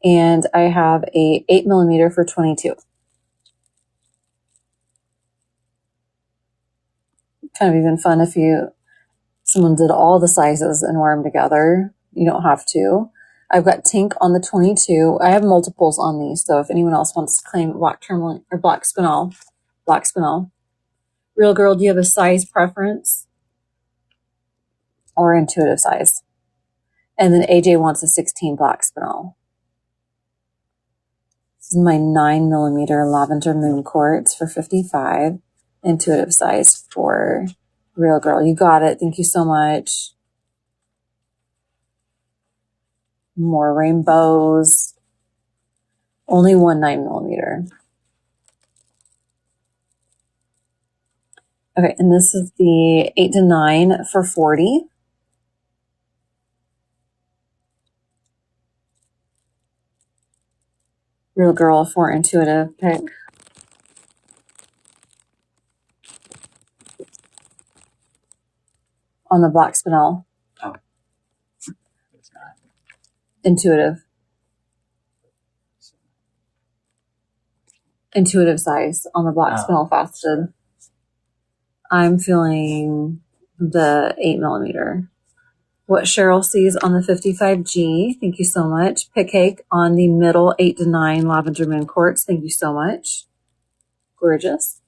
And I have a 8 millimeter for 22. Kind of even fun if someone did all the sizes and wore them together. You don't have to. I've got Tink on the 22. I have multiples on these, so if anyone else wants to claim black tourmaline or black spinel. Real girl, do you have a size preference or intuitive size? And then AJ wants a 16 black spinel. This is my 9 millimeter lavender moon quartz for 55. Intuitive size for real girl. You got it. Thank you so much. More rainbows. Only one 9 millimeter. Okay, and this is the 8 to 9 for 40. Real girl for intuitive pick. On the black spinel. Oh. It's not. Intuitive. Intuitive size on the black spinel faceted. I'm feeling the 8 millimeter. What Cheryl sees on the 55G. Thank you so much. Pick cake on the middle 8 to 9 lavender moon quartz. Thank you so much. Gorgeous.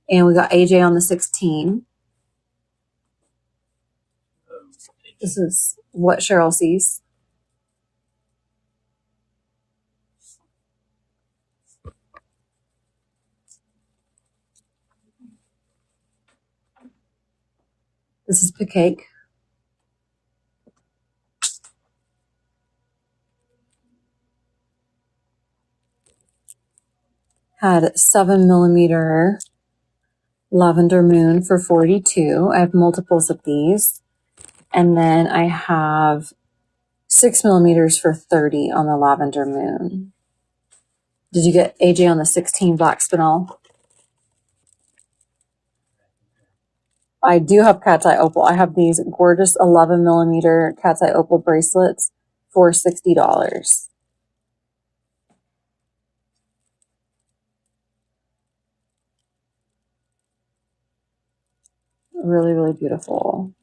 And we got AJ on the 16. This is what Cheryl sees. This is pick cake. Had 7 millimeter lavender moon for 42. I have multiples of these. And then I have 6 millimeters for 30 on the lavender moon. Did you get AJ on the 16 black spinel? I do have cat's eye opal. I have these gorgeous 11 millimeter cat's eye opal bracelets for $60. Really, really beautiful.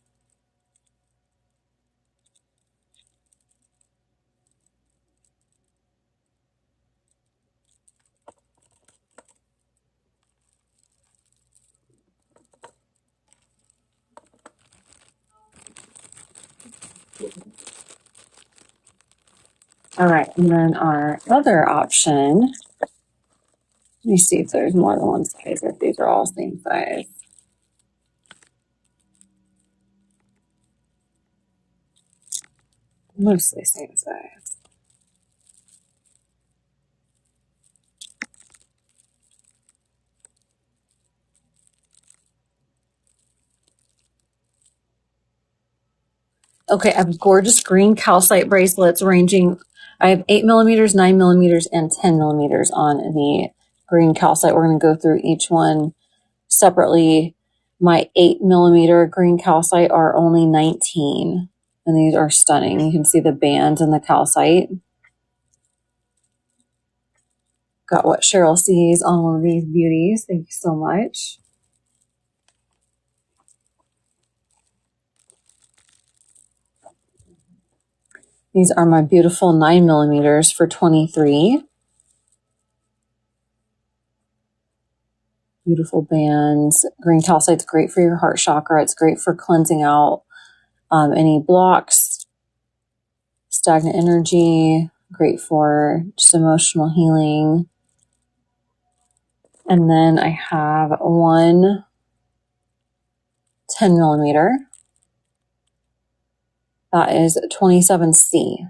All right, and then our other option, let me see if there's more than one size, or if these are all same size. Mostly same size. Okay, I have gorgeous green calcite bracelets ranging. I have 8 millimeters, 9 millimeters, and 10 millimeters on the green calcite. We're going to go through each one separately. My 8 millimeter green calcite are only 19, and these are stunning. You can see the band and the calcite. got what Cheryl sees on one of these beauties. Thank you so much. These are my beautiful 9mm for $23. Beautiful bands. Green calcite's great for your heart chakra. It's great for cleansing out any blocks, stagnant energy. Great for just emotional healing. And then I have one 10mm. That is 27C.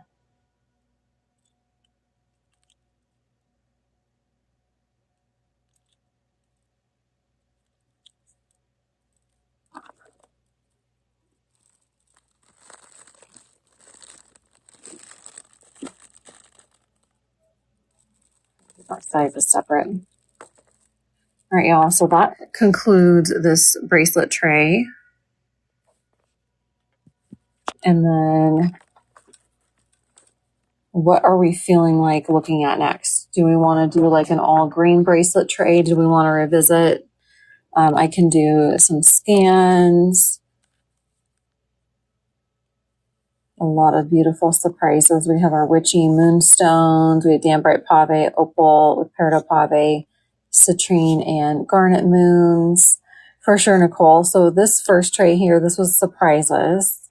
That size is separate. All right, y'all. So that concludes this bracelet tray. And then what are we feeling like looking at next? Do we want to do like an all green bracelet tray? Do we want to revisit? I can do some scans. A lot of beautiful surprises. We have our witchy moonstones. We have Danbrite Pave, Opal with Peridot Pave, citrine, and garnet moons. For sure, Nicole. So this first tray here, this was surprises.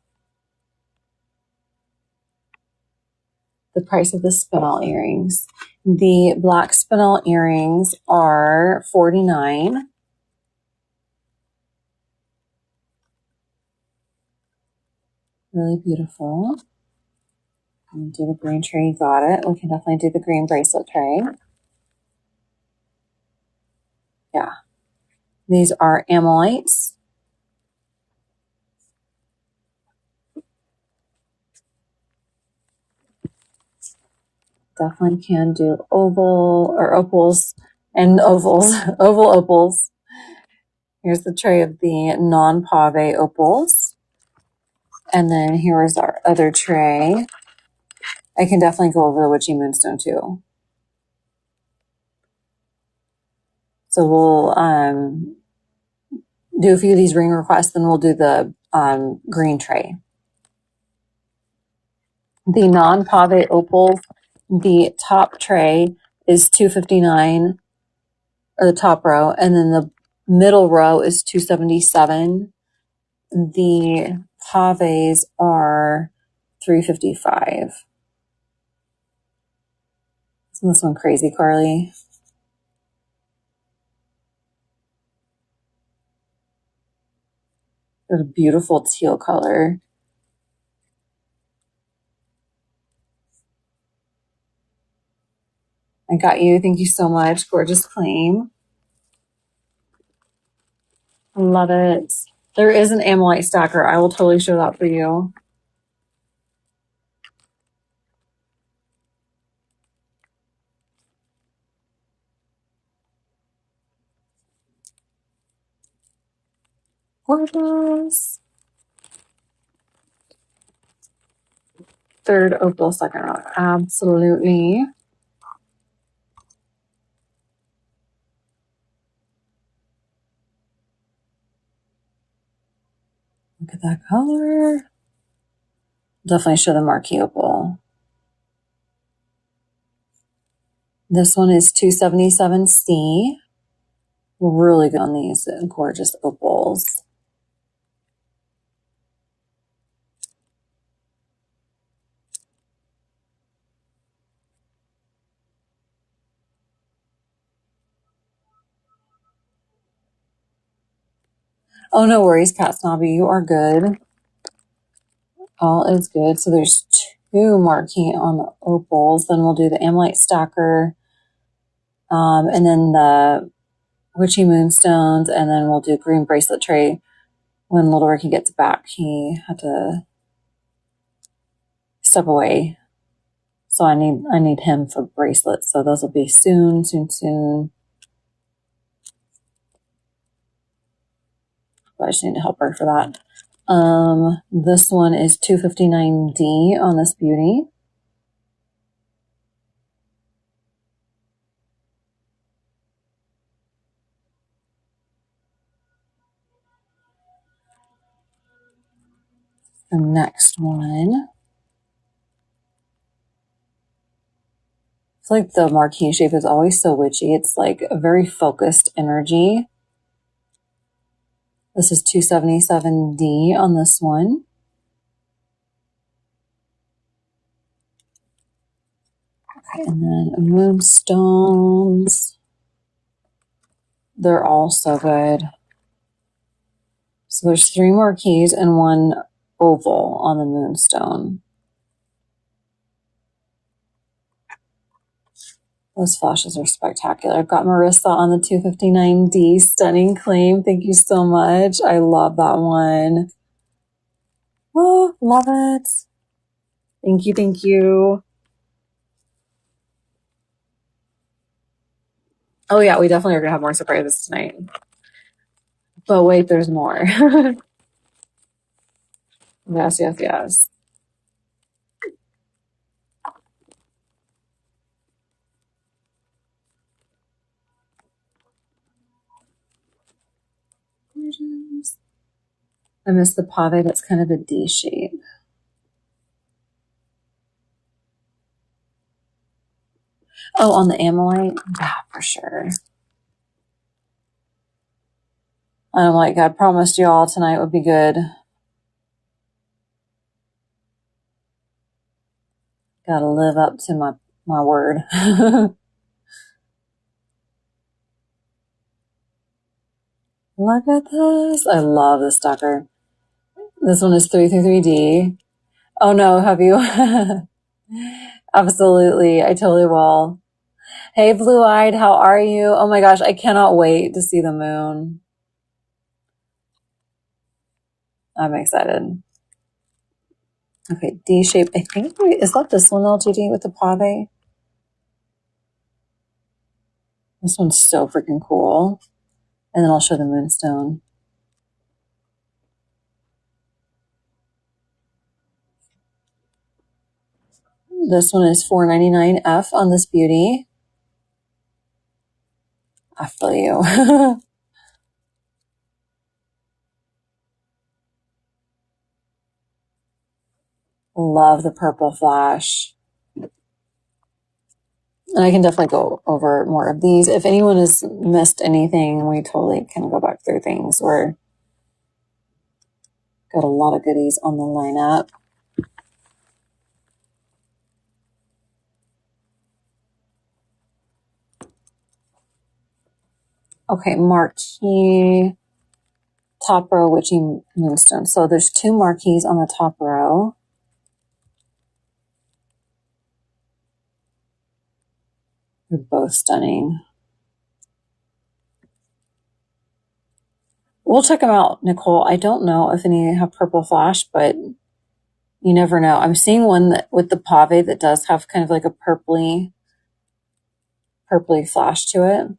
The price of the spinel earrings. The black spinel earrings are $49. Really beautiful. And do the green tray, you got it. We can definitely do the green bracelet tray. Yeah. These are Ammolites. Definitely can do oval or opals and ovals, oval opals. Here's the tray of the non-pave opals. And then here's our other tray. I can definitely go over the witchy moonstone too. So we'll do a few of these ring requests, then we'll do the green tray. The non-pave opals, the top tray is $259, or the top row, and then the middle row is $277. The paves are $355. Isn't this one crazy, Carly? It's a beautiful teal color. I got you. Thank you so much. Gorgeous claim. I love it. There is an Ammolite stacker. I will totally show that for you. Gorgeous. Third opal, second row. Absolutely. Look at that color. Definitely show the marquee opal. This one is 277C. Really good on these gorgeous opals. Oh, no worries, Cat Snobby. You are good. All is good. So there's two marquee on the opals. Then we'll do the Ammolite stacker. And then the witchy moonstones. And then we'll do green bracelet tray. When little Ricky gets back, he had to step away. So I need him for bracelets. So those will be soon. But I just need to help her for that. This one is 259D on this beauty. The next one. It's like the marquee shape is always so witchy. It's like a very focused energy. This is 277D on this one. Okay, and then moonstones. They're all so good. So there's 3 marquees and 1 oval on the moonstone. Those flashes are spectacular. I've got Marissa on the 259D. Stunning claim. Thank you so much. I love that one. Oh, love it. Thank you, thank you. Oh yeah, we definitely are going to have more surprises tonight. But wait, there's more. Yes, yes, yes. I miss the pave that's kind of a D shape. Oh, on the Ammolite? Yeah, for sure. I'm like, God promised y'all tonight would be good. Gotta live up to my word. Look at this. I love this sucker. This one is 333D. Oh no, have you? Absolutely. I totally will. Hey, blue-eyed, how are you? Oh my gosh, I cannot wait to see the moon. I'm excited. Okay, D shape. I think, is that this one LGD with the pave? This one's so freaking cool. And then I'll show the moonstone. This one is 499F on this beauty. I feel you. Love the purple flash. And I can definitely go over more of these. If anyone has missed anything, we totally can go back through things. We're got a lot of goodies on the lineup. Okay, marquee, top row, witchy moonstone. So there's 2 marquees on the top row. They're both stunning. We'll check them out, Nicole. I don't know if any have purple flash, but you never know. I'm seeing one that with the pave that does have kind of like a purpley flash to it.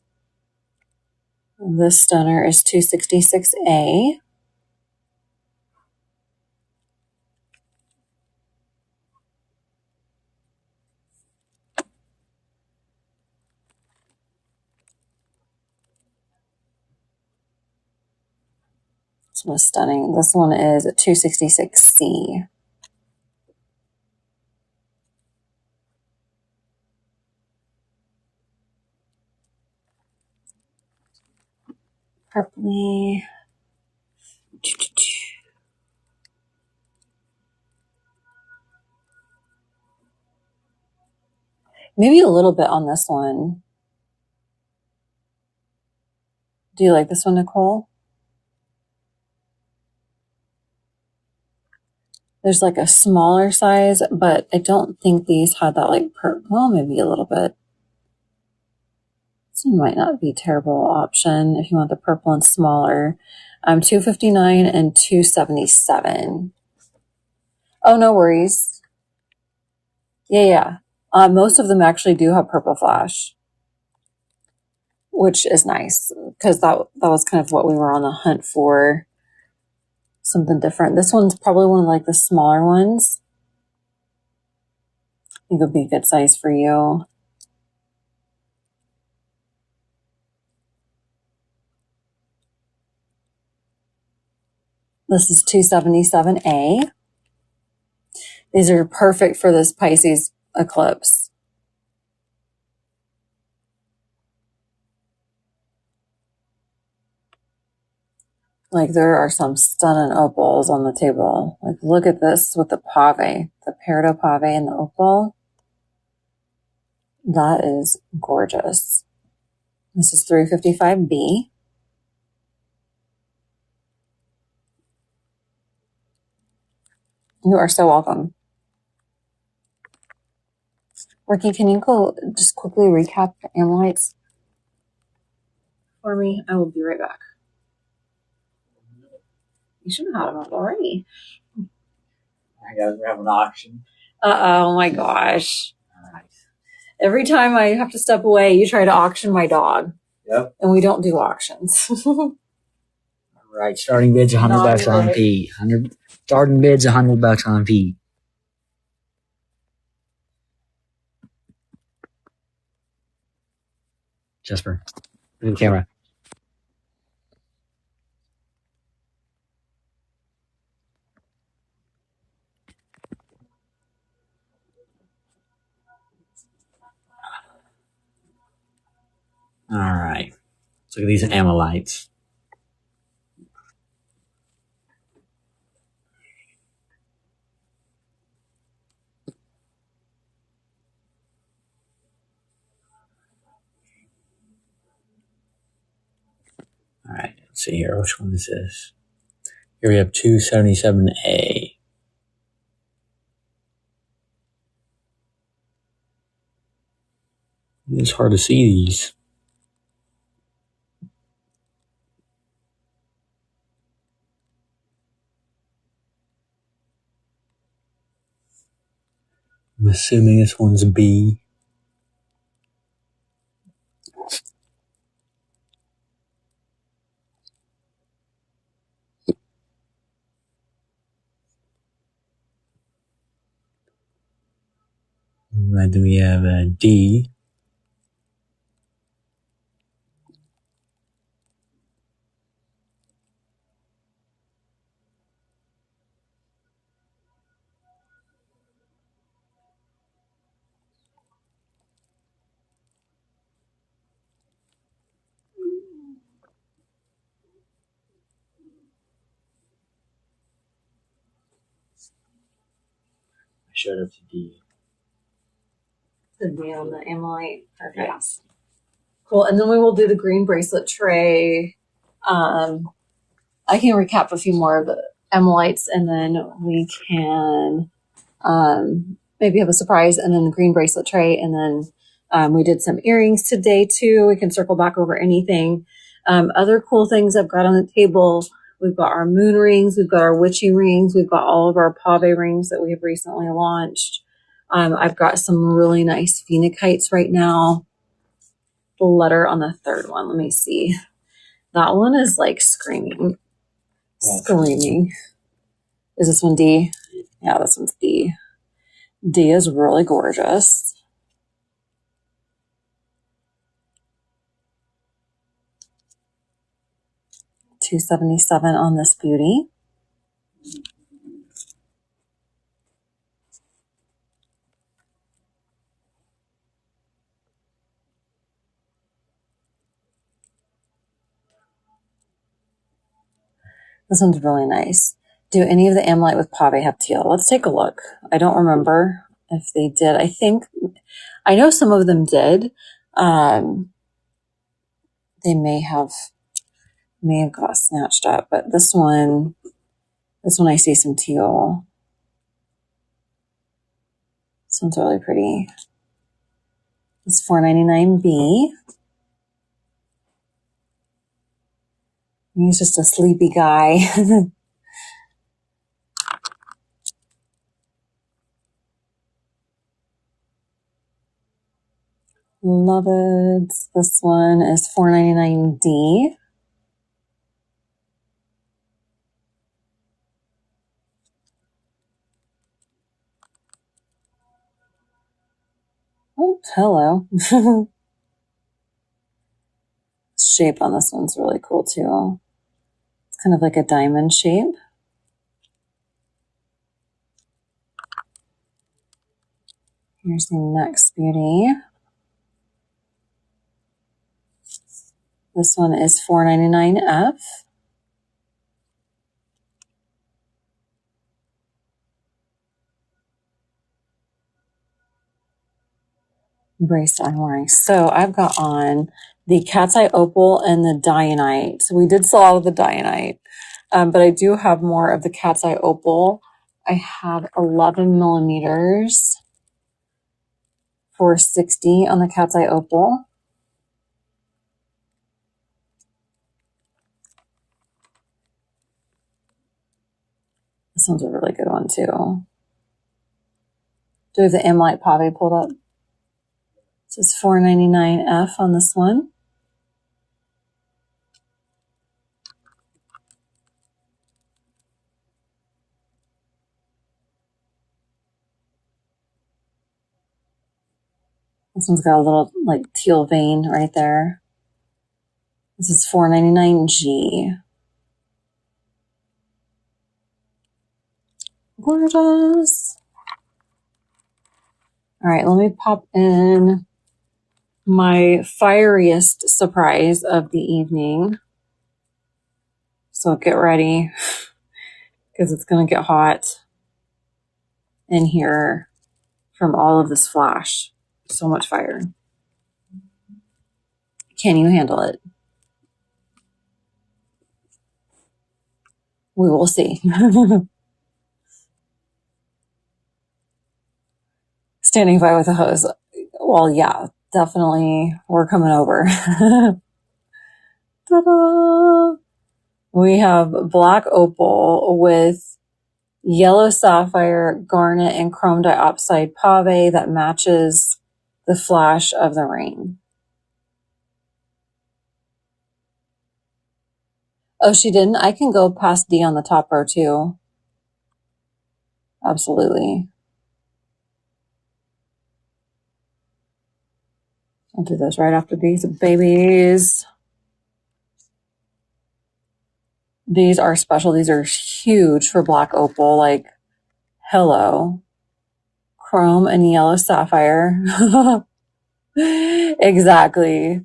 This stunner is 266A. This one is stunning. This one is 266C. Purpley. Maybe a little bit on this one. Do you like this one, Nicole? There's like a smaller size, but I don't think these had that like well, maybe a little bit. This one might not be a terrible option if you want the purple and smaller. 259 and 277. Oh, no worries. Yeah. Most of them actually do have purple flash, which is nice because that was kind of what we were on the hunt for. Something different. This one's probably one of like the smaller ones. I think it'll be a good size for you. This is 277A. These are perfect for this Pisces eclipse. Like there are some stunning opals on the table. Like look at this with the pave, the peridot pave and the opal. That is gorgeous. This is 355B. You are so welcome. Ricky, can you go just quickly recap the ammonites for me? I will be right back. You should have had them up already. I guess we have an auction. Oh my gosh. All right. Every time I have to step away, you try to auction my dog. Yep. And we don't do auctions. All right. Starting bids $100 on Pete. Starting bids $100 on Pete. Jesper, look at the camera. All right. Let's look at these Ammolites. All right. Let's see here. Which one is this? Here we have 277A. It's hard to see these. I'm assuming this one's B. Right, then we have a D. I showed up to D. The D on the Ammolite. Perfect. Yes. Cool. And then we will do the green bracelet tray. I can recap a few more of the Ammolites and then we can maybe have a surprise and then the green bracelet tray. And then we did some earrings today too. We can circle back over anything. Other cool things I've got on the table. We've got our moon rings. We've got our witchy rings. We've got all of our pave rings that we have recently launched. I've got some really nice phoenikites right now. The letter on the third one. Let me see. That one is like screaming. Screaming. Is this one D? Yeah, this one's D. D is really gorgeous. $277 on this beauty. This one's really nice. Do any of the Ammolite with pave have teal? Let's take a look. I don't remember if they did. I know some of them did. They may have got snatched up, but this one I see some teal. This one's really pretty. It's $4.99B. He's just a sleepy guy. Love it. This one is $4.99D. Oh, hello. Shape on this one's really cool too. It's kind of like a diamond shape. Here's the next beauty. This one is $4.99F. Bracelet I'm wearing. So I've got on the cat's eye opal and the dianite. So we did sell out of the dianite, but I do have more of the cat's eye opal. I have 11 millimeters for $60 on the cat's eye opal. This one's a really good one too. Do the Ammolite Pave pulled up? This is $4.99F on this one. This one's got a little like teal vein right there. This is $4.99G. Gorgeous. All right, let me pop in my fieriest surprise of the evening. So get ready because it's going to get hot in here from all of this flash. So much fire. Can you handle it? We will see. Standing by with a hose. Well, yeah, definitely. We're coming over. Ta-da! We have black opal with yellow sapphire, garnet, and chrome diopside pave that matches the flash of the rain. Oh, she didn't? I can go past D on the top row too. Absolutely. I'll do those right after these babies. These are special. These are huge for black opal. Like, hello. Chrome and yellow sapphire. Exactly.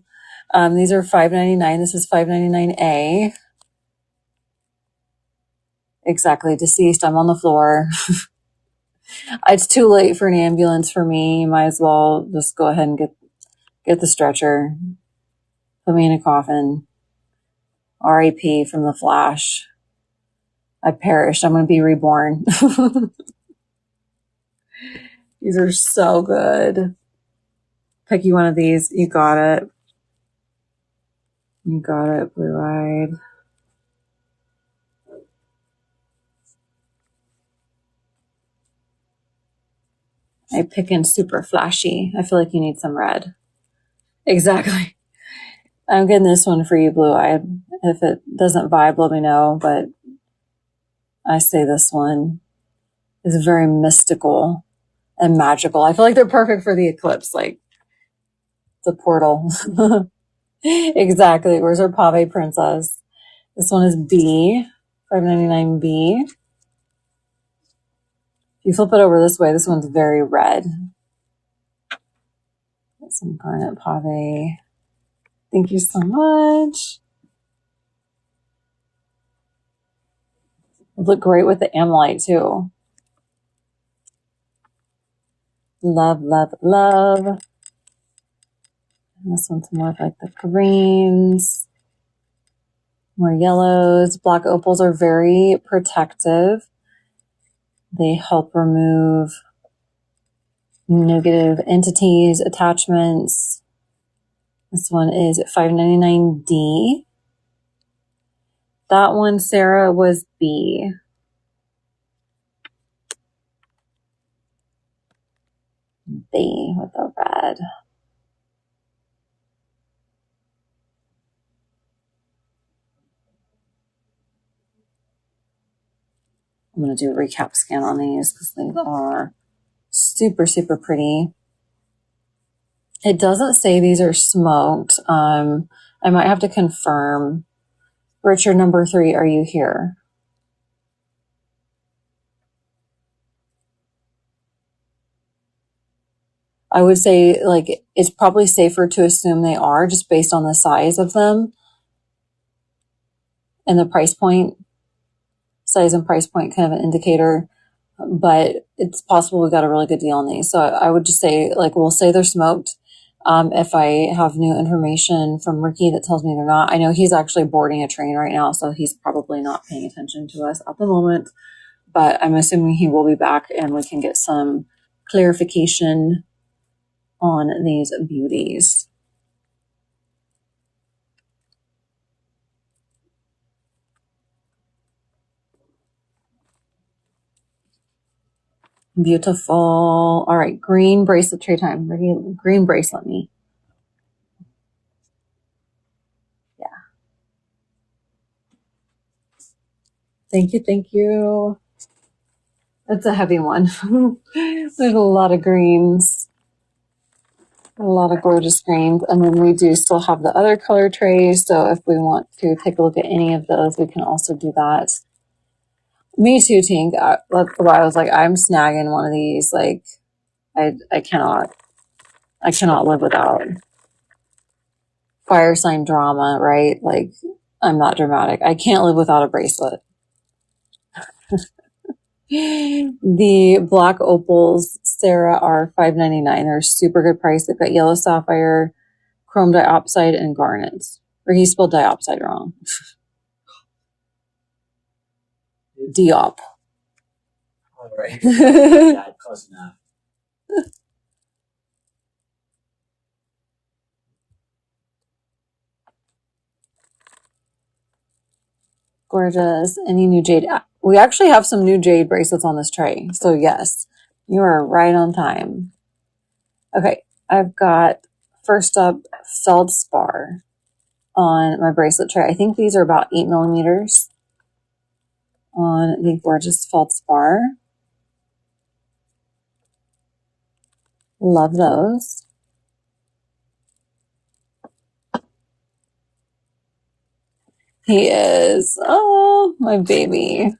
These are $5.99. This is $5.99A. Exactly. Deceased. I'm on the floor. It's too late for an ambulance for me. You might as well just go ahead and get the stretcher. Put me in a coffin. R.I.P. from the flash. I perished. I'm going to be reborn. These are so good. Pick you one of these. You got it. You got it, blue-eyed. I pick in super flashy. I feel like you need some red. Exactly. I'm getting this one for you, blue-eyed. If it doesn't vibe, let me know. But I say this one is very mystical and magical. I feel like they're perfect for the eclipse, like the portal. Exactly. Where's our Pave Princess? This one is B, $5.99B. If you flip it over this way, this one's very red. Get some garnet Pave. Thank you so much. It look great with the Ammolite too. Love, love, love. And this one's more of like the greens. More yellows. Black opals are very protective. They help remove negative entities, attachments. This one is $5.99D. That one, Sarah, was B. B with the red. I'm going to do a recap scan on these because they are super, super pretty. It doesn't say these are smoked. I might have to confirm. Richard, number 3, are you here? I would say like it's probably safer to assume they are just based on the size of them and the price point. Size and price point kind of an indicator, but it's possible we got a really good deal on these. So I would just say, like, we'll say they're smoked. If I have new information from Ricky that tells me they're not, I know he's actually boarding a train right now, so he's probably not paying attention to us at the moment, but I'm assuming he will be back and we can get some clarification on these beauties. Beautiful. All right, green bracelet tray time. Green bracelet me. Yeah. Thank you. Thank you. That's a heavy one. There's a lot of greens. A lot of gorgeous greens. And then we do still have the other color trays. So if we want to take a look at any of those, we can also do that. Me too, Tink. That's why I was like, I'm snagging one of these. Like, I cannot live without fire sign drama, right? Like, I'm not dramatic. I can't live without a bracelet. The black opals, Sarah, are $5.99. They're a super good price. They've got yellow sapphire, chrome diopside, and garnet. Or he spelled diopside wrong. Diop. All right. Yeah, close enough. Gorgeous. Any new jade? We actually have some new jade bracelets on this tray. So yes, you are right on time. Okay. I've got first up feldspar on my bracelet tray. I think these are about 8 millimeters on the gorgeous feldspar. Love those. He is. Oh, my baby.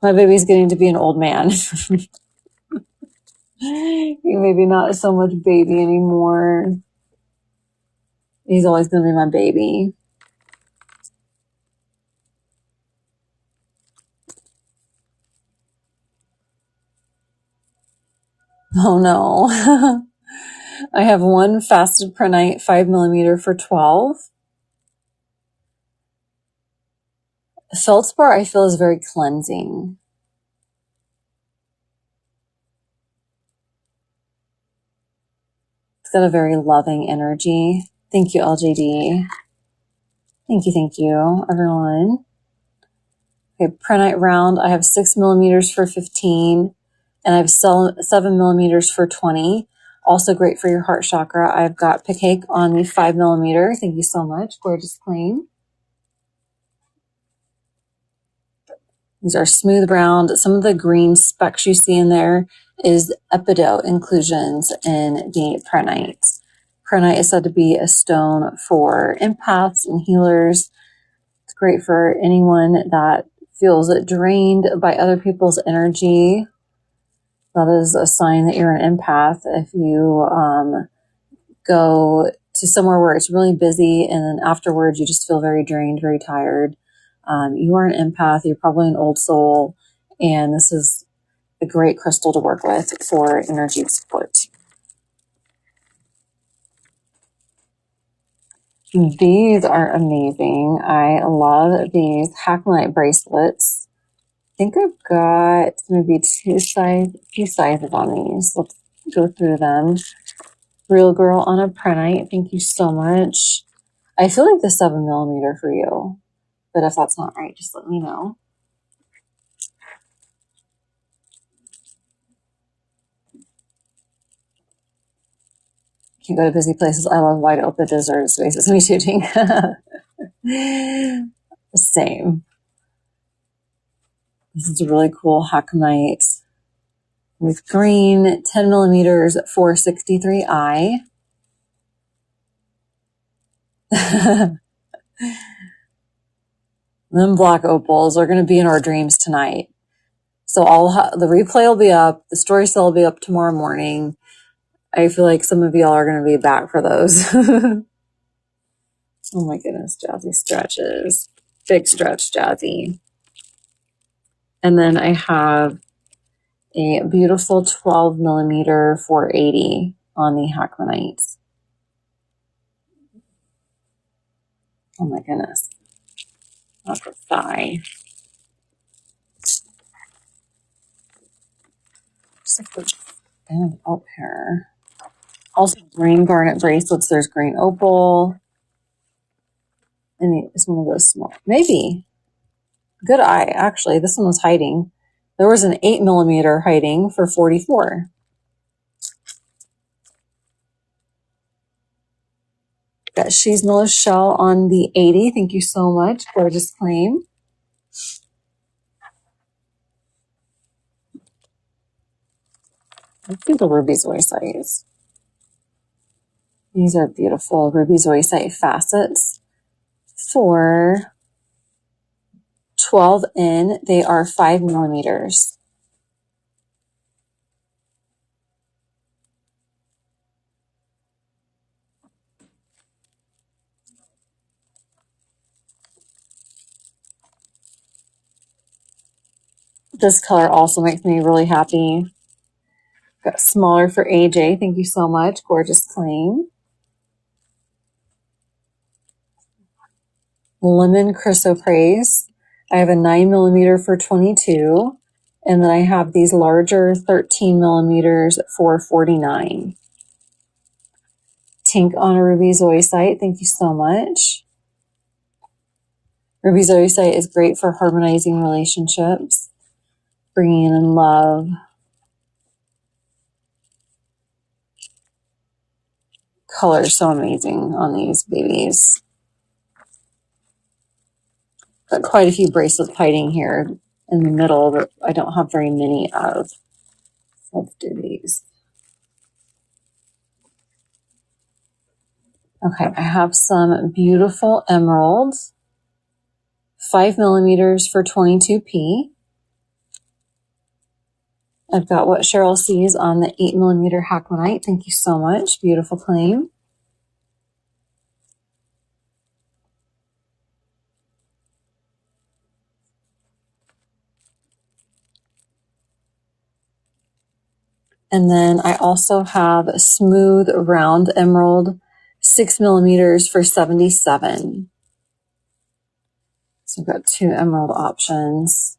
My baby's getting to be an old man. He maybe not so much baby anymore. He's always going to be my baby. Oh no. I have one faceted prenite 5 millimeter for 12. Feldspar I feel is very cleansing. It's got a very loving energy. Thank you, LJD. Thank you, everyone. Okay, prenite round. I have 6 millimeters for 15, and I have 7 millimeters for 20. Also great for your heart chakra. I've got Pickake on the 5 millimeter. Thank you so much. Gorgeous claim. These are smooth round. Some of the green specks you see in there is epidote inclusions in the prenite. Prenite is said to be a stone for empaths and healers. It's great for anyone that feels drained by other people's energy. That is a sign that you're an empath. If you go to somewhere where it's really busy and then afterwards you just feel very drained, very tired, you are an empath. You're probably an old soul, and this is a great crystal to work with for energy support. These are amazing. I love these Ammolite bracelets. I think I've got maybe two sizes on these. Let's go through them. Real Girl on a prenite. Thank you so much. I feel like the 7 millimeter for you, but if that's not right, just let me know. Can't go to busy places. I love wide open desert spaces. Me too, Tink. Same. This is a really cool Ammolite with green, 10 millimeters, 463i. Them black opals are going to be in our dreams tonight. So the replay will be up. The story cell will be up tomorrow morning. I feel like some of y'all are going to be back for those. Oh my goodness, Jazzy stretches. Big stretch, Jazzy. And then I have a beautiful 12 millimeter 480 on the Hackmanites. Oh my goodness. Not the thigh. Just like the band up here. Also green garnet bracelets. There's green opal. And it's one of those small. Maybe. Good eye, actually. This one was hiding. There was an 8 millimeter hiding for 44. Got She's Miller's shell on the 80. Thank you so much. Gorgeous claim. Let's do the ruby zoisites. These are beautiful ruby zoisite facets for 12 in. They are 5 millimeters. This color also makes me really happy. Got smaller for AJ. Thank you so much. Gorgeous claim. Lemon chrysoprase. I have a 9 millimeter for 22. And then I have these larger 13 millimeters for 49. Tink on a ruby zoisite. Thank you so much. Ruby zoisite is great for harmonizing relationships, bringing in love. Color is so amazing on these babies. Got quite a few bracelets hiding here in the middle that I don't have very many of. Let's do these. Okay, I have some beautiful emeralds. 5 millimeters for 22p. I've got what Cheryl sees on the 8 millimeter Hackmanite. Thank you so much. Beautiful claim. And then I also have a smooth round emerald, 6 millimeters for 77. So I've got 2 emerald options.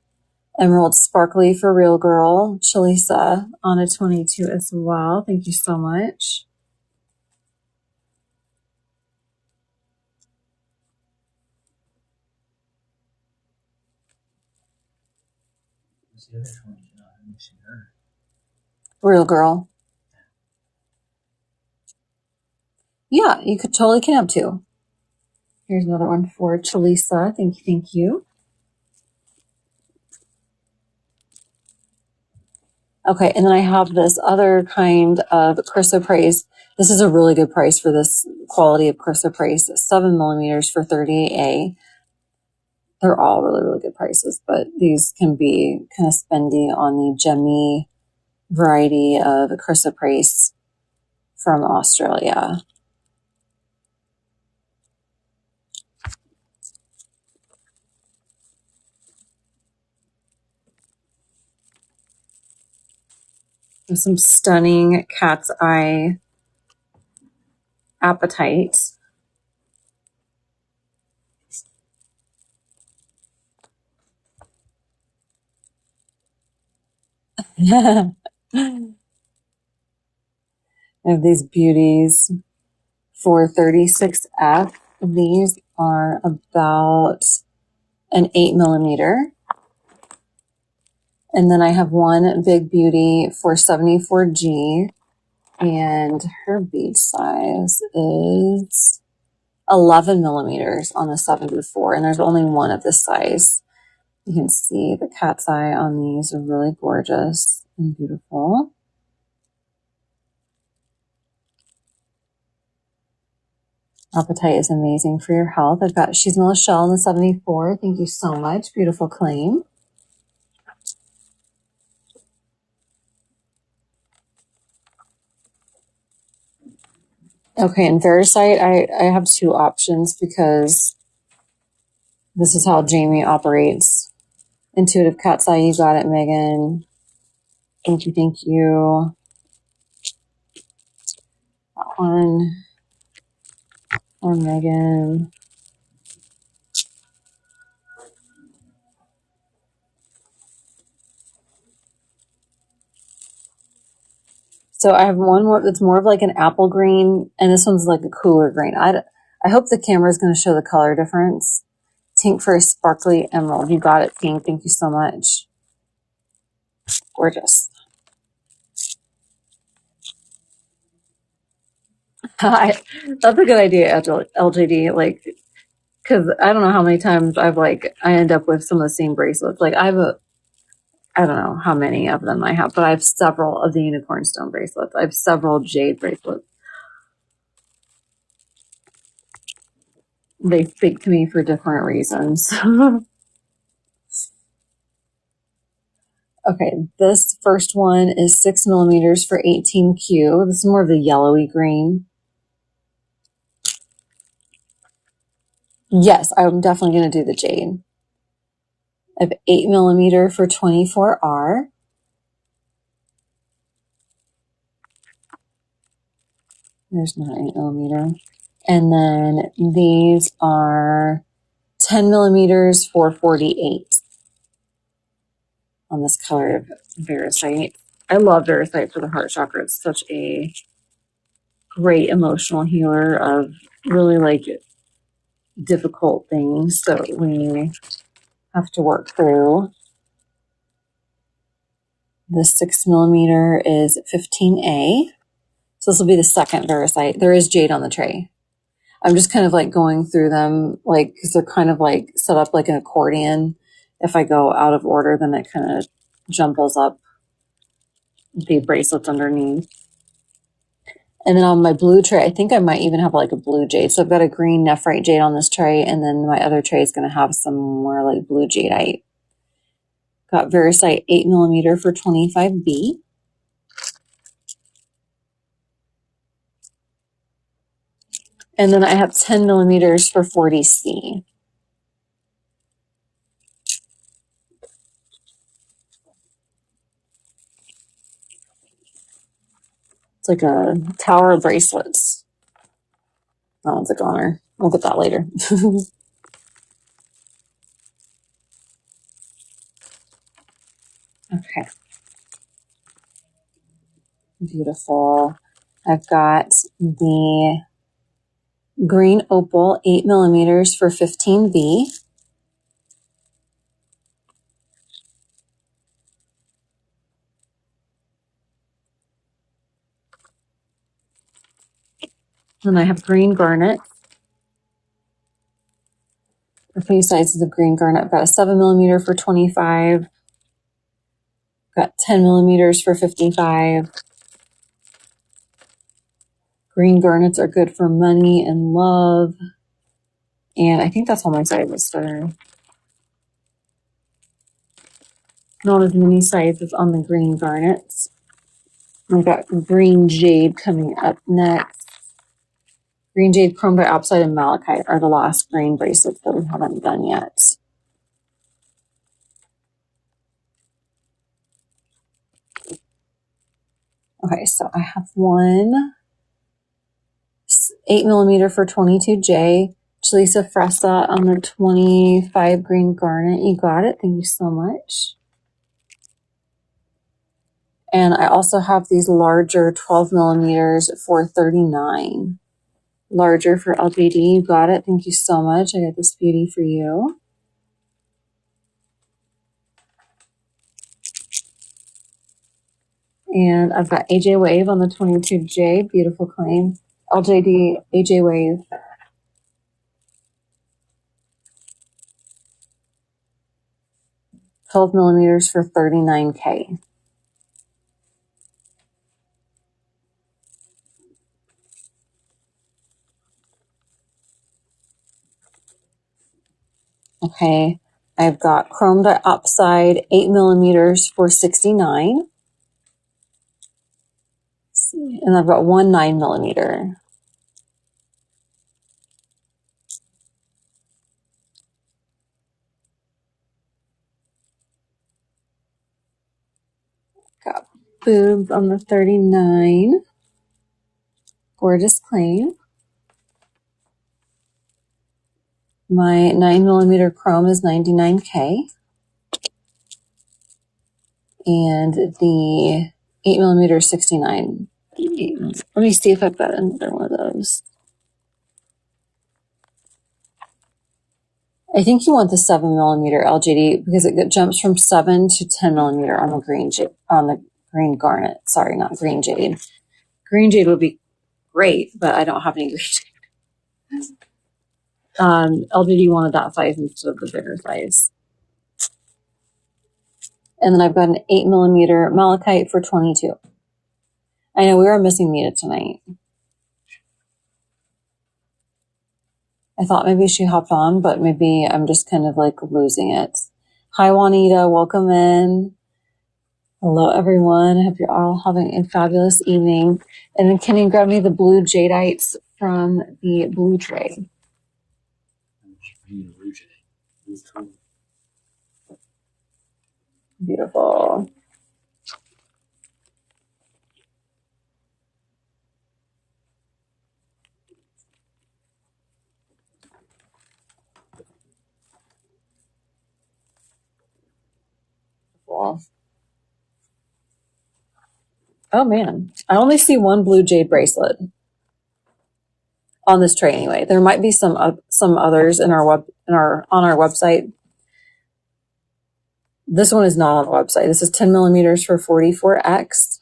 Emerald sparkly for Real Girl, Chalisa on a 22 as well. Thank you so much. Who's the other 20? I haven't seen her. Real Girl. Yeah, you could totally can too. Here's another one for Chalisa. Thank you, thank you. Okay, and then I have this other kind of chrysoprase. This is a really good price for this quality of chrysoprase. 7 millimeters for 38A. They're all really, really good prices, but these can be kind of spendy on the gemmy variety of chrysoprase from Australia. There's some stunning cat's eye apatite. I have these beauties for 36F. These are about an 8 millimeter. And then I have one big beauty for 74G. And her bead size is 11 millimeters on the 74. And there's only one of this size. You can see the cat's eye on these are really gorgeous and beautiful. Appetite is amazing for your health. I've got She's Miller's shell in the 74. Thank you so much. Beautiful claim. Okay, in Veracite, I have two options because this is how Jamie operates. Intuitive Cat's Eye, you got it, Megan. Thank you, thank you. That one. Or Megan. So I have one more that's more of like an apple green, and this one's like a cooler green. I hope the camera is going to show the color difference. Tink for a sparkly emerald. You got it, Tink. Thank you so much. Gorgeous. That's a good idea, LJD. Like, because I don't know how many times I end up with some of the same bracelets. Like I don't know how many of them I have, but I have several of the unicorn stone bracelets. I have several jade bracelets. They speak to me for different reasons. Okay, this first one is 6 millimeters for 18Q. This is more of the yellowy green. Yes, I'm definitely going to do the jade. I have 8 millimeter for 24R. There's not 8 millimeter. And then these are 10 millimeters for 48 on this color of Veracite. I love Veracite for the heart chakra. It's such a great emotional healer of really like difficult things that we have to work through. The 6 millimeter is 15A. So this will be the second Veracite. There is jade on the tray. I'm just kind of like going through them, like, because they're kind of like set up like an accordion. If I go out of order, then it kind of jumbles up the bracelets underneath. And then on my blue tray, I think I might even have like a blue jade. So I've got a green nephrite jade on this tray, and then my other tray is going to have some more like blue jadeite. Got Veracite 8 millimeter for 25B. And then I have 10 millimeters for 40C. It's like a tower of bracelets. That one's a goner. We'll get that later. Okay. Beautiful. I've got the green opal 8 millimeters for 15B. And I have green garnet. The face sizes of green garnet. I've got a 7 millimeter for 25. Got 10 millimeters for 55. Green garnets are good for money and love. And I think that's all my sizes for. Not as many sizes on the green garnets. I've got green jade coming up next. Green jade, chrome diopside, and malachite are the last green bracelets that we haven't done yet. Okay, so I have one 8 millimeter for 22J. Chalisa Fresa on the 25 green garnet. You got it. Thank you so much. And I also have these larger 12 millimeters for 39. Larger for LJD. You got it. Thank you so much. I got this beauty for you. And I've got AJ Wave on the 22J. Beautiful claim. LJD, AJ Wave. $12 millimeters for 39K. Okay. I've got chrome diopside 8 millimeters for 69. And I've got one 9 millimeter. Got boobs on the 39. Gorgeous clean. My 9mm chrome is 99K. And the 8mm 69. Let me see if I've got another one of those. I think you want the 7mm LGD because it jumps from 7 to 10mm on the green garnet. Sorry, not green jade. Green jade would be great, but I don't have any green jade. LGD wanted that size instead of the bigger size. And then I've got an 8mm malachite for 22. I know we were missing Nita tonight. I thought maybe she hopped on, but maybe I'm just kind of like losing it. Hi, Juanita. Welcome in. Hello, everyone. I hope you're all having a fabulous evening. And then can you grab me the blue jadites from the blue tray? Beautiful. Cool. Oh man, I only see one blue jade bracelet on this tray anyway. There might be some others on our website. This one is not on the website. This is 10mm for 44X.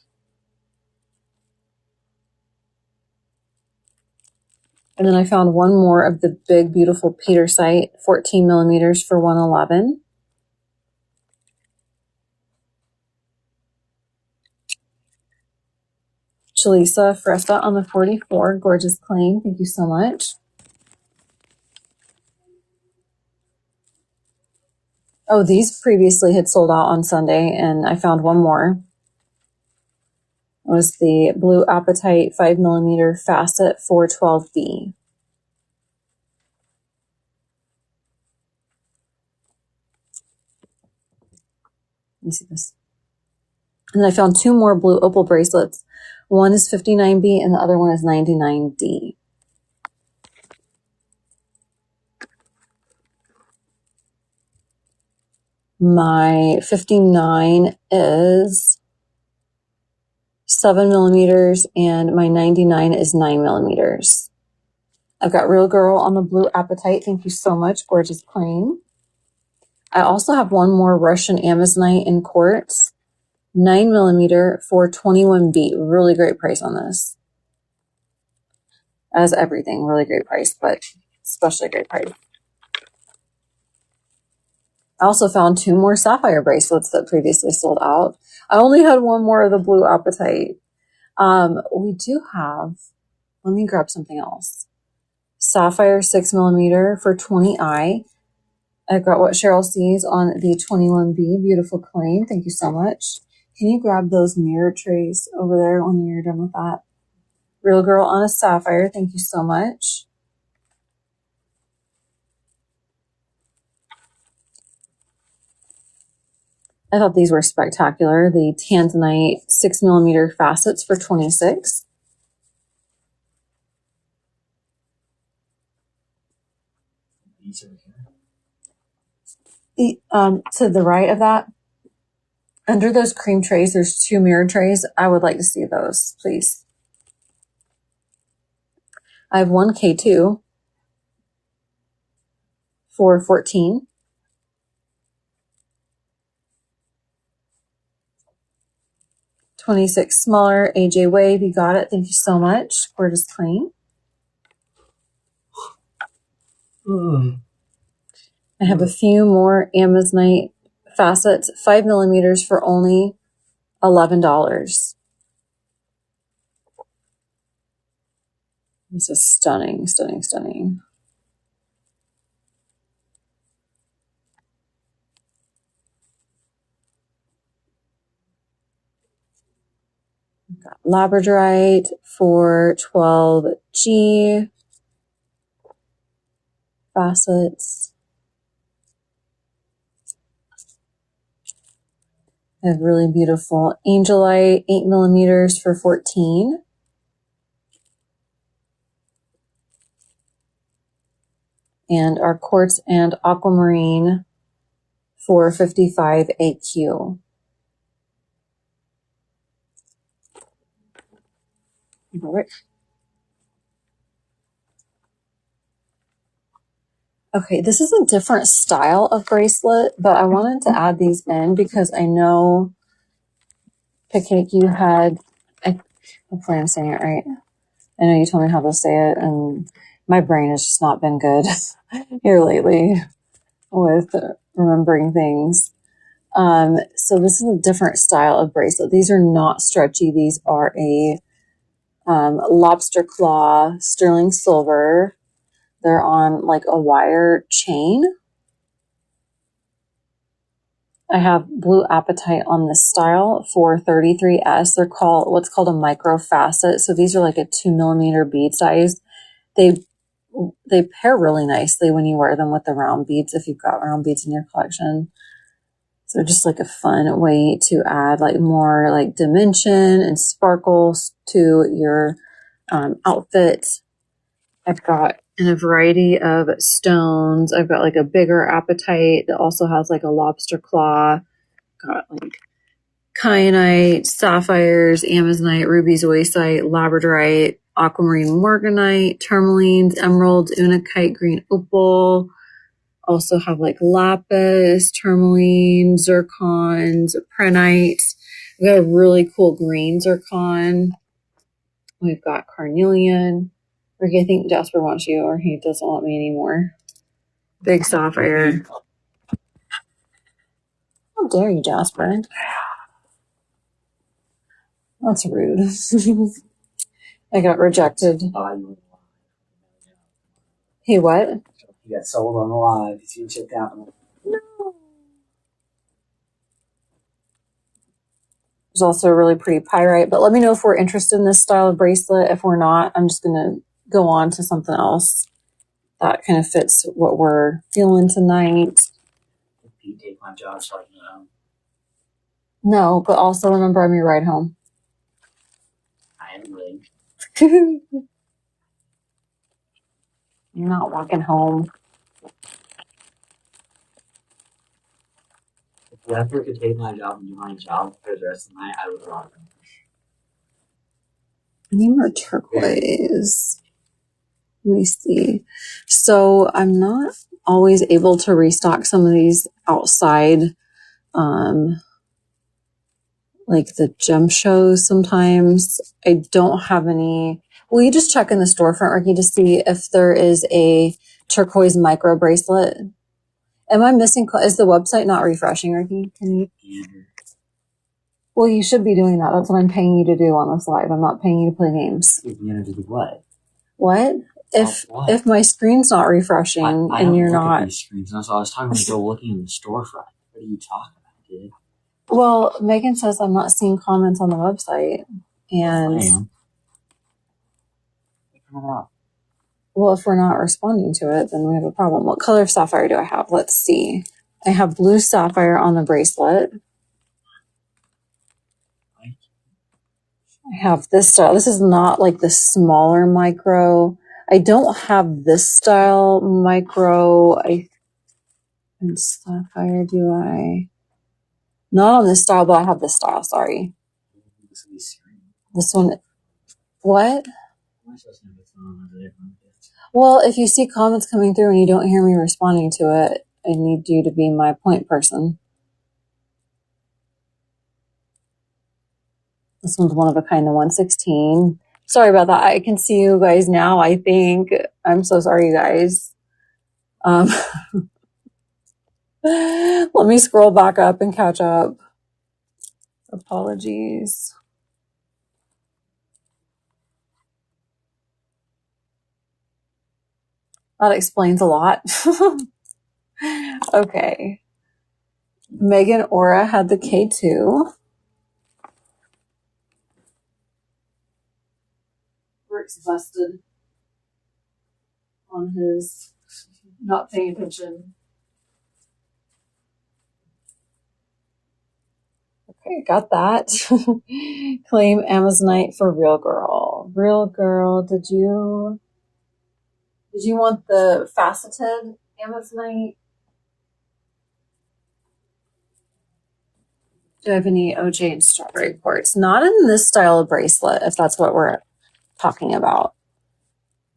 And then I found one more of the big, beautiful petersite, 14mm for 111. Chalisa Fresta on the 44. Gorgeous claim. Thank you so much. Oh, these previously had sold out on Sunday, and I found one more. It was the blue apatite 5mm facet 412B. Let me see this. And I found two more blue opal bracelets. One is 59B and the other one is 99D. My 59 is 7mm and my 99 is 9mm. I've got Real Girl on the blue apatite. Thank you so much. Gorgeous claim. I also have one more Russian Amazonite in quartz. 9mm for 21B. Really great price on this. As everything, really great price, but especially great price. I also found two more sapphire bracelets that previously sold out. I only had one more of the blue apatite. We do have, let me grab something else. Sapphire 6mm for 20I. I've got what Cheryl sees on the 21B. Beautiful claim. Thank you so much. Can you grab those mirror trays over there when you're done with that? Real Girl on a sapphire. Thank you so much. I thought these were spectacular. The tanzanite 6mm facets for 26. To the right of that, under those cream trays, there's two mirror trays. I would like to see those, please. I have one K2 for 14. $26 smaller, AJ Wave, you got it. Thank you so much. Gorgeous clean. I have a few more Amazonite facets, 5mm for only $11. This is stunning, stunning, stunning. Got labradorite for 12G facets. They have really beautiful angelite, 8 millimeters for $14. And our quartz and aquamarine for $55 AQ. Okay, this is a different style of bracelet, but I wanted to add these in because I know, Pickcake, you had, hopefully I'm saying it right. I know you told me how to say it, and my brain has just not been good here lately with remembering things. So this is a different style of bracelet. These are not stretchy. These are a lobster claw sterling silver. They're on like a wire chain. I have blue apatite on this style for 33S. They're called what's called a micro facet. So these are like a 2 millimeter bead size. They pair really nicely when you wear them with the round beads if you've got round beads in your collection. So just like a fun way to add like more like dimension and sparkles to your outfit. I've got in a variety of stones. I've got like a bigger apatite that also has like a lobster claw. Got like kyanite, sapphires, amazonite, ruby zoisite, labradorite, aquamarine morganite, tourmalines, emeralds, unakite, green opal. Also have like lapis, tourmaline, zircons, prenite. We've got a really cool green zircon. We've got carnelian. Ricky, I think Jasper wants you, or he doesn't want me anymore. Big sapphire. How dare you, Jasper? That's rude. I got rejected. He what? He got sold on the live. He's getting shipped out. No. There's also a really pretty pyrite, but let me know if we're interested in this style of bracelet. If we're not, I'm just going to go on to something else that kind of fits what we're feeling tonight. If you take my job, so I can know. No, but also remember I'm your ride home. I am really. You're not walking home. If you ever could take my job and do my job for the rest of the night, I would rock them. Need more turquoise. Let me see. So I'm not always able to restock some of these outside, like the gem shows sometimes. I don't have any. Will you just check in the storefront, Ricky, to see if there is a turquoise micro bracelet? Am I missing? Is the website not refreshing, Ricky? Can you? Yeah. Well, you should be doing that. That's what I'm paying you to do on this live. I'm not paying you to play games. You're going to do what? What? If my screen's not refreshing I and you're look not. At these screens. That's all I was talking about. Go looking in the storefront. What are you talking about, dude? Well, Megan says I'm not seeing comments on the website. And I am. well, if we're not responding to it, then we have a problem. What color of sapphire do I have? Let's see. I have blue sapphire on the bracelet. I have this style. This is not like the smaller micro. I don't have this style micro. And sapphire, do I? Not on this style, but I have this style. Sorry. This one. What? Well, if you see comments coming through and you don't hear me responding to it, I need you to be my point person. This one's one of a kind, the 116. Sorry about that. I can see you guys now, I think. I'm so sorry, you guys. Let me scroll back up and catch up. Apologies. That explains a lot. Okay. Megan Aura had the K2. Rick's busted on his not paying attention. Okay, got that. Claim Amazonite for Real Girl. Real Girl, did you want the faceted Amazonite? Do I have any OJ and strawberry quartz? Not in this style of bracelet, if that's what we're talking about.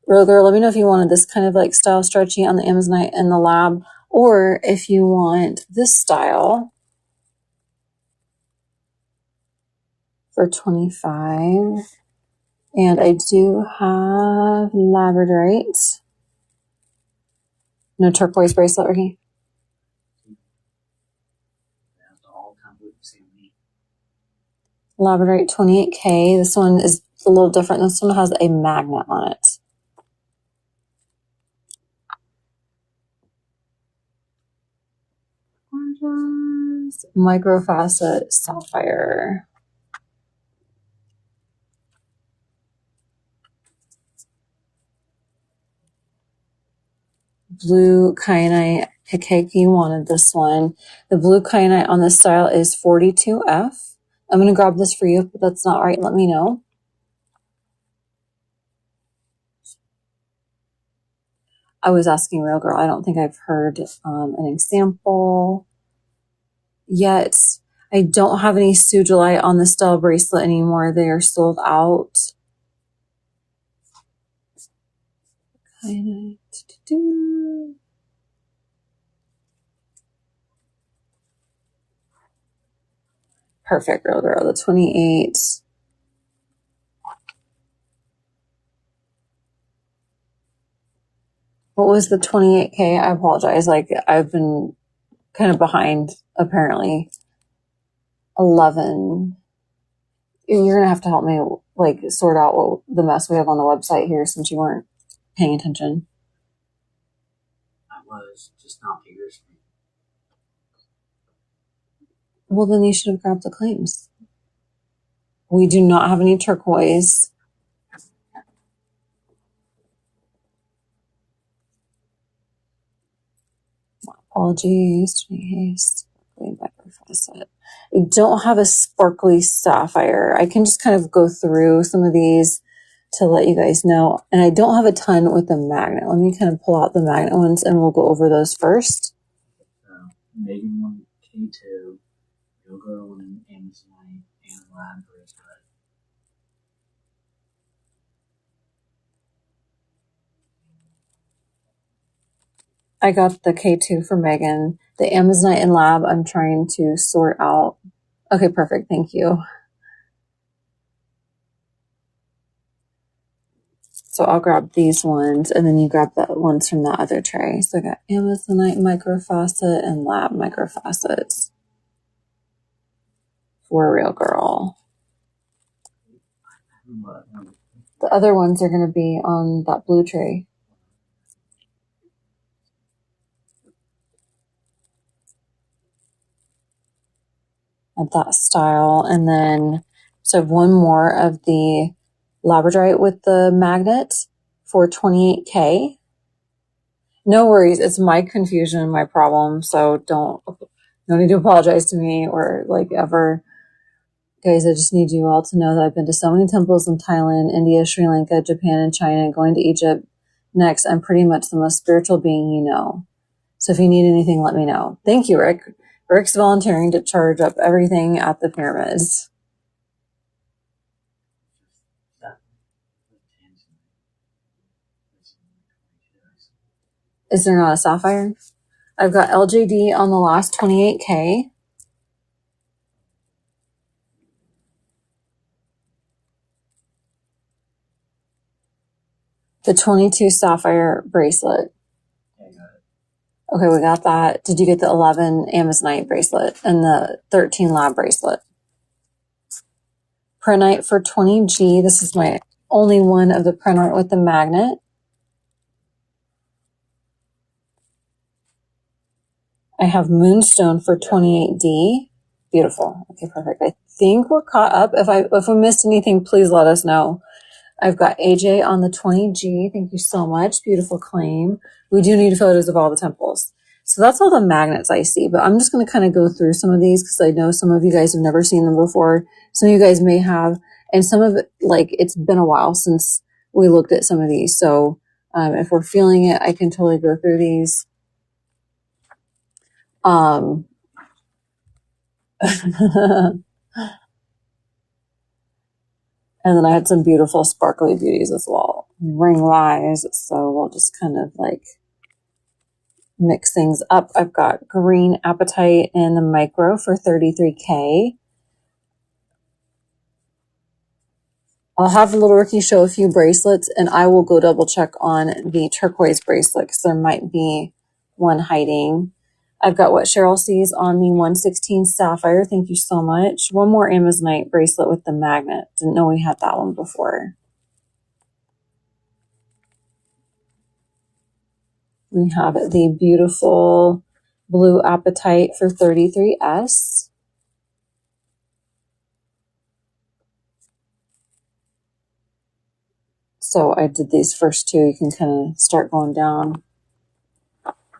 Real Girl, let me know if you wanted this kind of like style stretchy on the Amazonite in the lab, or if you want this style for $25. And I do have labradorite. No turquoise bracelet, Ricky? Labradorite 28K. This one is a little different. This one has a magnet on it. Gorgeous. Microfacet sapphire. Blue kyanite. Hikeki wanted this one. The blue kyanite on this style is 42F. I'm going to grab this for you. If that's not right, let me know. I was asking Real Girl. I don't think I've heard an example yet. I don't have any sugilite on the style bracelet anymore. They are sold out. Perfect, Real Girl. The 28. What was the 28K? I apologize. Like, I've been kind of behind, apparently. 11. You're going to have to help me, like, sort out what the mess we have on the website here since you weren't paying attention. I was, just not figures. Well, then you should have grabbed the claims. We do not have any turquoise. Apologies. I don't have a sparkly sapphire. I can just kind of go through some of these to let you guys know. And I don't have a ton with the magnet. Let me kind of pull out the magnet ones and we'll go over those first. Megan one K2, Real Girl one Amazonite, and lab bracelet. I got the K2 for Megan. The Amazonite and lab, I'm trying to sort out. Okay, perfect. Thank you. So I'll grab these ones, and then you grab the ones from the other tray. So I got Amazonite microfacet and lab microfacets for Real Girl. The other ones are going to be on that blue tray. At that style. And then, so I have one more of the labradorite with the magnet for 28K. No worries. It's my confusion and my problem. So no need to apologize to me or like ever. Guys, I just need you all to know that I've been to so many temples in Thailand, India, Sri Lanka, Japan, and China, going to Egypt next. I'm pretty much the most spiritual being you know. So if you need anything, let me know. Thank you, Rick. Rick's volunteering to charge up everything at the pyramids. Is there not a sapphire? I've got LJD on the last 28K. The 22 sapphire bracelet. Okay, we got that. Did you get the 11 Amazonite bracelet and the 13 lab bracelet? Prenite for 20G. This is my only one of the prenite with the magnet. I have Moonstone for 28D. Beautiful. Okay, perfect. I think we're caught up. If we missed anything, please let us know. I've got AJ on the 20G. Thank you so much. Beautiful claim. We do need photos of all the temples. So that's all the magnets I see, but I'm just going to kind of go through some of these because I know some of you guys have never seen them before. Some of you guys may have, and some of it, like, it's been a while since we looked at some of these. So if we're feeling it, I can totally go through these. And then I had some beautiful sparkly beauties as well. Ring lies. So we'll just kind of like mix things up. I've got green apatite in the micro for $33K. I'll have Little Ricky show a few bracelets, and I will go double check on the turquoise bracelet because there might be one hiding. I've got what Cheryl sees on the 116 Sapphire. Thank you so much. One more Amazonite bracelet with the magnet. Didn't know we had that one before. We have the beautiful blue apatite for 33S. So I did these first two. You can kind of start going down.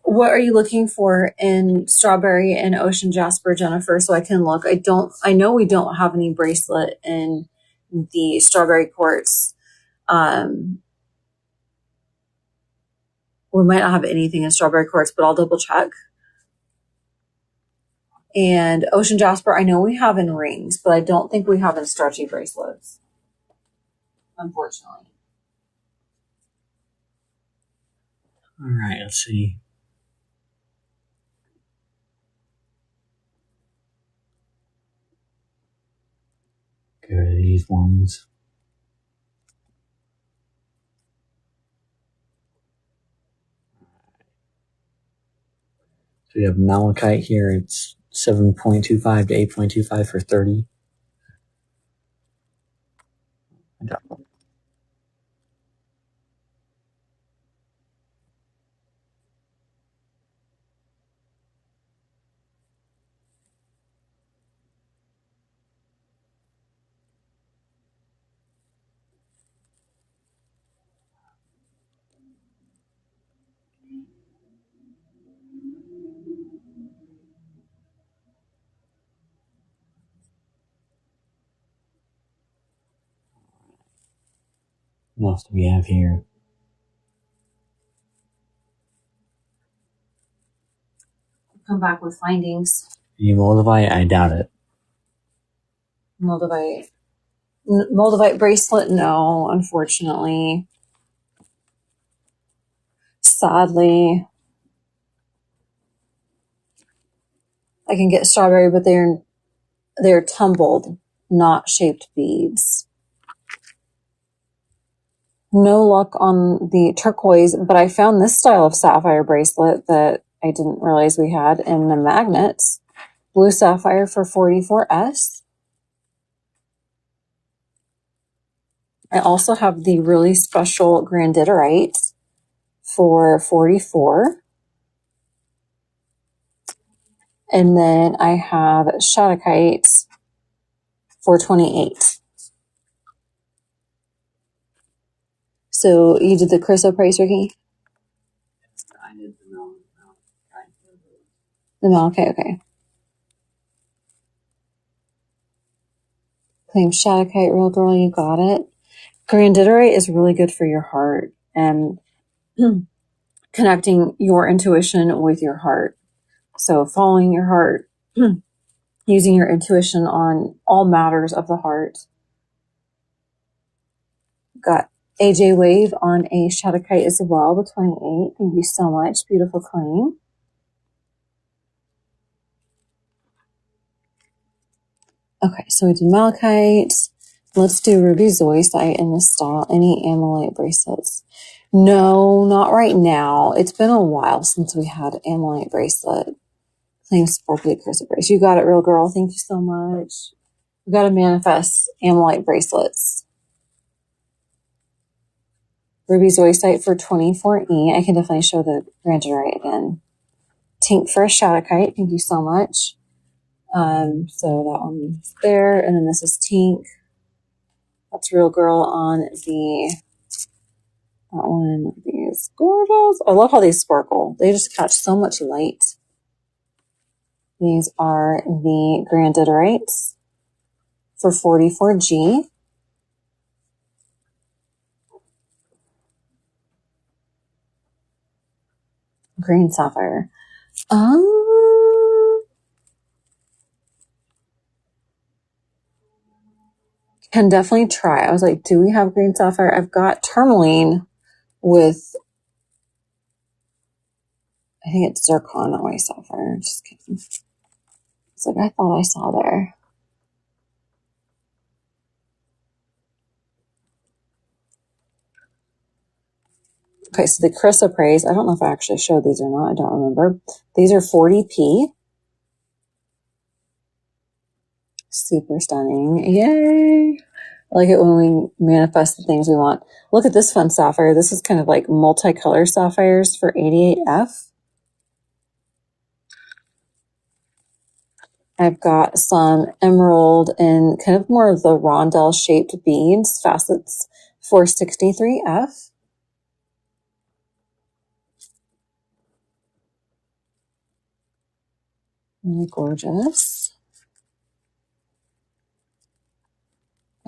What are you looking for in strawberry and ocean jasper, Jennifer? So I can look. I know we don't have any bracelet in the strawberry quartz. We might not have anything in strawberry quartz, but I'll double check. And ocean jasper, I know we have in rings, but I don't think we have in stretchy bracelets, unfortunately. All right, let's see. Go to these ones. So we have malachite here. It's 7.25 to 8.25 for 30. What else do we have here? Come back with findings. Any moldavite? I doubt it. Moldavite bracelet? No, unfortunately. Sadly. I can get strawberry, but they're tumbled, not shaped beads. No luck on the turquoise, but I found this style of sapphire bracelet that I didn't realize we had in the magnets. Blue sapphire for 44S. I also have the really special granditerite for 44. And then I have shadokite for 28. So you did the crystal price, Ricky? I did the malachite. The malachite, okay. Claim shadokite, real girl, you got it. Granditerite is really good for your heart and connecting your intuition with your heart. So following your heart, using your intuition on all matters of the heart. Got AJ Wave on a shadokite as well, the 28. Thank you so much. Beautiful claim. Okay, so we did malachite. Let's do ruby zoisite in this style. Any Ammolite bracelets? No, not right now. It's been a while since we had Ammolite bracelet. Claim sparkly crystal bracelet. You got it, real girl. Thank you so much. We got to manifest Ammolite bracelets. Ruby zoisite for 24E. I can definitely show the granditerite again. Tink for a shadokite. Thank you so much. So that one's there, and then this is Tink. That's real girl on that one. these. Gorgeous. I love how these sparkle. They just catch so much light. These are the grandiderites for 44G. Green sapphire. Can definitely try. I was like, do we have green sapphire? I've got tourmaline with, I think it's zircon, not white sapphire. Just kidding. It's like I thought I saw there. Okay, so the chrysoprase, I don't know if I actually showed these or not. I don't remember. These are 40p. Super stunning. Yay! I like it when we manifest the things we want. Look at this fun sapphire. This is kind of like multicolor sapphires for 88F. I've got some emerald and kind of more of the rondelle shaped beads, facets for 63F. Really gorgeous.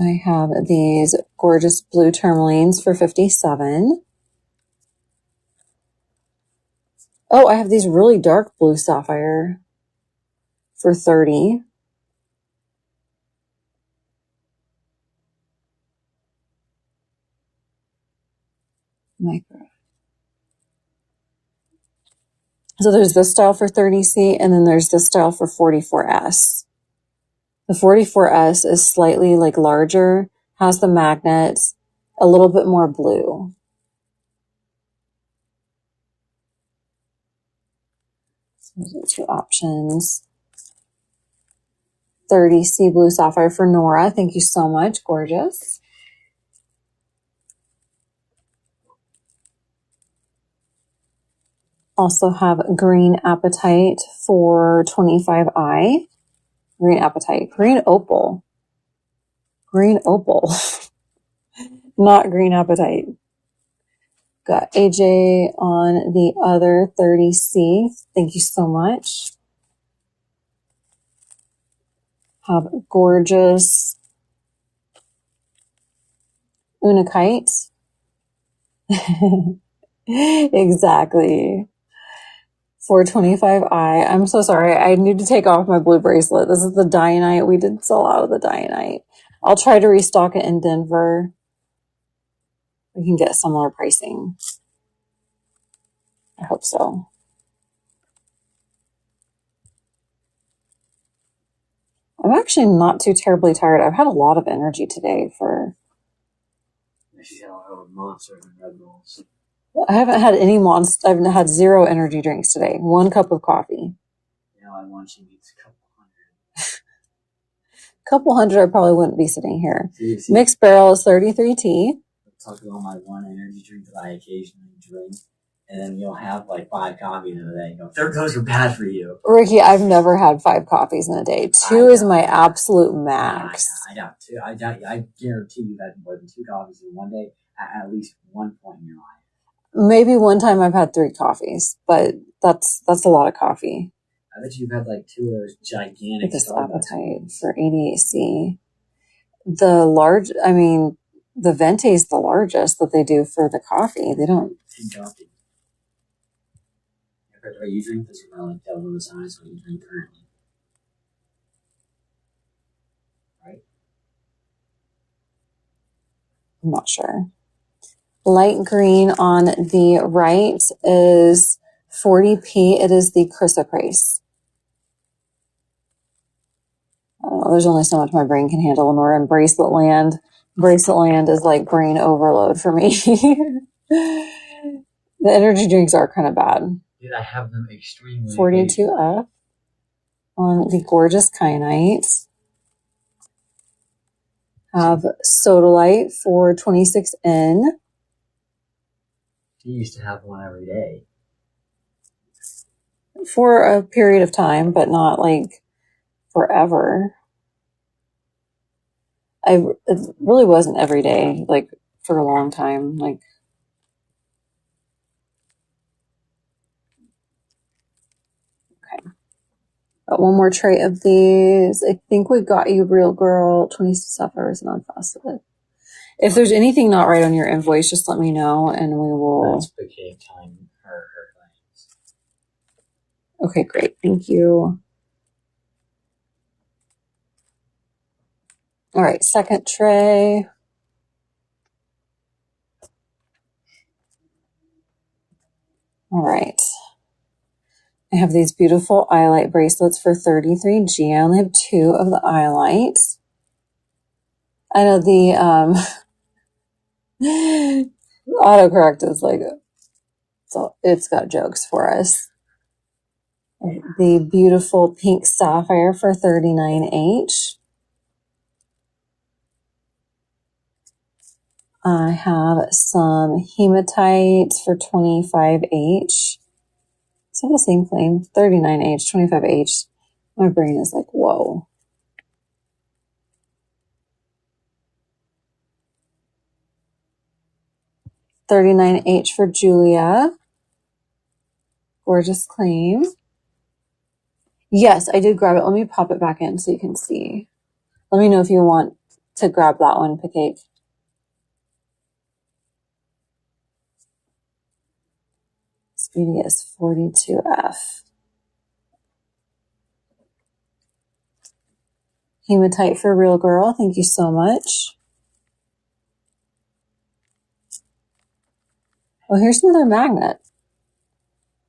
I have these gorgeous blue tourmalines for 57. Oh, I have these really dark blue sapphire for 30. Micro. So there's this style for 30C, and then there's this style for 44S. The 44S is slightly like larger, has the magnets, a little bit more blue. So those are the two options. 30C blue sapphire for Nora. Thank you so much. Gorgeous. Also have green apatite for 25I. Green apatite. Green opal. Green opal. Not green apatite. Got AJ on the other 30C. Thank you so much. Have gorgeous unakite. Exactly. 425I. I'm so sorry. I need to take off my blue bracelet. This is the dianite. We did sell out of the dianite. I'll try to restock it in Denver. We can get similar pricing. I hope so. I'm actually not too terribly tired. I've had a lot of energy today for... I haven't had any monster. I've had 0 energy drinks today. 1 cup of coffee. I want you to eat a couple hundred. Couple hundred, I probably wouldn't be sitting here. See. Mixed barrel is 33T. I'll talk about my one energy drink that I occasionally drink. And then you'll have like 5 coffees in a day. Those are bad for you. Ricky, I've never had 5 coffees in a day. 2 is my absolute max. I doubt 2. I guarantee you've had more than 2 coffees in one day at least one point in your life. Maybe one time I've had 3 coffees, but that's a lot of coffee. I bet you've had like 2 of those gigantic. This appetite for 88C. The Venti is the largest that they do for the coffee. They don't. Coffee. Are you drink this or like double the size what you drink currently? Right? I'm not sure. Light green on the right is 40p. It is the chrysoprase. I don't know, there's only so much my brain can handle when we're in bracelet land. Bracelet land is like brain overload for me. The energy drinks are kind of bad. Dude, I have them extremely 42F on the gorgeous kyanite. Have sodalite for 26N. You used to have one every day. For a period of time, but not like forever. It really wasn't every day, like for a long time. Like Got one more tray of these. I think we got you Real Girl, 20 sapphires non-fossilized. If there's anything not right on your invoice, just let me know and we will. That's okay, time her claims. Okay, great. Thank you. All right, second tray. All right. I have these beautiful Iolite bracelets for 33G. I only have 2 of the Iolites. I know the autocorrect is like, so it's got jokes for us. The beautiful pink sapphire for 39H. I have some hematite for 25H. Is that the same flame? 39H, 25H. My brain is like, whoa. $39H for Julia. Gorgeous claim. Yes, I did grab it. Let me pop it back in so you can see. Let me know if you want to grab that one, Pickcake. Speedy is 42F. Hematite for Real Girl. Thank you so much. Oh, here's another magnet.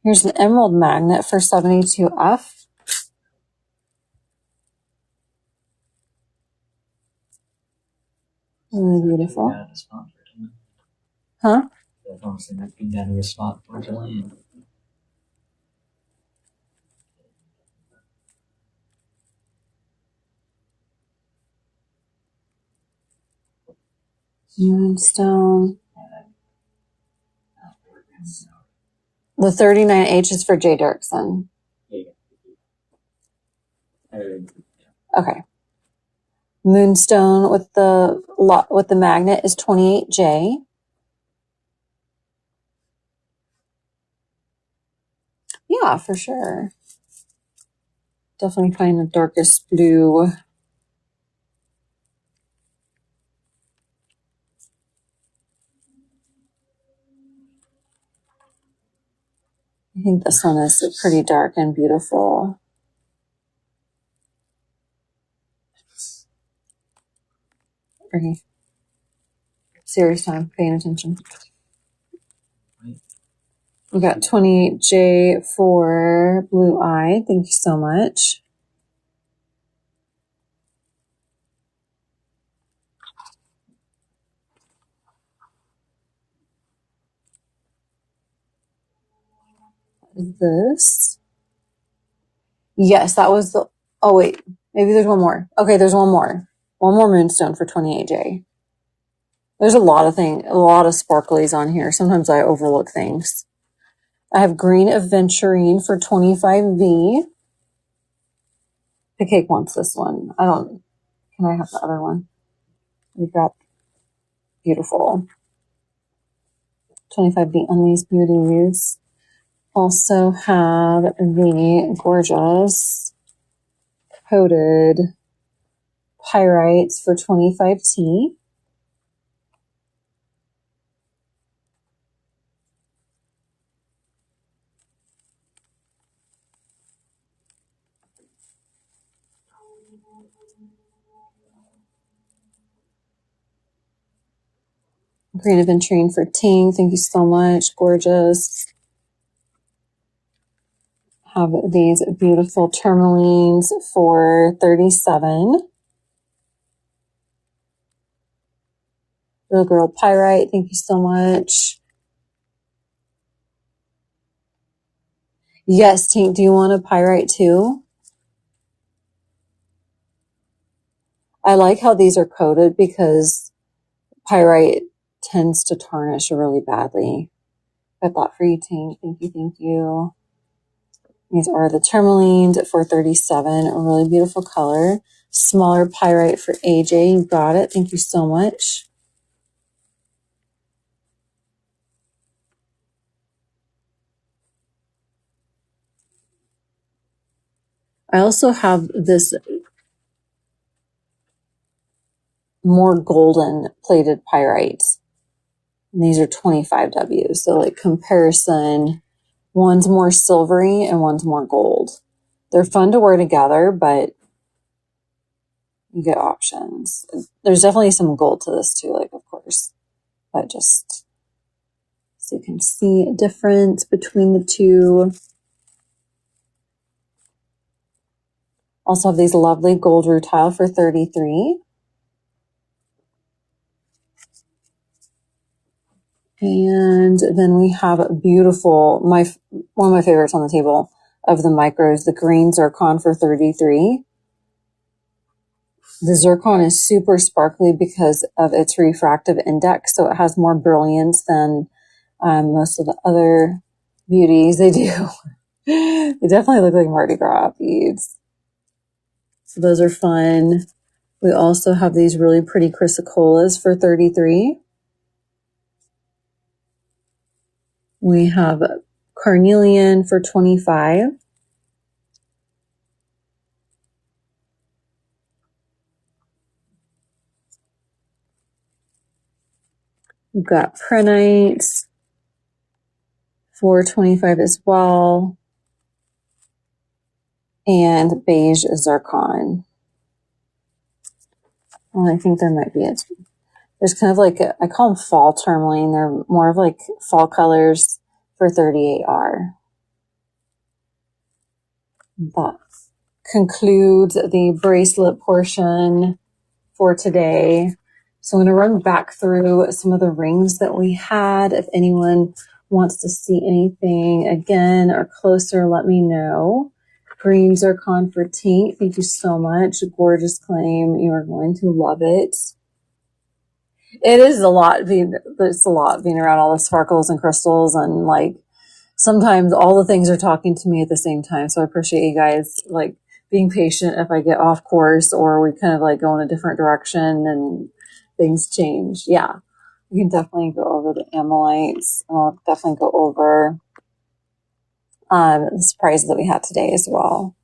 Here's an emerald magnet for 72F. Really beautiful. Huh? Moonstone. The 39H is for Jay Dirksen. Okay. Moonstone with the magnet is 28J. Yeah, for sure. Definitely find the darkest blue. I think this one is pretty dark and beautiful. Okay. Serious time, paying attention. We got 28J for Blue Eye. Thank you so much. What is this? Yes, that was the... Oh, wait. Maybe there's one more. Okay, there's one more. One more Moonstone for 28J. There's a lot of sparklies on here. Sometimes I overlook things. I have Green Aventurine for 25V. The cake wants this one. Can I have the other one? We've got beautiful 25V on these beauties. Also have the gorgeous coated pyrites for 25T. Green Aventurine for Ting. Thank you so much. Gorgeous. Have these beautiful tourmalines for 37. Real Girl Pyrite. Thank you so much. Yes, Tink, do you want a pyrite too? I like how these are coated because pyrite tends to tarnish really badly. Got that for you, Tink. Thank you, thank you. These are the tourmalines for 37. A really beautiful color. Smaller pyrite for AJ. You got it. Thank you so much. I also have this more golden plated pyrites. And these are 25 Ws. So like comparison, one's more silvery and one's more gold. They're fun to wear together, but you get options. There's definitely some gold to this too, like of course, but just so you can see a difference between the two. Also have these lovely gold rutile for 33. And then we have a beautiful, one of my favorites on the table of the micros, the green zircon for 33. The zircon is super sparkly because of its refractive index, so it has more brilliance than most of the other beauties. They do. They definitely look like Mardi Gras beads. So those are fun. We also have these really pretty chrysocolas for 33. We have carnelian for 25. We've got prenites for 25 as well. And beige zircon. Well, I think there might be it. There's kind of like, I call them fall tourmaline. They're more of like fall colors for 38R. That concludes the bracelet portion for today. So I'm going to run back through some of the rings that we had. If anyone wants to see anything again or closer, let me know. Green zircon for Tink. Thank you so much. Gorgeous claim. You are going to love it. It is a lot being around all the sparkles and crystals, and like sometimes all the things are talking to me at the same time. So I appreciate you guys like being patient if I get off course or we kind of like go in a different direction and things change. Yeah, we can definitely go over the Ammolites. I'll definitely go over the surprises that we had today as well.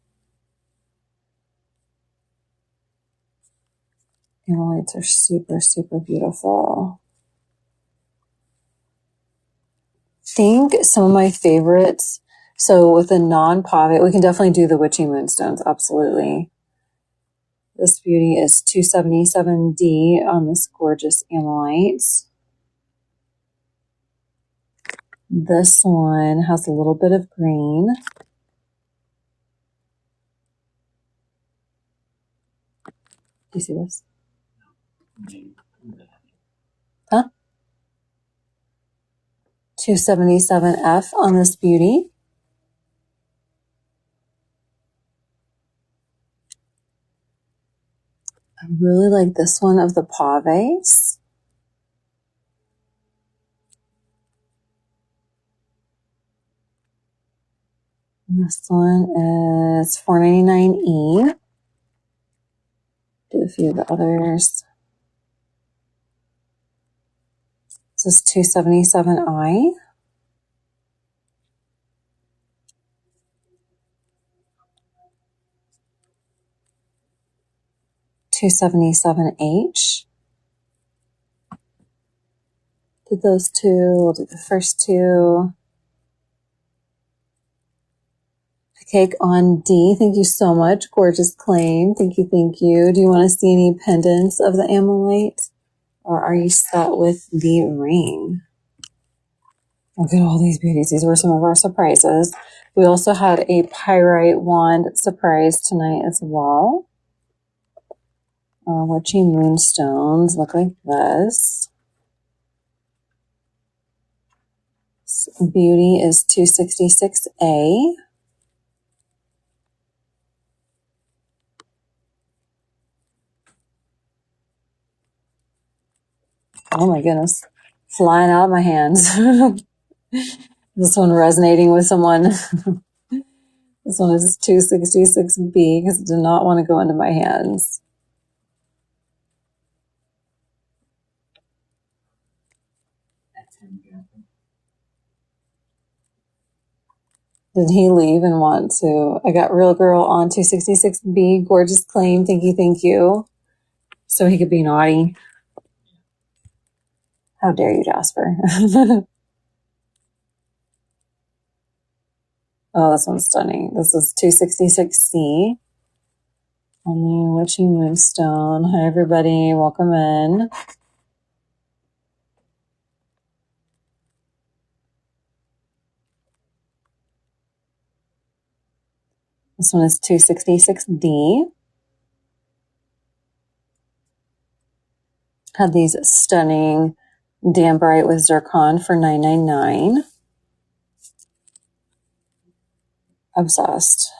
Ammolites are super, super beautiful. I think some of my favorites. So with the non-pave, we can definitely do the witchy moonstones. Absolutely. This beauty is 277D on this gorgeous Ammolite. This one has a little bit of green. Do you see this? Huh? 277F on this beauty. I really like this one of the paves. This one is 499E. Do a few of the others. This is 277I. $277H. Did those two. We'll do the first two. Cake on D. Thank you so much. Gorgeous claim. Thank you. Thank you. Do you want to see any pendants of the Ammolite? Or are you set with the ring? Look at all these beauties. These were some of our surprises. We also had a pyrite wand surprise tonight as well. Witchy moonstones look like this. Beauty is 266A. Oh my goodness. Flying out of my hands. This one resonating with someone. This one is 266B because it did not want to go into my hands. Did he leave and want to? I got Real Girl on 266B. Gorgeous claim. Thank you, thank you. So he could be naughty. How dare you, Jasper? Oh, this one's stunning. This is 266C. On the Witchy Moonstone. Hi, everybody. Welcome in. This one is 266D. Had these stunning Dambrite with Zircon for $9.99. Obsessed.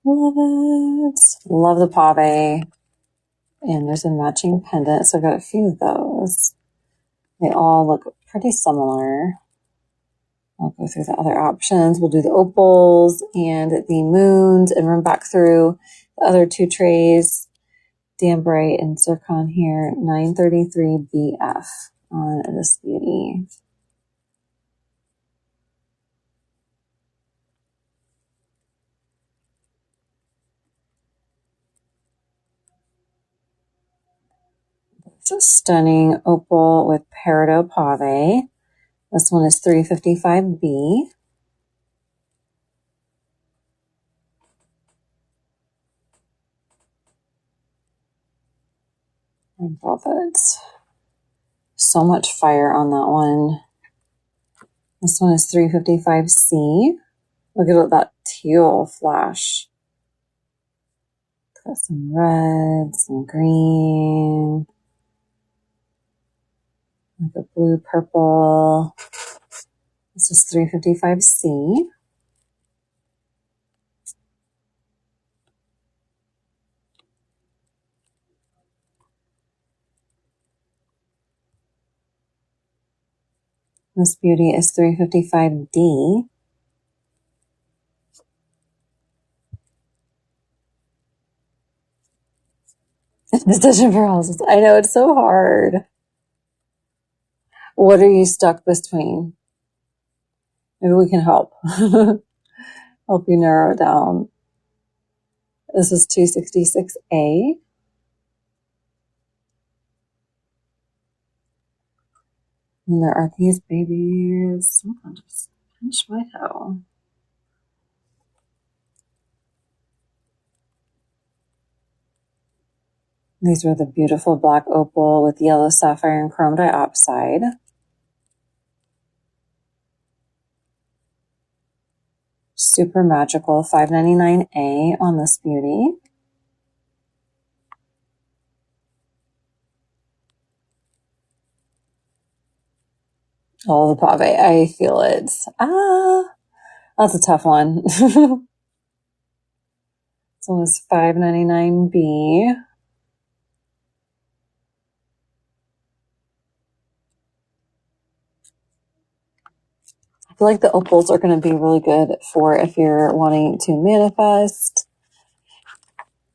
Love it. Love the pave. And there's a matching pendant, so I've got a few of those. They all look pretty similar. I'll go through the other options. We'll do the opals and the moons and run back through the other two trays. Dambrite and Zircon here, 933 BF on this beauty. It's a stunning opal with peridot pave. This one is 355B. I love it. So much fire on that one. This one is 355C. Look at that teal flash. Got some red, some green, like a blue purple. This is 355C. This beauty is 355D. Decision paralysis. I know, it's so hard. What are you stuck between? Maybe we can help. Help you narrow it down. This is 266A. And there are these babies. I'll just pinch my toe. These are the beautiful black opal with yellow sapphire and chrome diopside. Super magical, $5.99A on this beauty. Oh, the pave, I feel it. That's a tough one. This one is $5.99B. I feel like the opals are going to be really good for if you're wanting to manifest.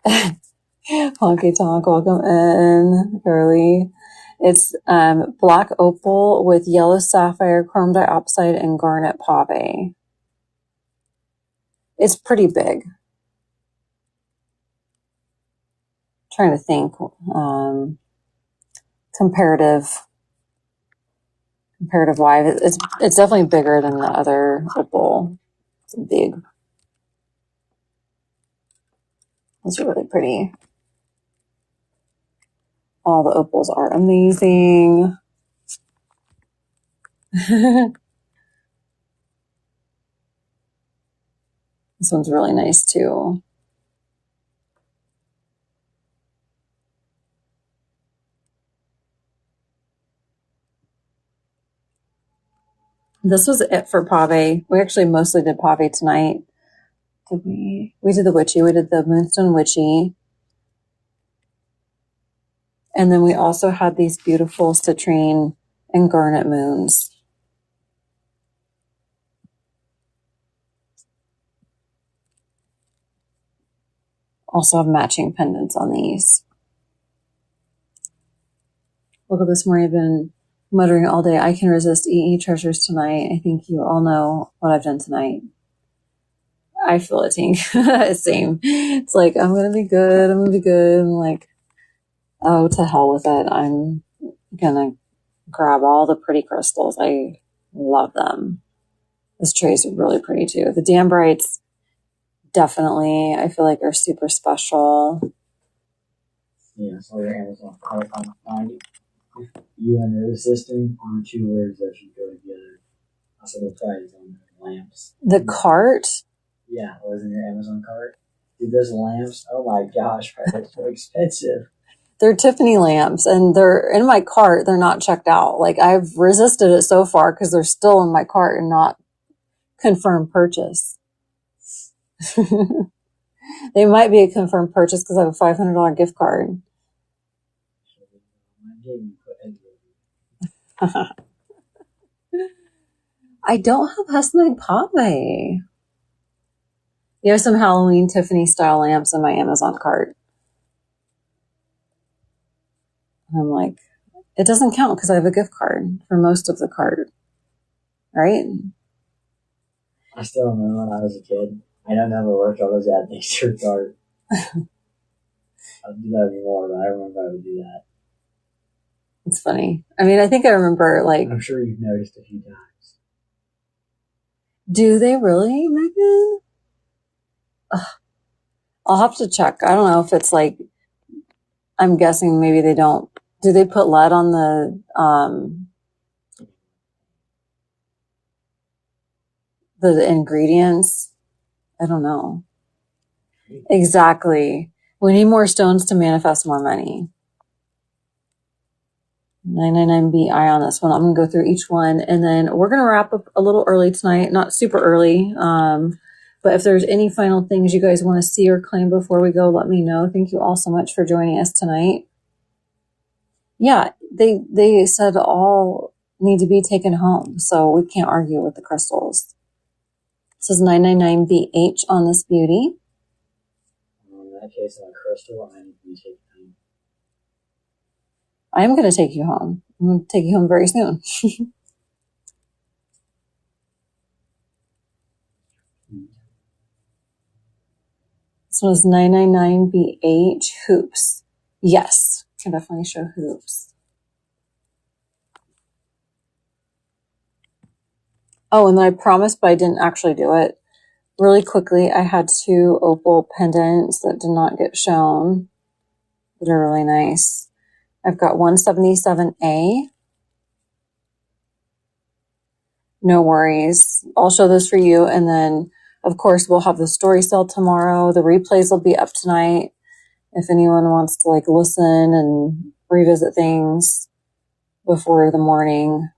Honky Tonk, welcome in, girly. It's black opal with yellow sapphire, chrome diopside, and garnet pave. It's pretty big. Trying to think. Comparative wise, it's definitely bigger than the other opal. It's big. Those are really pretty. All the opals are amazing. This one's really nice too. This was it for pave. We actually mostly did pave tonight. Did we? We did the witchy. We did the moonstone witchy. And then we also had these beautiful citrine and garnet moons. Also have matching pendants on these. Woke up this morning, I've been muttering all day. I can resist EE treasures tonight. I think you all know what I've done tonight. I feel it, Tink. Same. It's like, I'm going to be good. I'm going to be good. I'm like, oh, to hell with it. I'm going to grab all the pretty crystals. I love them. This tray is really pretty too. The Dambrites definitely, I feel like, are super special. Yeah, so your Amazon cart on finding. You and your assistant are two words that should go together. Also, the price on the lamps. The cart? Yeah, what was in your Amazon cart? Dude, those lamps, oh my gosh, they're so expensive. They're Tiffany lamps, and they're in my cart. They're not checked out. Like, I've resisted it so far because they're still in my cart and not confirmed purchase. They might be a confirmed purchase because I have a $500 gift card. I don't have Hessenite Pave. You have some Halloween Tiffany style lamps in my Amazon cart. I'm like, it doesn't count because I have a gift card for most of the cart. Right? I still remember when I was a kid. I don't know what work I was at next to your cart. I don't do that anymore, but I remember I would do that. It's funny. I mean, I think I remember, like... I'm sure you've noticed a few times. Do they really, Megan? Ugh. I'll have to check. I don't know if it's like... I'm guessing maybe they don't... Do they put lead on the ingredients? I don't know. Exactly. We need more stones to manifest more money. 999BI on this one. I'm going to go through each one, and then we're going to wrap up a little early tonight. Not super early, but if there's any final things you guys want to see or claim before we go, let me know. Thank you all so much for joining us tonight. Yeah, they said all need to be taken home, so we can't argue with the crystals. It says 999BH on this beauty. In that case, on a crystal, I need to be taken home. I'm going to take you home. I'm going to take you home very soon. This one is 999BH hoops. Yes, can definitely show hoops. Oh, and then I promised, but I didn't actually do it. Really quickly, I had 2 opal pendants that did not get shown, but are really nice. I've got 177A. No worries. I'll show this for you. And then, of course, we'll have the story sale tomorrow. The replays will be up tonight. If anyone wants to like listen and revisit things before the morning.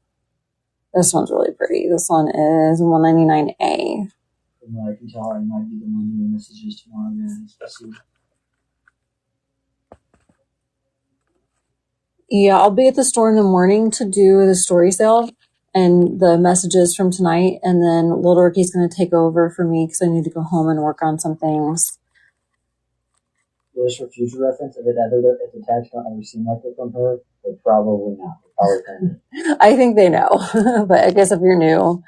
This one's really pretty. This one is 199A. From what I can tell, I might be the one doing messages tomorrow, guys. Yeah, I'll be at the store in the morning to do the story sale and the messages from tonight. And then Little Dorky's going to take over for me because I need to go home and work on some things. Just for future reference, if the text don't ever seem like it from her, they're probably not. They're probably I think they know, but I guess if you're new,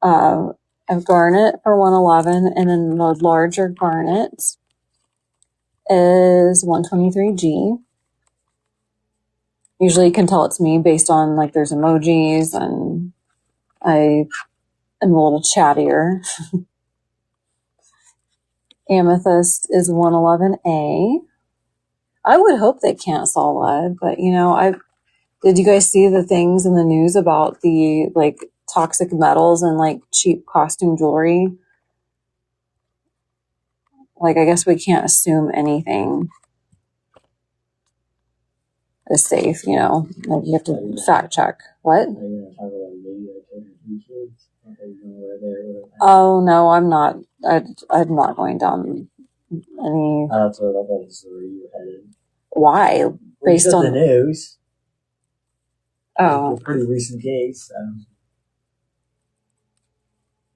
I've garnet for 111, and then the larger garnet is 123G. Usually you can tell it's me based on like there's emojis and I am a little chattier. Amethyst is 111A. I would hope they can't sell lead, but you know, did you guys see the things in the news about the like toxic metals and like cheap costume jewelry? Like, I guess we can't assume anything is safe, you know, like you have to fact check. What? Oh no, I'm not. I'm not going down any. That's where you were headed. Why? Based on the news. Oh, it's a pretty recent case.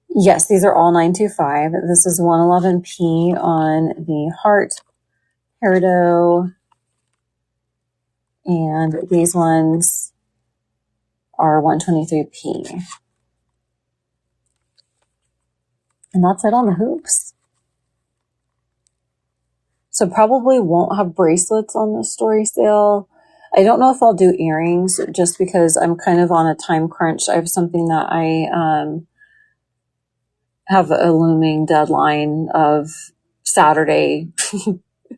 Yes, these are all 925. This is 111P on the heart, peridot, and these ones are 123p. And that's it on the hoops. So probably won't have bracelets on the story sale. I don't know if I'll do earrings just because I'm kind of on a time crunch. I have something that I have a looming deadline of Saturday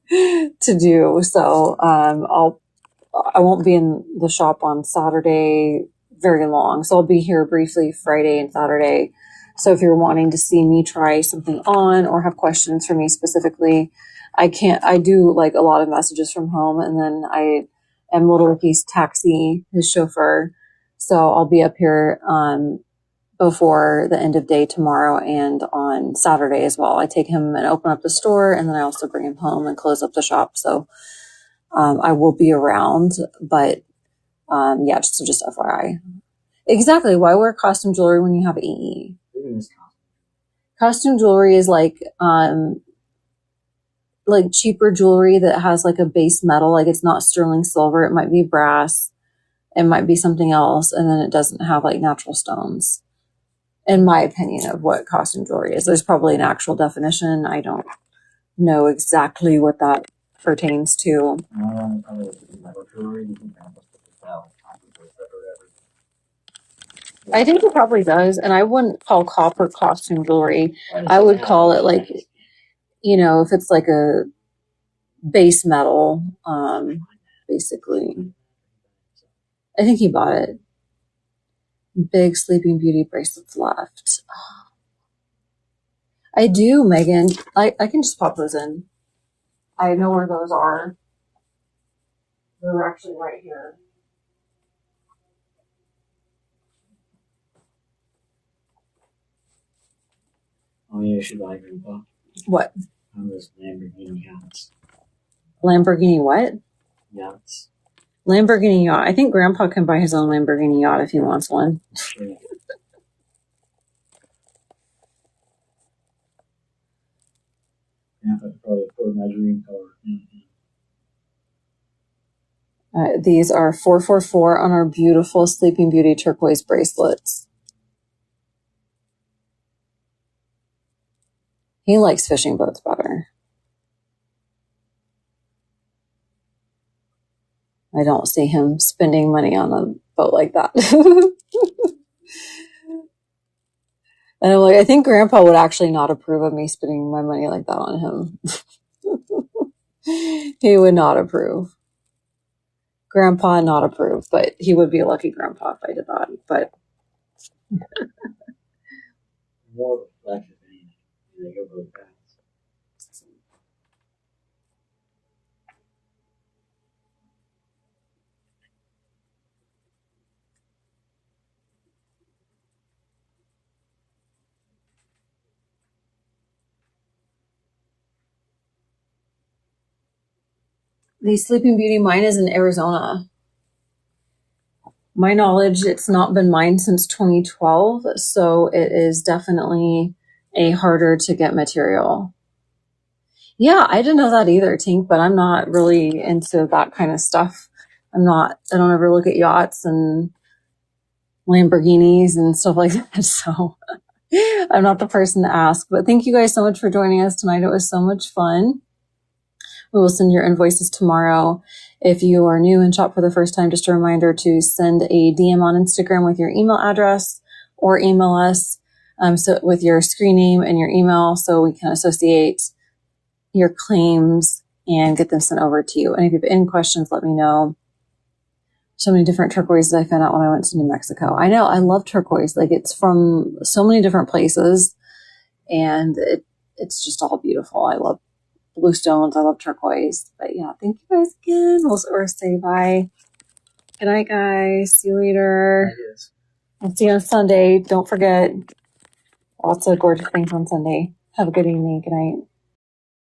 to do. So I won't be in the shop on Saturday very long. So I'll be here briefly Friday and Saturday. So if you're wanting to see me try something on or have questions for me specifically, I do like a lot of messages from home, and then I am Little Ricky's taxi, his chauffeur. So I'll be up here before the end of day tomorrow and on Saturday as well. I take him and open up the store, and then I also bring him home and close up the shop. So I will be around, but yeah, just FYI. Exactly. Why wear costume jewelry when you have AE? Costume jewelry is like cheaper jewelry that has like a base metal, like it's not sterling silver. It might be brass. It might be something else. And then it doesn't have like natural stones, in my opinion, of what costume jewelry is. There's probably an actual definition. I don't know exactly what that pertains to. I think it probably does. And I wouldn't call copper costume jewelry. I would call it like, if it's like a base metal, basically. I think he bought it. Big Sleeping Beauty bracelets left. I do, Megan. I can just pop those in. I know where those are. They're actually right here. Oh, yeah, you should buy Grandpa. What? Those Lamborghini yachts. Lamborghini what? Yachts. Lamborghini yacht. I think Grandpa can buy his own Lamborghini yacht if he wants one. Sure. Grandpa probably afford my dream car. These are 444 on our beautiful Sleeping Beauty turquoise bracelets. He likes fishing boats better. I don't see him spending money on a boat like that. And I'm like, I think Grandpa would actually not approve of me spending my money like that on him. He would not approve. Grandpa not approve, but he would be a lucky grandpa if I did that. But More reflective than anything. They go both fast. the Sleeping Beauty mine is in Arizona. My knowledge, it's not been mined since 2012, so it is definitely a harder to get material. Yeah, I didn't know that either, Tink, but I'm not really into that kind of stuff. I don't ever look at yachts and Lamborghinis and stuff like that, so I'm not the person to ask. But thank you guys so much for joining us tonight. It was so much fun. We will send your invoices tomorrow. If you are new and shop for the first time, just a reminder to send a DM on Instagram with your email address or email us so with your screen name and your email so we can associate your claims and get them sent over to you. And if you have any questions, let me know. So many different turquoises I found out when I went to New Mexico. I know, I love turquoise. Like, it's from so many different places, and it's just all beautiful. I love blue stones. I love turquoise. But yeah, thank you guys again. We'll say bye. Good night, guys. See you later. I'll see you on Sunday. Don't forget, lots of gorgeous things on Sunday. Have a good evening. Good night.